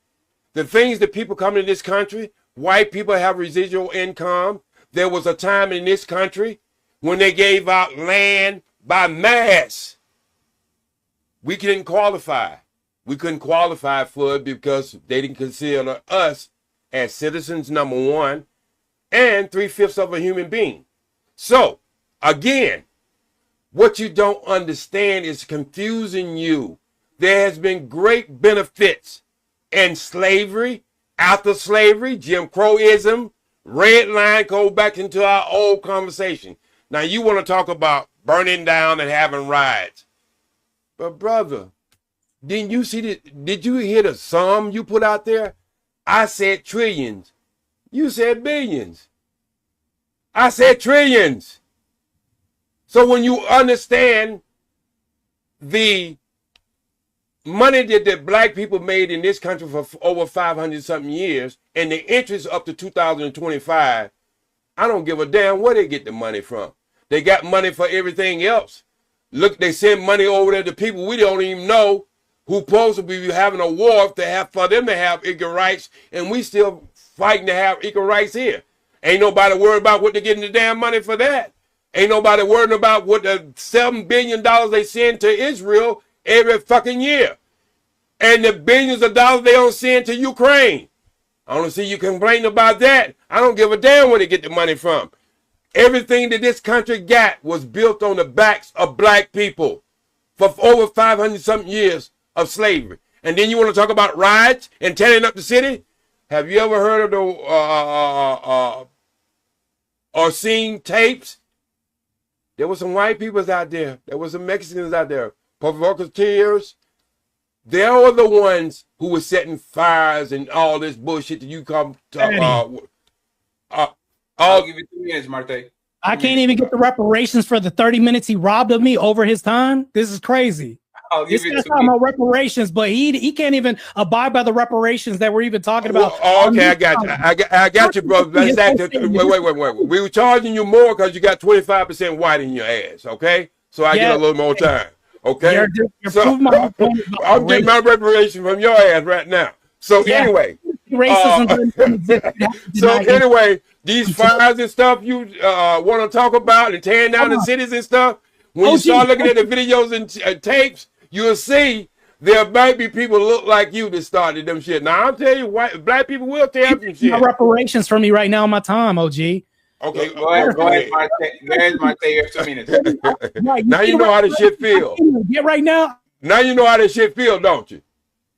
The things that people come to this country, white people have residual income, there was a time in this country when they gave out land by mass. We couldn't qualify. We couldn't qualify for it because they didn't consider us as citizens, number one, and 3/5 of a human being. So, again, what you don't understand is confusing you. There has been great benefits in slavery, after slavery, Jim Crowism, red line, go back into our old conversation. Now you want to talk about burning down and having riots. But brother, didn't you see that? Did you hear the sum you put out there? I said trillions. You said billions. I said trillions. So when you understand the money that the black people made in this country for over 500 something years and the interest up to 2025, I don't give a damn where they get the money from. They got money for everything else. Look, they send money over there to people we don't even know who supposed to be having a war for them to have equal rights, and we still fighting to have equal rights here. Ain't nobody worried about what they're getting the damn money for that. Ain't nobody worried about what the $7 billion they send to Israel every fucking year. And the billions of dollars they don't send to Ukraine. I don't see you complaining about that. I don't give a damn where they get the money from. Everything that this country got was built on the backs of black people for over 500 something years of slavery. And then you want to talk about riots and tearing up the city? Have you ever heard of the or seen tapes? There were some white people out there. There were some Mexicans out there. Provocateurs. They are the ones who were setting fires and all this bullshit that you come to. I'll give you 2 minutes, Martae. I can't even get the reparations for the 30 minutes he robbed of me over his time. This is crazy. I'll give This guy's talking about reparations, but he can't even abide by the reparations that we're even talking about. Well, okay, I got you. I got you, bro. Wait. We were charging you more because you got 25% white in your ass, okay? So I get a little more time, okay? You're proving my point about I'm getting my reparation from your ass right now. So anyway. Anyway, these fires and stuff you want to talk about and tearing down the cities and stuff, when you start looking at the videos and tapes, you'll see there might be people who look like you that started them shit. Now, I'll tell you, black people will tear up some shit. Reparations for me right now in my time, OG. Okay, go ahead, Martae. There's Martae. You have 2 minutes. Now you know how this shit feel. Get right now. Now you know how this shit feel, don't you?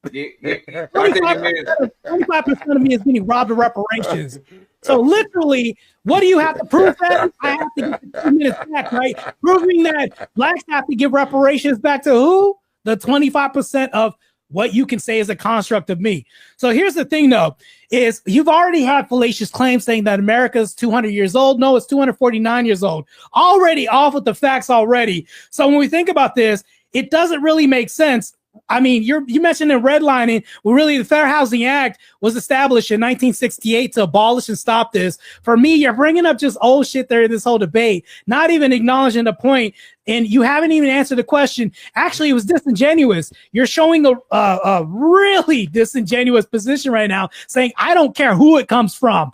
25% of me is getting robbed of reparations. So literally, what do you have to prove that? I have to get the 2 minutes back, right? Proving that blacks have to give reparations back to who? The 25% of what you can say is a construct of me. So here's the thing, though, is you've already had fallacious claims saying that America is 200 years old. No, it's 249 years old. Already off with the facts already. So when we think about this, it doesn't really make sense. I mean, you mentioned in redlining, well, really the Fair Housing Act was established in 1968 to abolish and stop this. For me, you're bringing up just old shit there in this whole debate, not even acknowledging the point, and you haven't even answered the question. Actually, it was disingenuous. You're showing a really disingenuous position right now, saying, I don't care who it comes from.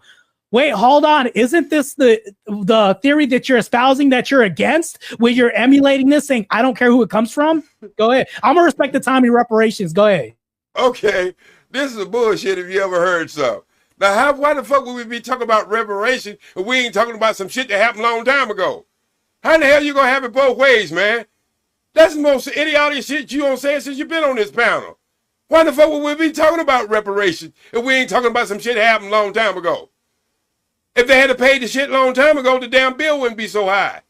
Wait, hold on. Isn't this the theory that you're espousing that you're against when you're emulating this, saying, I don't care who it comes from? Go ahead. I'm going to respect the time and reparations. Go ahead. Okay. This is a bullshit if you ever heard so. Now, why the fuck would we be talking about reparations if we ain't talking about some shit that happened a long time ago? How the hell you going to have it both ways, man? That's the most idiotic shit you don't say since you've been on this panel. Why the fuck would we be talking about reparations if we ain't talking about some shit that happened a long time ago? If they had to pay the shit a long time ago, the damn bill wouldn't be so high.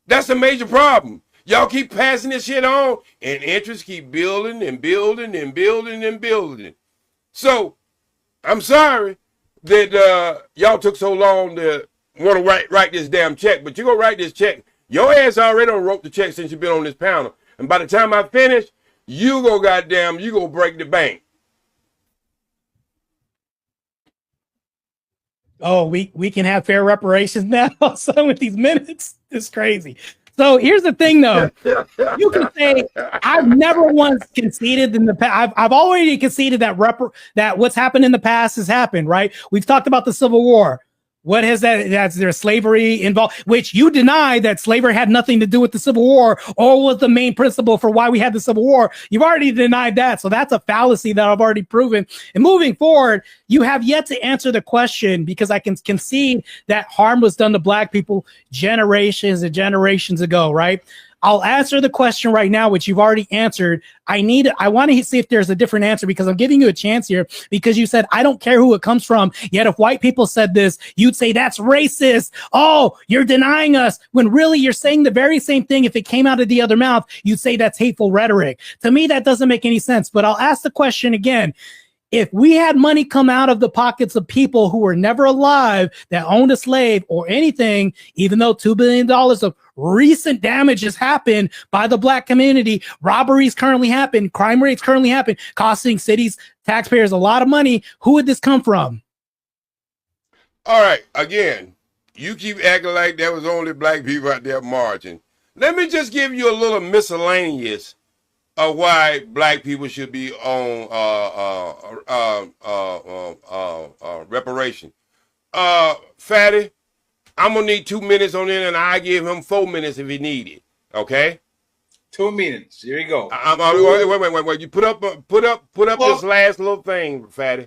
That's the major problem. Y'all keep passing this shit on, and interest keep building and building and building and building. So, I'm sorry that y'all took so long to want to write this damn check, but you're going to write this check. Your ass already wrote the check since you've been on this panel. And by the time I finish, you go break the bank. Oh, we can have fair reparations now. So with these minutes, it's crazy. So here's the thing, though. You can say I've never once conceded in the past. I've already conceded that that what's happened in the past has happened. Right? We've talked about the Civil War. What has that? That's there slavery involved, which you deny that slavery had nothing to do with the Civil War or was the main principle for why we had the Civil War. You've already denied that. So that's a fallacy that I've already proven. And moving forward, you have yet to answer the question because I can concede that harm was done to black people generations and generations ago, right? I'll answer the question right now, which you've already answered. I want to see if there's a different answer because I'm giving you a chance here because you said, I don't care who it comes from. Yet if white people said this, you'd say that's racist. Oh, you're denying us when really you're saying the very same thing. If it came out of the other mouth, you'd say that's hateful rhetoric. To me, that doesn't make any sense, but I'll ask the question again. If we had money come out of the pockets of people who were never alive that owned a slave or anything, even though $2 billion of recent damage has happened by the black community, robberies currently happen, crime rates currently happen, costing cities, taxpayers a lot of money, who would this come from? All right, again, you keep acting like there was only black people out there marching. Let me just give you a little miscellaneous of why black people should be on reparation. Fatty, I'm gonna need 2 minutes on it, and I give him 4 minutes if he need it. Okay. 2 minutes. Here you go. Wait. You put up this last little thing, Fatty.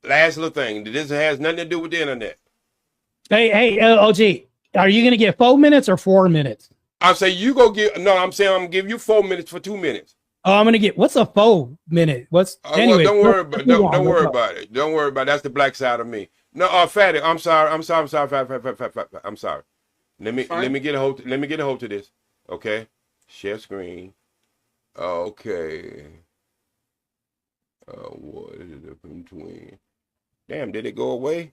Last little thing. This has nothing to do with the internet. Hey, OG, are you gonna get 4 minutes or 4 minutes? I say you go get. No, I'm saying I'm gonna give you 4 minutes for 2 minutes. Oh, I'm gonna get. What's a 4 minute? What's anyway? Well, don't worry about. Don't worry about it. Don't worry about it. That's the black side of me. No, Fatty. I'm sorry. Fatty. I'm sorry. Let me get a hold. Let me get a hold to this. Okay. Share screen. Okay. What is it between? Damn, did it go away?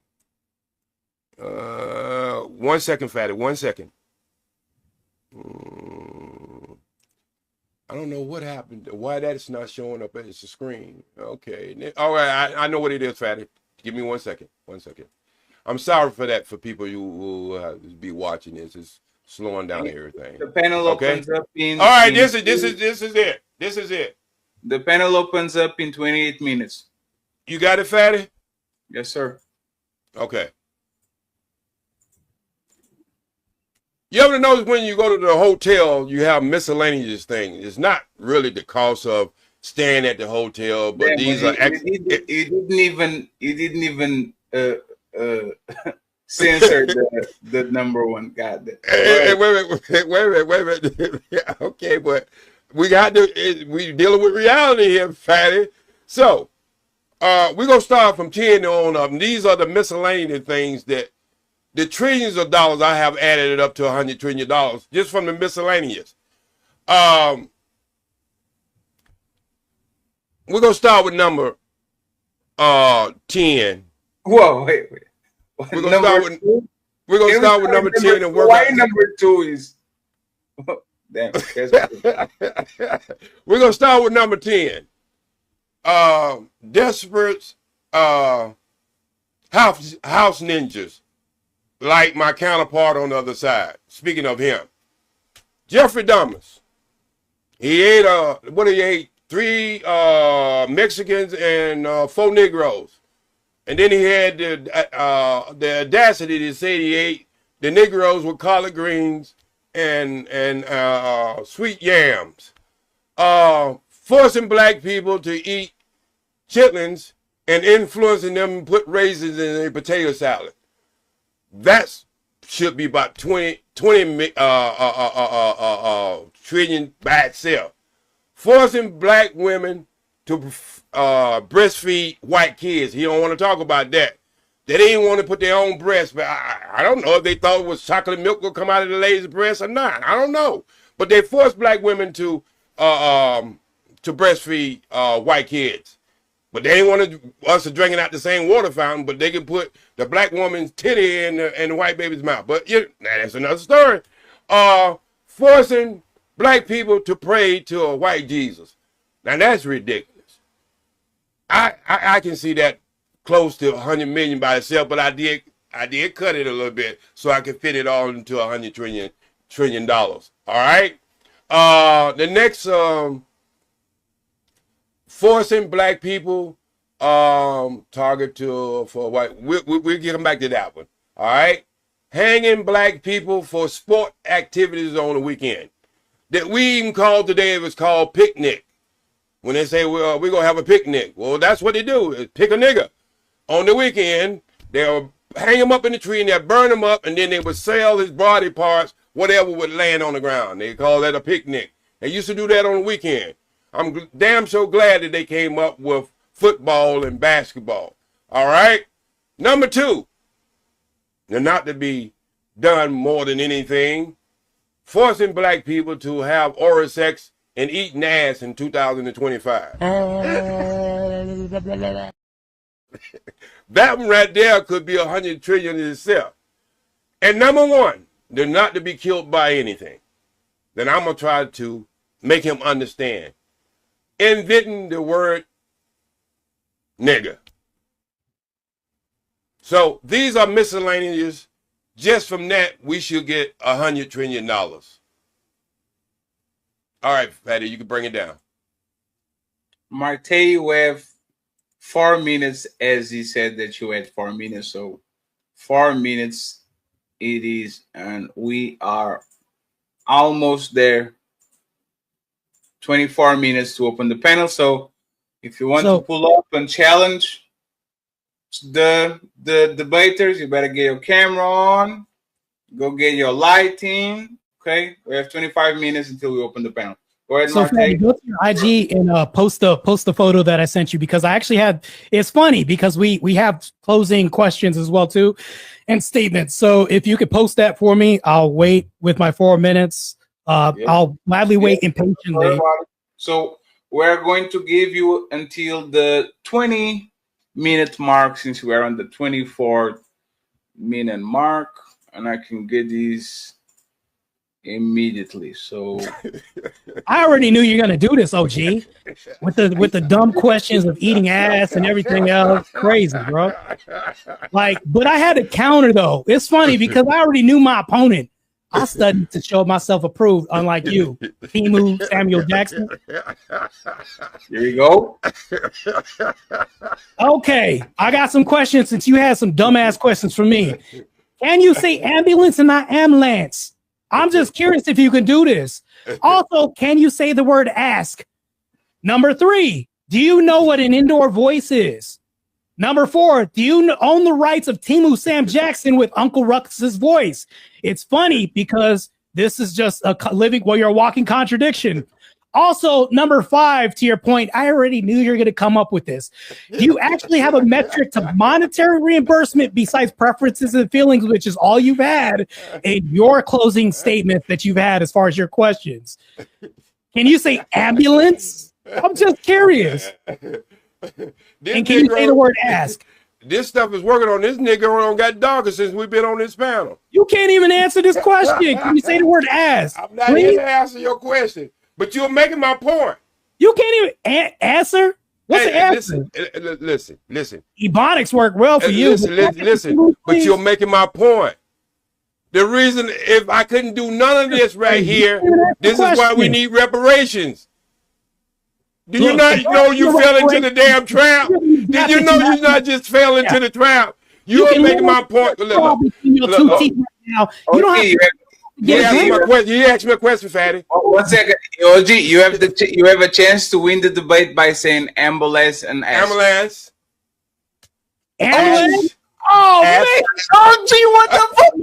1 second, Fatty. 1 second. I don't know what happened. Why that's not showing up as a screen. Okay. All right. I know what it is, Fatty. Give me 1 second. 1 second. I'm sorry for that for people who will be watching this. It's slowing down everything. The panel opens up in. All right. This is it. This is it. The panel opens up in 28 minutes. You got it, Fatty? Yes, sir. Okay. You ever notice when you go to the hotel, you have miscellaneous things? It's not really the cost of staying at the hotel, but these are. It didn't even censor the number one. God. Wait. Okay, but we got to. We dealing with reality here, Fatty. So, we're gonna start from 10 on up. And these are the miscellaneous things that. The trillions of dollars I have added it up to $100 trillion just from the miscellaneous. We're gonna start with number 10. Whoa, wait. We're gonna start with number 10 and work. Why number 2 is? Damn. We're gonna start with number 10. Desperate house ninjas. Like my counterpart on the other side. Speaking of him, Jeffrey Dahmer. He ate 3 Mexicans and 4 Negroes, and then he had the audacity to say he ate the Negroes with collard greens and sweet yams, forcing black people to eat chitlins and influencing them to put raisins in their potato salad. That should be about 20 trillion by itself. Forcing black women to breastfeed white kids. He don't want to talk about that. They didn't want to put their own breast, but I don't know if they thought it was chocolate milk would come out of the lady's breast or not. I don't know. But they forced black women to breastfeed white kids. But they didn't want us to drinking out the same water fountain, but they could put the black woman's titty in the white baby's mouth. But that's another story. Forcing black people to pray to a white Jesus. Now that's ridiculous. I can see that close to 100 million by itself, but I did cut it a little bit so I could fit it all into $100 trillion. All right. The next forcing black people target to for white. We'll get them back to that one. All right, hanging black people for sport activities on the weekend. That we even called today, it was called picnic. When they say, well, we're going to have a picnic. Well, that's what they do, is pick a nigga. On the weekend, they'll hang him up in the tree and they'll burn him up, and then they would sell his body parts, whatever would land on the ground. They call that a picnic. They used to do that on the weekend. I'm damn so glad that they came up with football and basketball. All right? Number 2, and not to be done more than anything, forcing black people to have oral sex and eating ass in 2025. That one right there could be 100 trillion in itself. And number 1, they're not to be killed by anything. Then I'm going to try to make him understand. Inventing the word nigger. So these are miscellaneous. Just from that, we should get $100 trillion. All right, Fatty, you can bring it down. Martae, you have 4 minutes, as he said that you had 4 minutes. So 4 minutes it is, and we are almost there. 24 minutes to open the panel. So if you want to pull up and challenge the debaters, you better get your camera on, go get your lighting. Okay, we have 25 minutes until we open the panel. Go ahead, so Fatty, go to your IG and post the photo that I sent you, because I actually had, it's funny because we have closing questions as well too, and statements. So if you could post that for me, I'll wait with my 4 minutes. I'll gladly wait impatiently. So we're going to give you until the 20-minute mark, since we are on the 24-minute mark, and I can get these immediately. So I already knew you're gonna do this, OG, with the dumb questions of eating ass and everything else. Crazy, bro. Like, but I had to counter though. It's funny because I already knew my opponent. I studied to show myself approved, unlike you, Timu Samuel Jackson. Here you go. Okay, I got some questions since you had some dumbass questions for me. Can you say ambulance and not ambulance? I'm just curious if you can do this. Also, can you say the word ask? Number 3, do you know what an indoor voice is? Number 4, do you own the rights of Timu Sam Jackson with Uncle Ruckus's voice? It's funny because this is just a you're a walking contradiction. Also, number 5, to your point, I already knew you're going to come up with this. Do you actually have a metric to monetary reimbursement besides preferences and feelings, which is all you've had in your closing statement that you've had as far as your questions? Can you say ambulance? I'm just curious. And can you say the word ask? This stuff is working on this nigga on got darker since we've been on this panel. You can't even answer this question. Can you say the word ask? I'm not here to answer your question, but you're making my point. You can't even answer? What's the answer? Listen. Ebonics work well for you. Listen, but you're making my point. The reason, if I couldn't do none of this right here, this is why we need reparations. Do you not know you fell into the damn trap? Did you know you not just fell into the trap? You are making my point. Look. You don't have you asked me a question, Fatty. 1 second, OG. You have a chance to win the debate by saying ambulance and ass. Ambulance. Ambulance. Oh man, OG, what the fuck?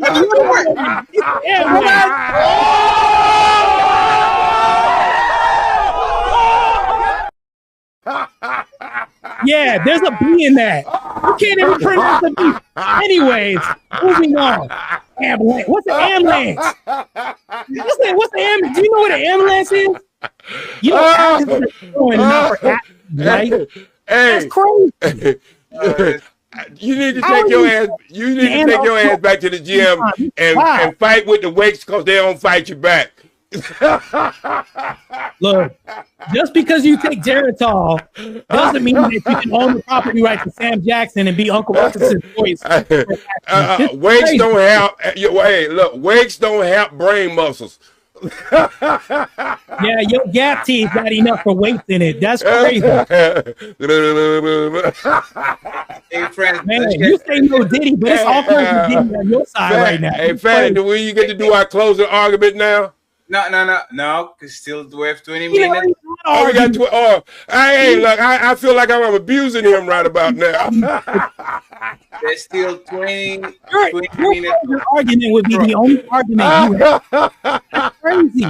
Yeah, there's a B in that. You can't even pronounce the B. Anyways, moving on. Ambulance. What's the ambulance? What's the ambulance? Do you know what an ambulance is? You know, right? That's crazy. You need to take your ass. You need to take your ass back to the gym and fight with the weights because they don't fight you back. Look, just because you take Geritol doesn't mean that you can own the property right to Sam Jackson and be Uncle Ruckus's voice. Weights don't help. Hey, look, weights don't help brain muscles. Yeah, your gap teeth got enough for weights in it. That's crazy. Hey, friends, Man, you say no Diddy, but it's all kinds of Diddy on your side right now. Hey, Fatty, do we get to do our closing argument now? No, because still we have 20 minutes. Oh, we got 20. Oh, look, I feel like I'm abusing him right about now. There's still 20 minutes. Your argument would be the only argument you have. That's crazy.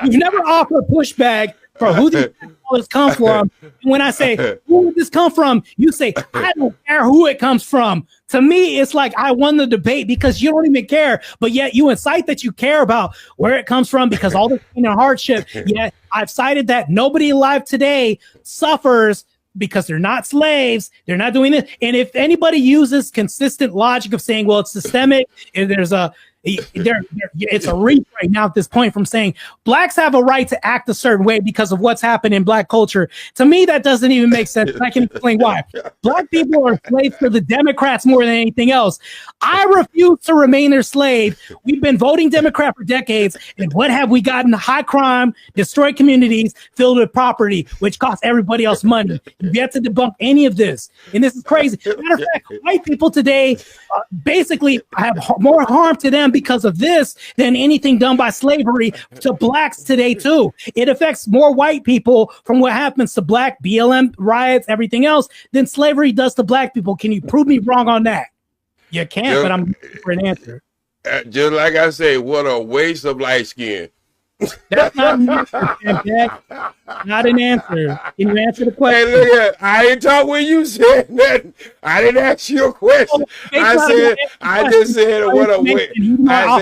You've never offered pushback for who these dollars come from. And when I say, who would this come from? You say, I don't care who it comes from. To me, it's like I won the debate because you don't even care, but yet you incite that you care about where it comes from because all the pain and hardship. Yet I've cited that nobody alive today suffers because they're not slaves. They're not doing this. And if anybody uses consistent logic of saying, well, it's systemic, and there's it's a reach right now at this point from saying blacks have a right to act a certain way because of what's happened in black culture. To me, that doesn't even make sense. And I can explain why. Black people are slaves for the Democrats more than anything else. I refuse to remain their slave. We've been voting Democrat for decades. And what have we gotten? High crime, destroyed communities, filled with property, which costs everybody else money. You've yet to debunk any of this. And this is crazy. Matter of fact, white people today basically have more harm to them because of this than anything done by slavery to blacks today too. It affects more white people from what happens to black BLM riots, everything else, than slavery does to black people. Can you prove me wrong on that? You can't, but I'm looking for an answer. Just like I say, what a waste of light skin. That's not an answer, Jack. Not an answer. Can you answer the question? Hey, look at, I ain't talk when you said that. I didn't ask you a question. I just said what a waste. I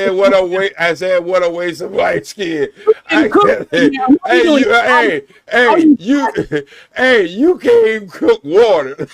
said what a waste of light skin. You can't even cook water.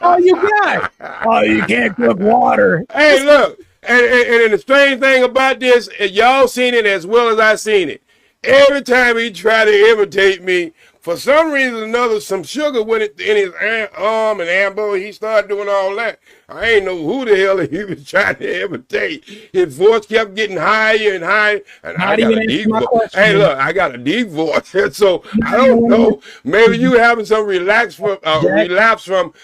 Oh, you got. Oh, you can't cook water. Hey, look. And the strange thing about this, y'all seen it as well as I seen it. Every time he tried to imitate me, for some reason or another, some sugar went in his arm and elbow. He started doing all that. I ain't know who the hell he was trying to imitate. His voice kept getting higher and higher. And I got a deep voice. Hey, look, I got a deep voice. So I don't know. Maybe you having some relapse from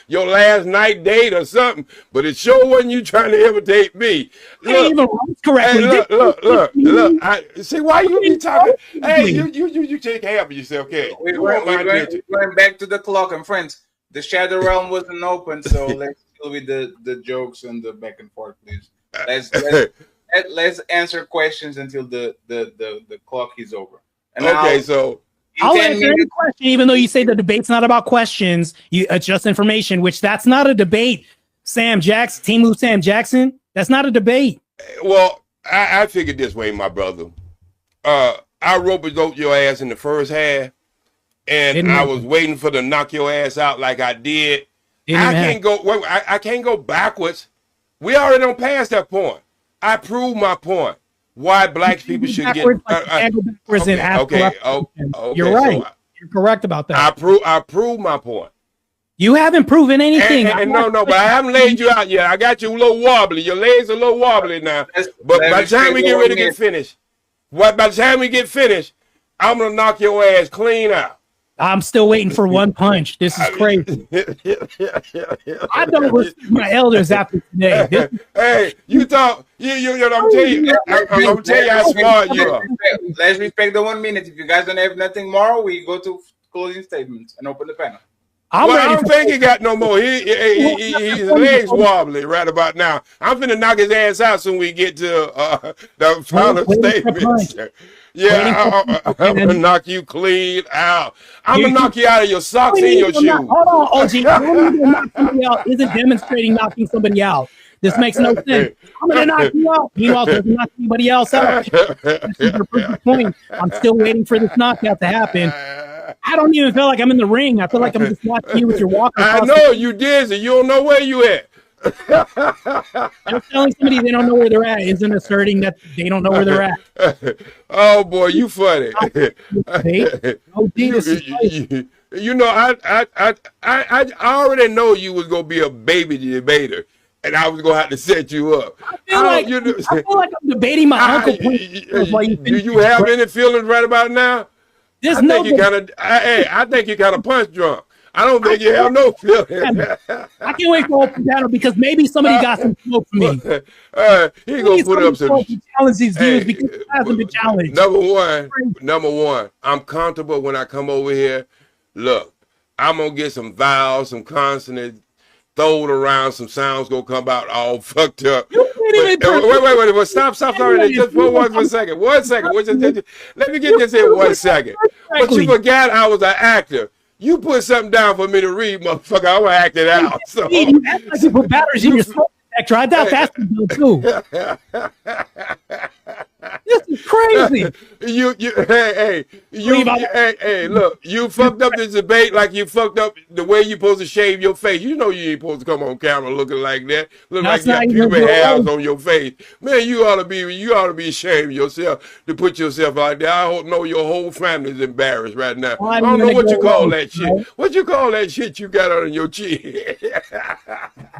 your last night date or something. But it sure wasn't you trying to imitate me. Look, hey, look. See why you be talking? Hey, you take care of yourself, okay? We're going back to the clock, and friends, the shadow realm wasn't open, so let's deal with the jokes and the back and forth, please. Let's answer questions until the clock is over. And okay, so I'll answer any question, even though you say the debate's not about questions. It's just information, which that's not a debate. Sam Jackson, Team Sam Jackson, that's not a debate. Well, I figured this way, my brother. I rope-a-dope your ass in the first half. And I was waiting for to knock your ass out like I did. I can't go backwards. We already don't pass that point. I proved my point. Why black people should get okay. You're right. You're correct about that. I proved my point. You haven't proven anything. But I haven't laid you out yet. I got you a little wobbly. Your legs are a little wobbly now. But by the time we get ready to get finished, I'm gonna knock your ass clean out. I'm still waiting for one punch. This is crazy. I don't respect my elders after today. Hey, you thought I'm gonna tell you how smart you are. Let's respect the 1 minute. If you guys don't have nothing more, we go to closing statements and open the panel. I don't think he got no more. His legs wobbly right about now. I'm finna knock his ass out soon we get to the final statements. Yeah, I'm gonna knock you clean out. I'm gonna knock you out of your socks and your shoes. Hold on, OG. Knock somebody out isn't demonstrating knocking somebody out. This makes no sense. I'm gonna knock you out. Meanwhile, doesn't knock anybody else out. That's your perfect point. I'm still waiting for this knockout to happen. I don't even feel like I'm in the ring. I feel like I'm just watching you with your walker. I know you dizzy. You don't know where you at. Just telling somebody they don't know where they're at isn't asserting that they don't know where they're at. Oh boy, you funny. You know, I already know you was gonna be a baby debater. and I was gonna have to set you up. I feel like I'm debating my uncle. Do you have any feelings right about now? I think you kind of punch drunk. I don't think you have no feelings. I can't wait for open panel because maybe somebody got some smoke for me. He gonna put up some challenge these views because it hasn't been challenged. Number one, I'm comfortable when I come over here. Look, I'm gonna get some vowels, some consonants, throw it around, some sounds gonna come out all fucked up. Wait, stop already. Just for one second. 1 second. Let me get this in 1 second. But you forgot I was an actor. You put something down for me to read, motherfucker. I'm gonna act it out. So. You act like you put batteries in your smoke detector. I doubt that's the deal too. This is crazy. Look, you fucked up this debate like you fucked up the way you supposed to shave your face. You know you ain't supposed to come on camera looking like that. Look like you got pubic hairs on your face. Man, you ought to be ashamed of yourself to put yourself like that. I know your whole family's embarrassed right now. I don't know what you call that shit. What you call that shit you got on your chin?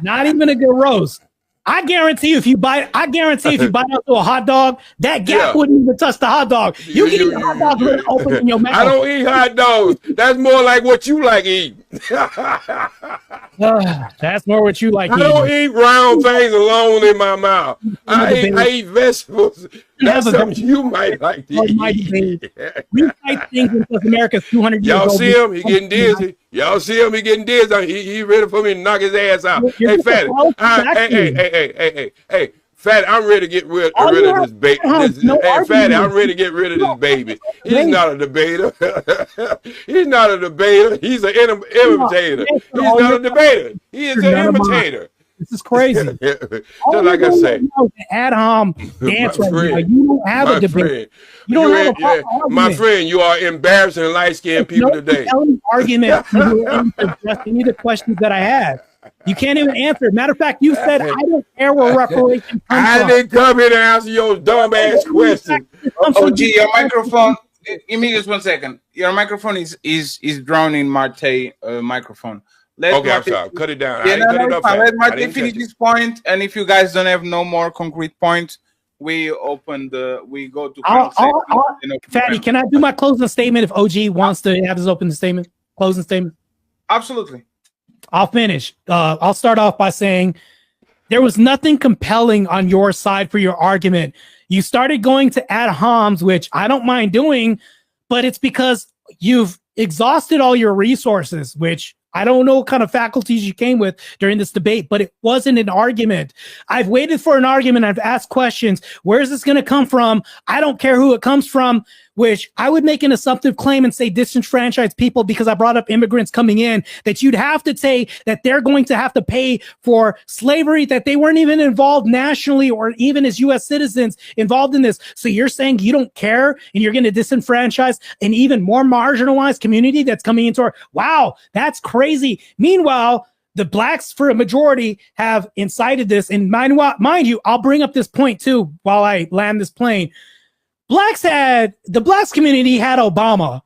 Not even a good roast. I guarantee if you bite out to a hot dog, that gap wouldn't even touch the hot dog. You can eat a hot dog with it open in your mouth. I don't eat hot dogs. That's more like what you like eating. That's more what you like eating. I don't eat round things alone in my mouth. I eat vegetables. That's something you might like to eat. We fight things because America's 200 years old. Y'all see him? He getting dizzy. Y'all see him? He getting dizzy. He ready for me to knock his ass out. Hey, Fatty. Hey, Fatty, I'm ready to get rid of this baby. Hey, Fatty, I'm ready to get rid of this baby. He's not a debater. He's not a debater. He's an imitator. He's not a debater. He is an imitator. This is crazy. Just like I say. Ad hom dance right now. You don't have a debate. You don't have a argument. My friend, you are embarrassing light-skinned people today. Argument to address any of the questions that I had. You can't even answer. Matter of fact, you said I don't care where reparations come from. I didn't come here to answer your dumb ass question. OG, your microphone. Give me just 1 second. Your microphone is drowning Martae microphone. I'm sorry. Cut it down. Yeah, let Martae finish this point, and if you guys don't have no more concrete points, we go to. Fatty, can I do my closing statement if OG wants to have his closing statement? Absolutely. I'll finish. I'll start off by saying there was nothing compelling on your side for your argument. You started going to ad homs, which I don't mind doing, but it's because you've exhausted all your resources, which I don't know what kind of faculties you came with during this debate, but it wasn't an argument. I've waited for an argument. I've asked questions. Where is this going to come from? I don't care who it comes from, which I would make an assumptive claim and say disenfranchised people because I brought up immigrants coming in, that you'd have to say that they're going to have to pay for slavery, that they weren't even involved nationally or even as U.S. citizens involved in this. So you're saying you don't care and you're going to disenfranchise an even more marginalized community that's coming into our, wow, that's crazy. Meanwhile, the blacks, for a majority, have incited this. And mind you, I'll bring up this point too while I land this plane. The blacks community had Obama.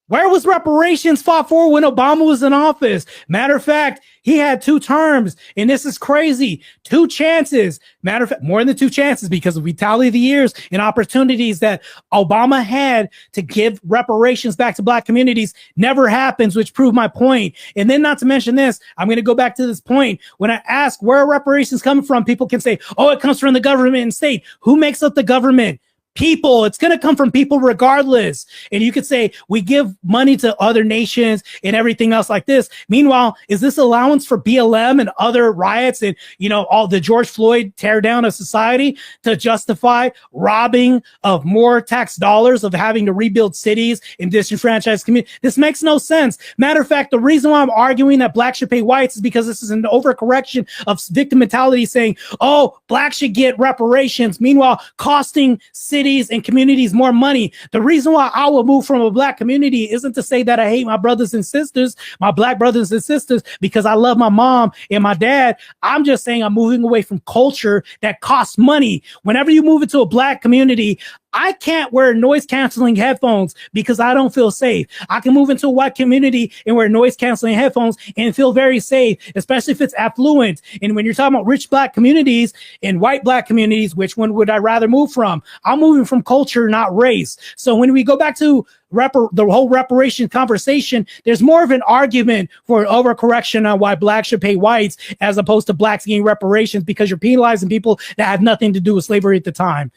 Where was reparations fought for when Obama was in office? Matter of fact, he had 2 terms, and this is crazy. 2 chances. Matter of fact, more than 2 chances, because if we tally the years and opportunities that Obama had to give reparations back to black communities, never happens, which proved my point. And then not to mention this, I'm going to go back to this point. When I ask where are reparations coming from, people can say, oh, it comes from the government and state. Who makes up the government? People. It's going to come from people regardless. And you could say we give money to other nations and everything else like this. Meanwhile, is this allowance for BLM and other riots and, all the George Floyd tear down of society to justify robbing of more tax dollars, of having to rebuild cities and disenfranchised communities? This makes no sense. Matter of fact, the reason why I'm arguing that blacks should pay whites is because this is an overcorrection of victim mentality saying, oh, blacks should get reparations. Meanwhile, costing cities and communities more money. The reason why I will move from a black community isn't to say that I hate my brothers and sisters, my black brothers and sisters, because I love my mom and my dad. I'm just saying I'm moving away from culture that costs money. Whenever you move into a black community, I can't wear noise canceling headphones because I don't feel safe. I can move into a white community and wear noise canceling headphones and feel very safe, especially if it's affluent. And when you're talking about rich black communities and white black communities, which one would I rather move from? I'm moving from culture, not race. So when we go back to the whole reparation conversation, there's more of an argument for an overcorrection on why blacks should pay whites as opposed to blacks getting reparations, because you're penalizing people that had nothing to do with slavery at the time.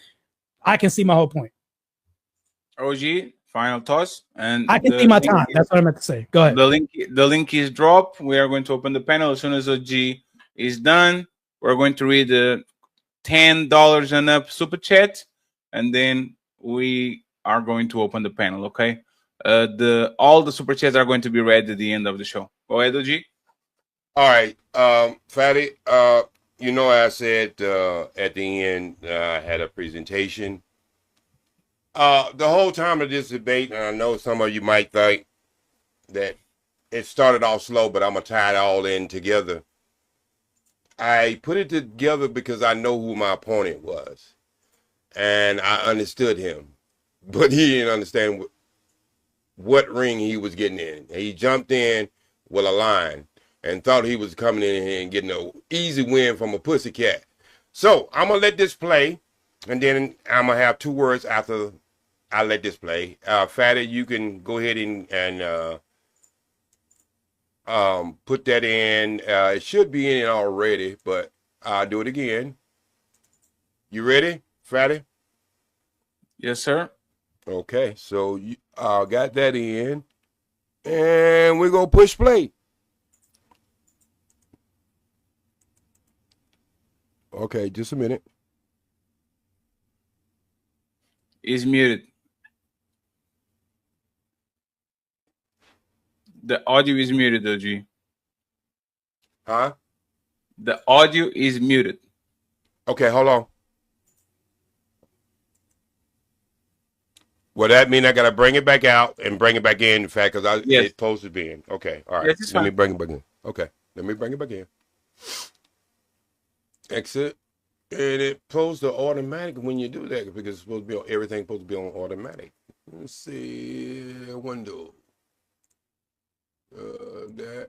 I can see my whole point. OG, final thoughts. And I can see my time. That's what I meant to say. Go ahead. The link is dropped. We are going to open the panel as soon as OG is done. We're going to read the $10 and up super chat, and then we are going to open the panel. Okay. All the super chats are going to be read at the end of the show. Go ahead, OG. All right, Fatty. You know, I said at the end I had a presentation. The whole time of this debate, and I know some of you might think that it started off slow, but I'm going to tie it all in together. I put it together because I know who my opponent was, and I understood him, but he didn't understand what ring he was getting in. He jumped in with a line and thought he was coming in here and getting an easy win from a pussycat. So I'm going to let this play, and then I'm going to have 2 words after I let this play. Fatty, you can go ahead and put that in. It should be in it already, but I'll do it again. You ready, Fatty? Yes, sir. Okay, so you got that in, and we're going to push play. Okay, just a minute. Is muted. The audio is muted, OG. Huh? The audio is muted. Okay, hold on. Well, that means I got to bring it back out and bring it back in fact, because it's supposed to be in. Okay, all right. Yes, let me bring it back in. Okay, let me bring it back in. Exit. And it's supposed to automatic when you do that, because it's supposed to be everything's supposed to be on automatic. Let's see, window. That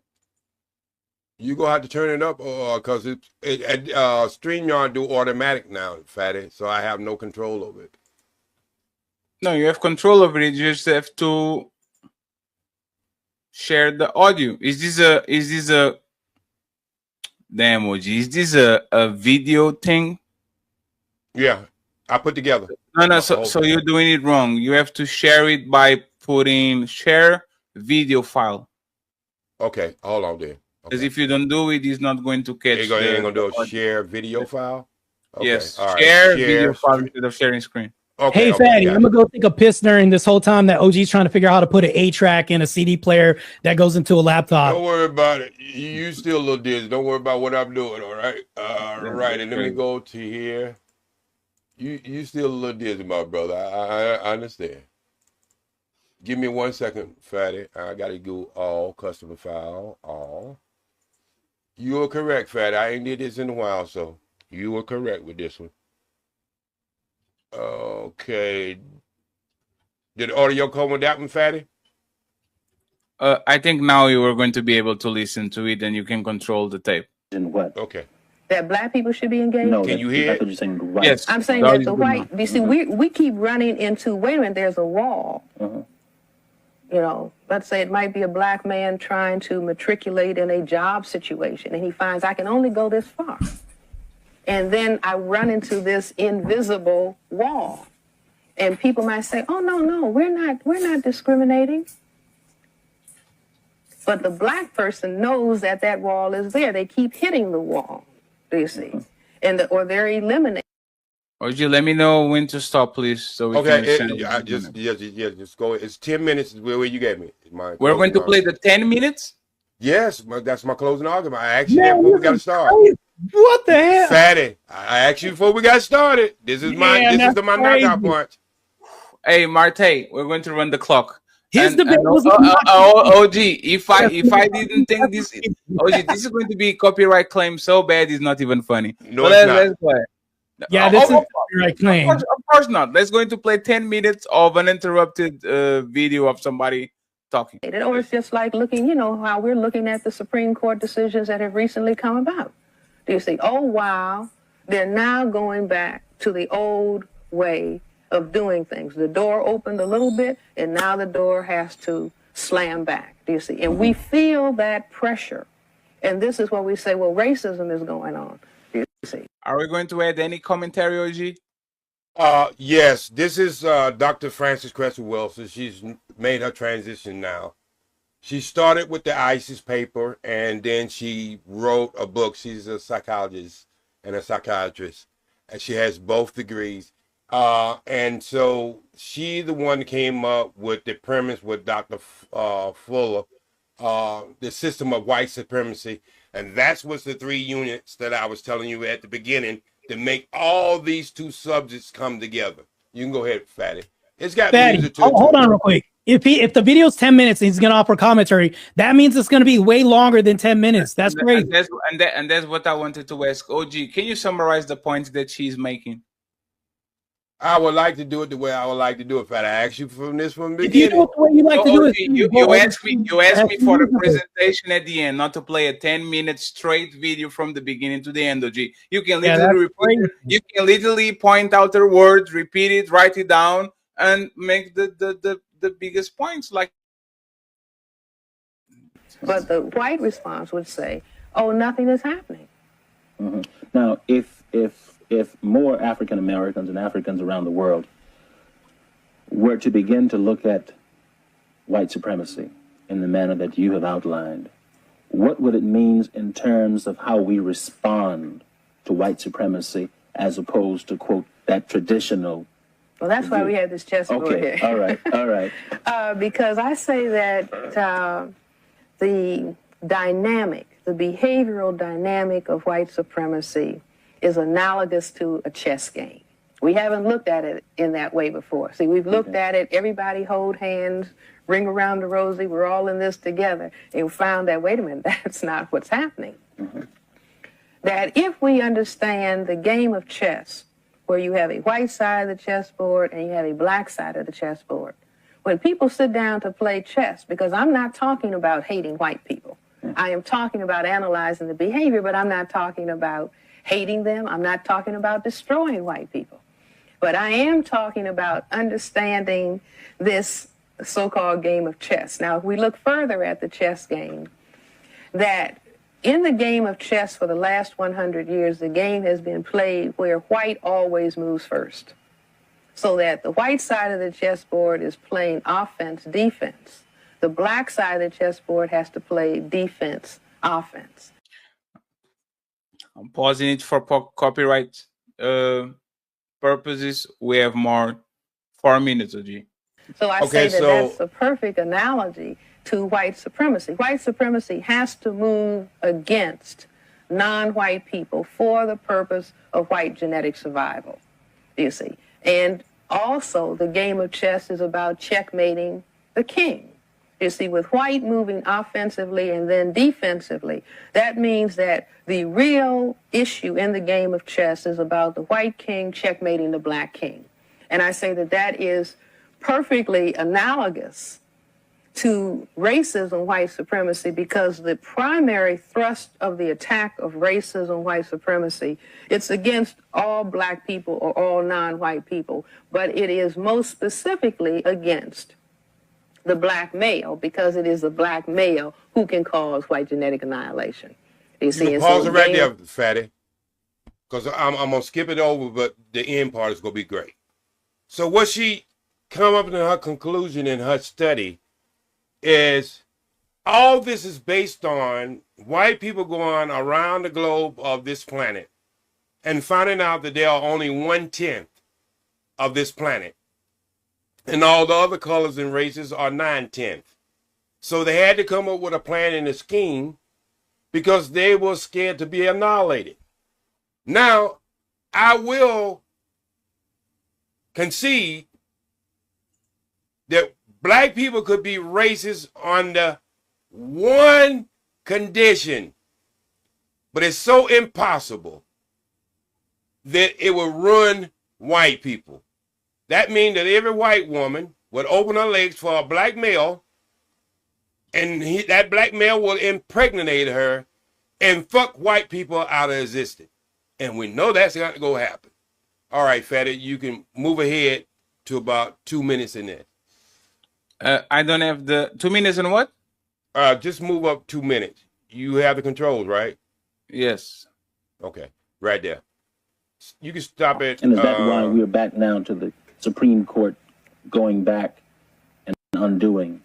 you gonna have to turn it up, or because StreamYard do automatic now, Fatty. So I have no control over it. No, you have control over it. You just have to share the audio. Is this a damn OG? Is this a video thing? Yeah, I put together. No. So you're doing it wrong. You have to share it by putting share video file. Okay, hold on there. Because if you don't do it, it's not going to catch. Ain't gonna do a share video file. Okay. Yes, all right. share video file instead of sharing screen. Okay, hey, Fatty, I'm going to go take a piss during this whole time that OG's trying to figure out how to put an A-track in a CD player that goes into a laptop. Don't worry about it. You still a little dizzy. Don't worry about what I'm doing, all right? All right, and let me go to here. You still a little dizzy, my brother. I understand. Give me 1 second, Fatty. I got to go all, customer file, all. You are correct, Fatty. I ain't did this in a while, so you were correct with this one. Okay. Did audio come with that one, Fatty? I think now you are going to be able to listen to it, and you can control the tape. And what? Okay. That black people should be engaged? No, can you hear it? You're saying right. Yes. I'm saying that the white, you see, we keep running into, wait a minute, there's a wall. You know, let's say it might be a black man trying to matriculate in a job situation, and he finds I can only go this far. And then I run into this invisible wall. And people might say, oh, no, we're not discriminating. But the black person knows that that wall is there. They keep hitting the wall, do you see? Or they're eliminating. OG, let me know when to stop, please, so we can understand. Just go. It's 10 minutes where you gave me. We're going to play the 10 minutes? Yes, that's my closing argument. I asked you that before we got started. What the hell? Fatty, I asked you before we got started. This is my knockout punch. Hey, Martae, we're going to run the clock. His debate was OG, if I didn't think this, OG, this is going to be copyright claim so bad it's not even funny. No, it's not. Let's play. Yeah, this is Of right claim. of course not. Let's going to play 10 minutes of uninterrupted video of somebody talking. Or it's just like looking, you know, how we're looking at the Supreme Court decisions that have recently come about. Do you see? Oh, wow, they're now going back to the old way of doing things. The door opened a little bit, and now the door has to slam back. Do you see? And we feel that pressure. And this is what we say, well, racism is going on. Do you see? Are we going to add any commentary, OG? Yes, this is Dr. Frances Cressy Wilson. She's made her transition now. She started with the ISIS paper, and then she wrote a book. She's a psychologist and a psychiatrist, and she has both degrees. And so she the one that came up with the premise with Dr. Fuller, the system of white supremacy. And that's what's the 3 units that I was telling you at the beginning to make all these 2 subjects come together. You can go ahead, Fatty. It's got music to it. Hold on real quick. If the video's 10 minutes and he's going to offer commentary, that means it's going to be way longer than 10 minutes. That's great. And that's what I wanted to ask. OG, can you summarize the points that she's making? I would like to do it the way I would like to do it, Fatty. I asked you from the If you beginning. do it the way you like to do it, You asked me for the presentation at the end, not to play a 10-minute straight video from the beginning to the end, OG. You can literally you can literally point out their words, repeat it, write it down, and make the biggest points. Like, but the white response would say, "Oh, nothing is happening." Mm-hmm. Now, if more African Americans and Africans around the world were to begin to look at white supremacy in the manner that you have outlined, what would it mean in terms of how we respond to white supremacy as opposed to, quote, that traditional? Well, that's why we had this chessboard here. All right, all right. Because I say that the behavioral dynamic of white supremacy is analogous to a chess game. We haven't looked at it in that way before. See, we've looked at it, everybody hold hands, ring around the rosy, we're all in this together, and we found that, wait a minute, that's not what's happening. That if we understand the game of chess, where you have a white side of the chessboard and you have a black side of the chessboard, when people sit down to play chess, because I'm not talking about hating white people, I am talking about analyzing the behavior, but I'm not talking about hating them. I'm not talking about destroying white people. But I am talking about understanding this so-called game of chess. Now, if we look further at the chess game, that in the game of chess for the last 100 years, the game has been played where white always moves first. So that the white side of the chessboard is playing offense, defense. The black side of the chessboard has to play defense, offense. I'm pausing it for copyright purposes. We have more 4 minutes, OG. So I say that that's a perfect analogy to white supremacy. White supremacy has to move against non-white people for the purpose of white genetic survival, you see. And also the game of chess is about checkmating the king. You see, with white moving offensively and then defensively, that means that the real issue in the game of chess is about the white king checkmating the black king. And I say that that is perfectly analogous to racism, white supremacy, because the primary thrust of the attack of racism, white supremacy, it's against all black people or all non-white people, but it is most specifically against the black male, because it is the black male who can cause white genetic annihilation. You see, pause it right there, Fatty, because I'm going to skip it over, but the end part is going to be great. So what she come up in her conclusion in her study is all this is based on white people going around the globe of this planet and finding out that they are only 1/10 of this planet. And all the other colors and races are 9/10. So they had to come up with a plan and a scheme because they were scared to be annihilated. Now, I will concede that black people could be racist under one condition, but it's so impossible that it would ruin white people. That means that every white woman would open her legs for a black male, and that black male will impregnate her and fuck white people out of existence. And we know that's not going to happen. All right, Fatty, you can move ahead to about 2 minutes in there. I don't have the 2 minutes and what? Just move up 2 minutes. You have the controls, right? Yes. Okay, right there. You can stop it. And is that why we're back now to the Supreme Court going back and undoing?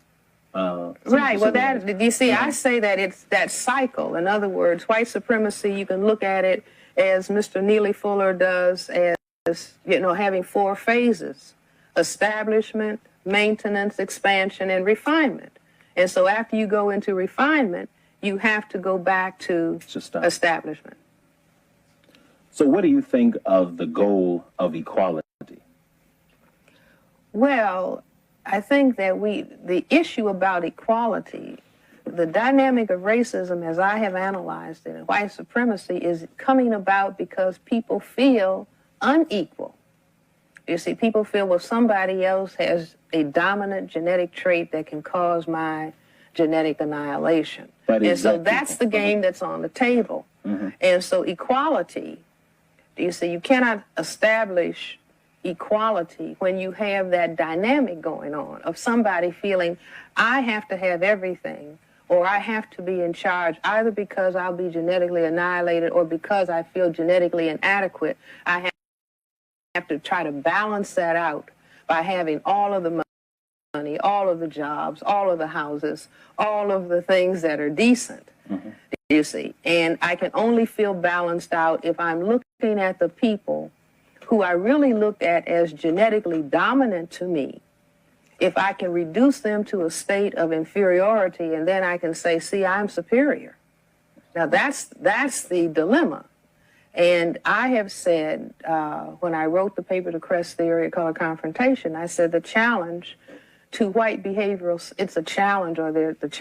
Right. Well, that you see, I say that it's that cycle. In other words, white supremacy. You can look at it as Mr. Neely Fuller does, as having 4 phases: establishment, maintenance, expansion, and refinement. And so, after you go into refinement, you have to go back to establishment. So, what do you think of the goal of equality? Well, I think that the issue about equality, the dynamic of racism as I have analyzed it, and white supremacy is coming about because people feel unequal. You see, people feel, well, somebody else has a dominant genetic trait that can cause my genetic annihilation. And so that's the game that's on the table. And so equality, you see, you cannot establish equality when you have that dynamic going on of somebody feeling, I have to have everything, or I have to be in charge, either because I'll be genetically annihilated or because I feel genetically inadequate. I have to try to balance that out by having all of the money, all of the jobs, all of the houses, all of the things that are decent, you see. And I can only feel balanced out if I'm looking at the people who I really looked at as genetically dominant to me, if I can reduce them to a state of inferiority, and then I can say, see, I'm superior. Now, that's the dilemma. And I have said, when I wrote the paper, The Crest Theory of Color Confrontation, I said the challenge to white behavioral, it's a challenge, or the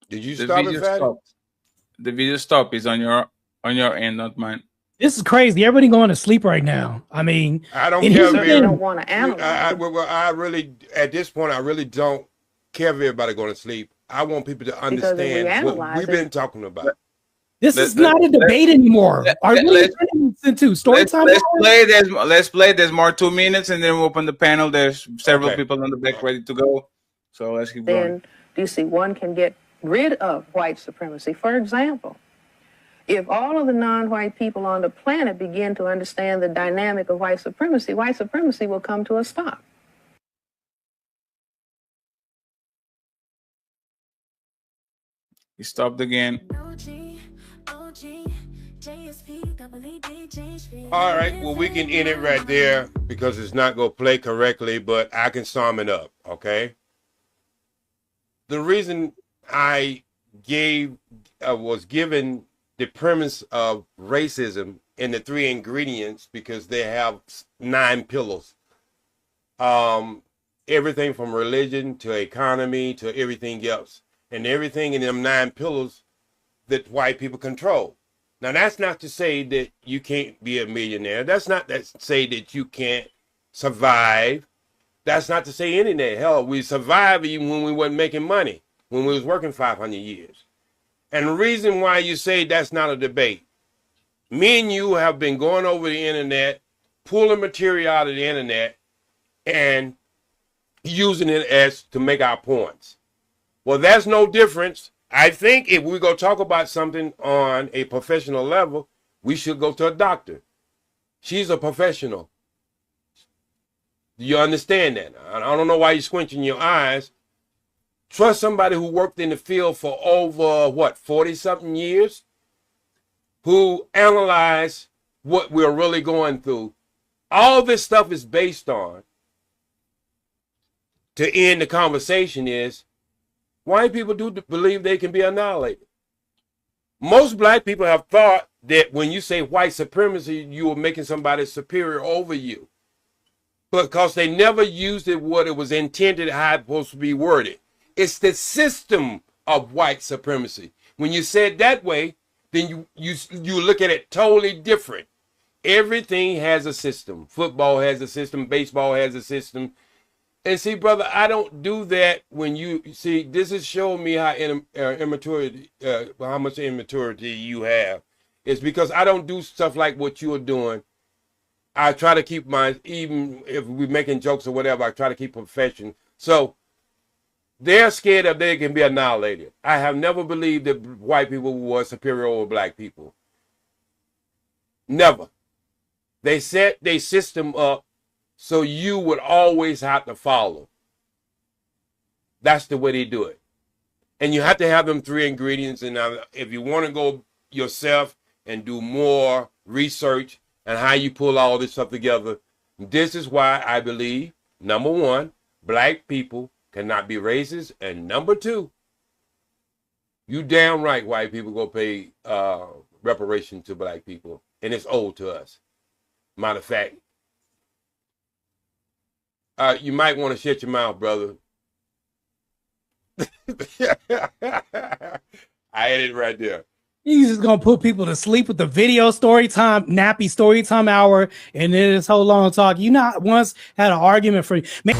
Did you stop it, Fatty? The video stop is on your end, not mine. This is crazy. Everybody going to sleep right now. I mean, I don't care. I don't want to analyze. I really, at this point, I really don't care if everybody going to sleep. I want people to understand what we've been talking about. This is not a debate anymore. Are we turning this into story time? Let's play. There's more 2 minutes, and then we'll open the panel. There's several people on the back ready to go. So let's keep going. Then, do you see, one can get rid of white supremacy. For example, if all of the non-white people on the planet begin to understand the dynamic of white supremacy will come to a stop. He stopped again. All right, well, we can end it right there because it's not going to play correctly, but I can sum it up, okay? The reason I was given the premise of racism in the 3 ingredients because they have 9 pillars. Everything from religion to economy to everything else. And everything in them 9 pillars that white people control. Now, that's not to say that you can't be a millionaire. That's not to say that you can't survive. That's not to say anything. Hell, we survived even when we wasn't making money, when we was working 500 years. And the reason why you say that's not a debate, me and you have been going over the internet, pulling material out of the internet, and using it as to make our points. Well, there's no difference. I think if we're going to talk about something on a professional level, we should go to a doctor. She's a professional. Do you understand that? I don't know why you're squinching your eyes. Trust somebody who worked in the field for over, 40-something years, who analyzed what we're really going through. All this stuff is based on, to end the conversation, is white people do believe they can be annihilated. Most black people have thought that when you say white supremacy, you are making somebody superior over you. Because they never used it what it was intended, how it's supposed to be worded. It's the system of white supremacy. When you say it that way, then you look at it totally different. Everything has a system. Football has a system. Baseball has a system. And see, brother, I don't do that. When you see, this is showing me how immaturity, how much immaturity you have. It's because I don't do stuff like what you are doing. I try to keep mine, even if we're making jokes or whatever, I try to keep profession. So they're scared that they can be annihilated. I have never believed that white people were superior over black people. Never. They set their system up so you would always have to follow. That's the way they do it. And you have to have them three ingredients. And if you want to go yourself and do more research and how you pull all this stuff together, this is why I believe, number one, black people cannot be racist. And number two, you damn right white people go pay reparation to black people. And it's owed to us. Matter of fact, you might want to shut your mouth, brother. I had it right there. He's just gonna put people to sleep with the video story time, nappy story time hour, and then this whole long talk. You not once had an argument for man.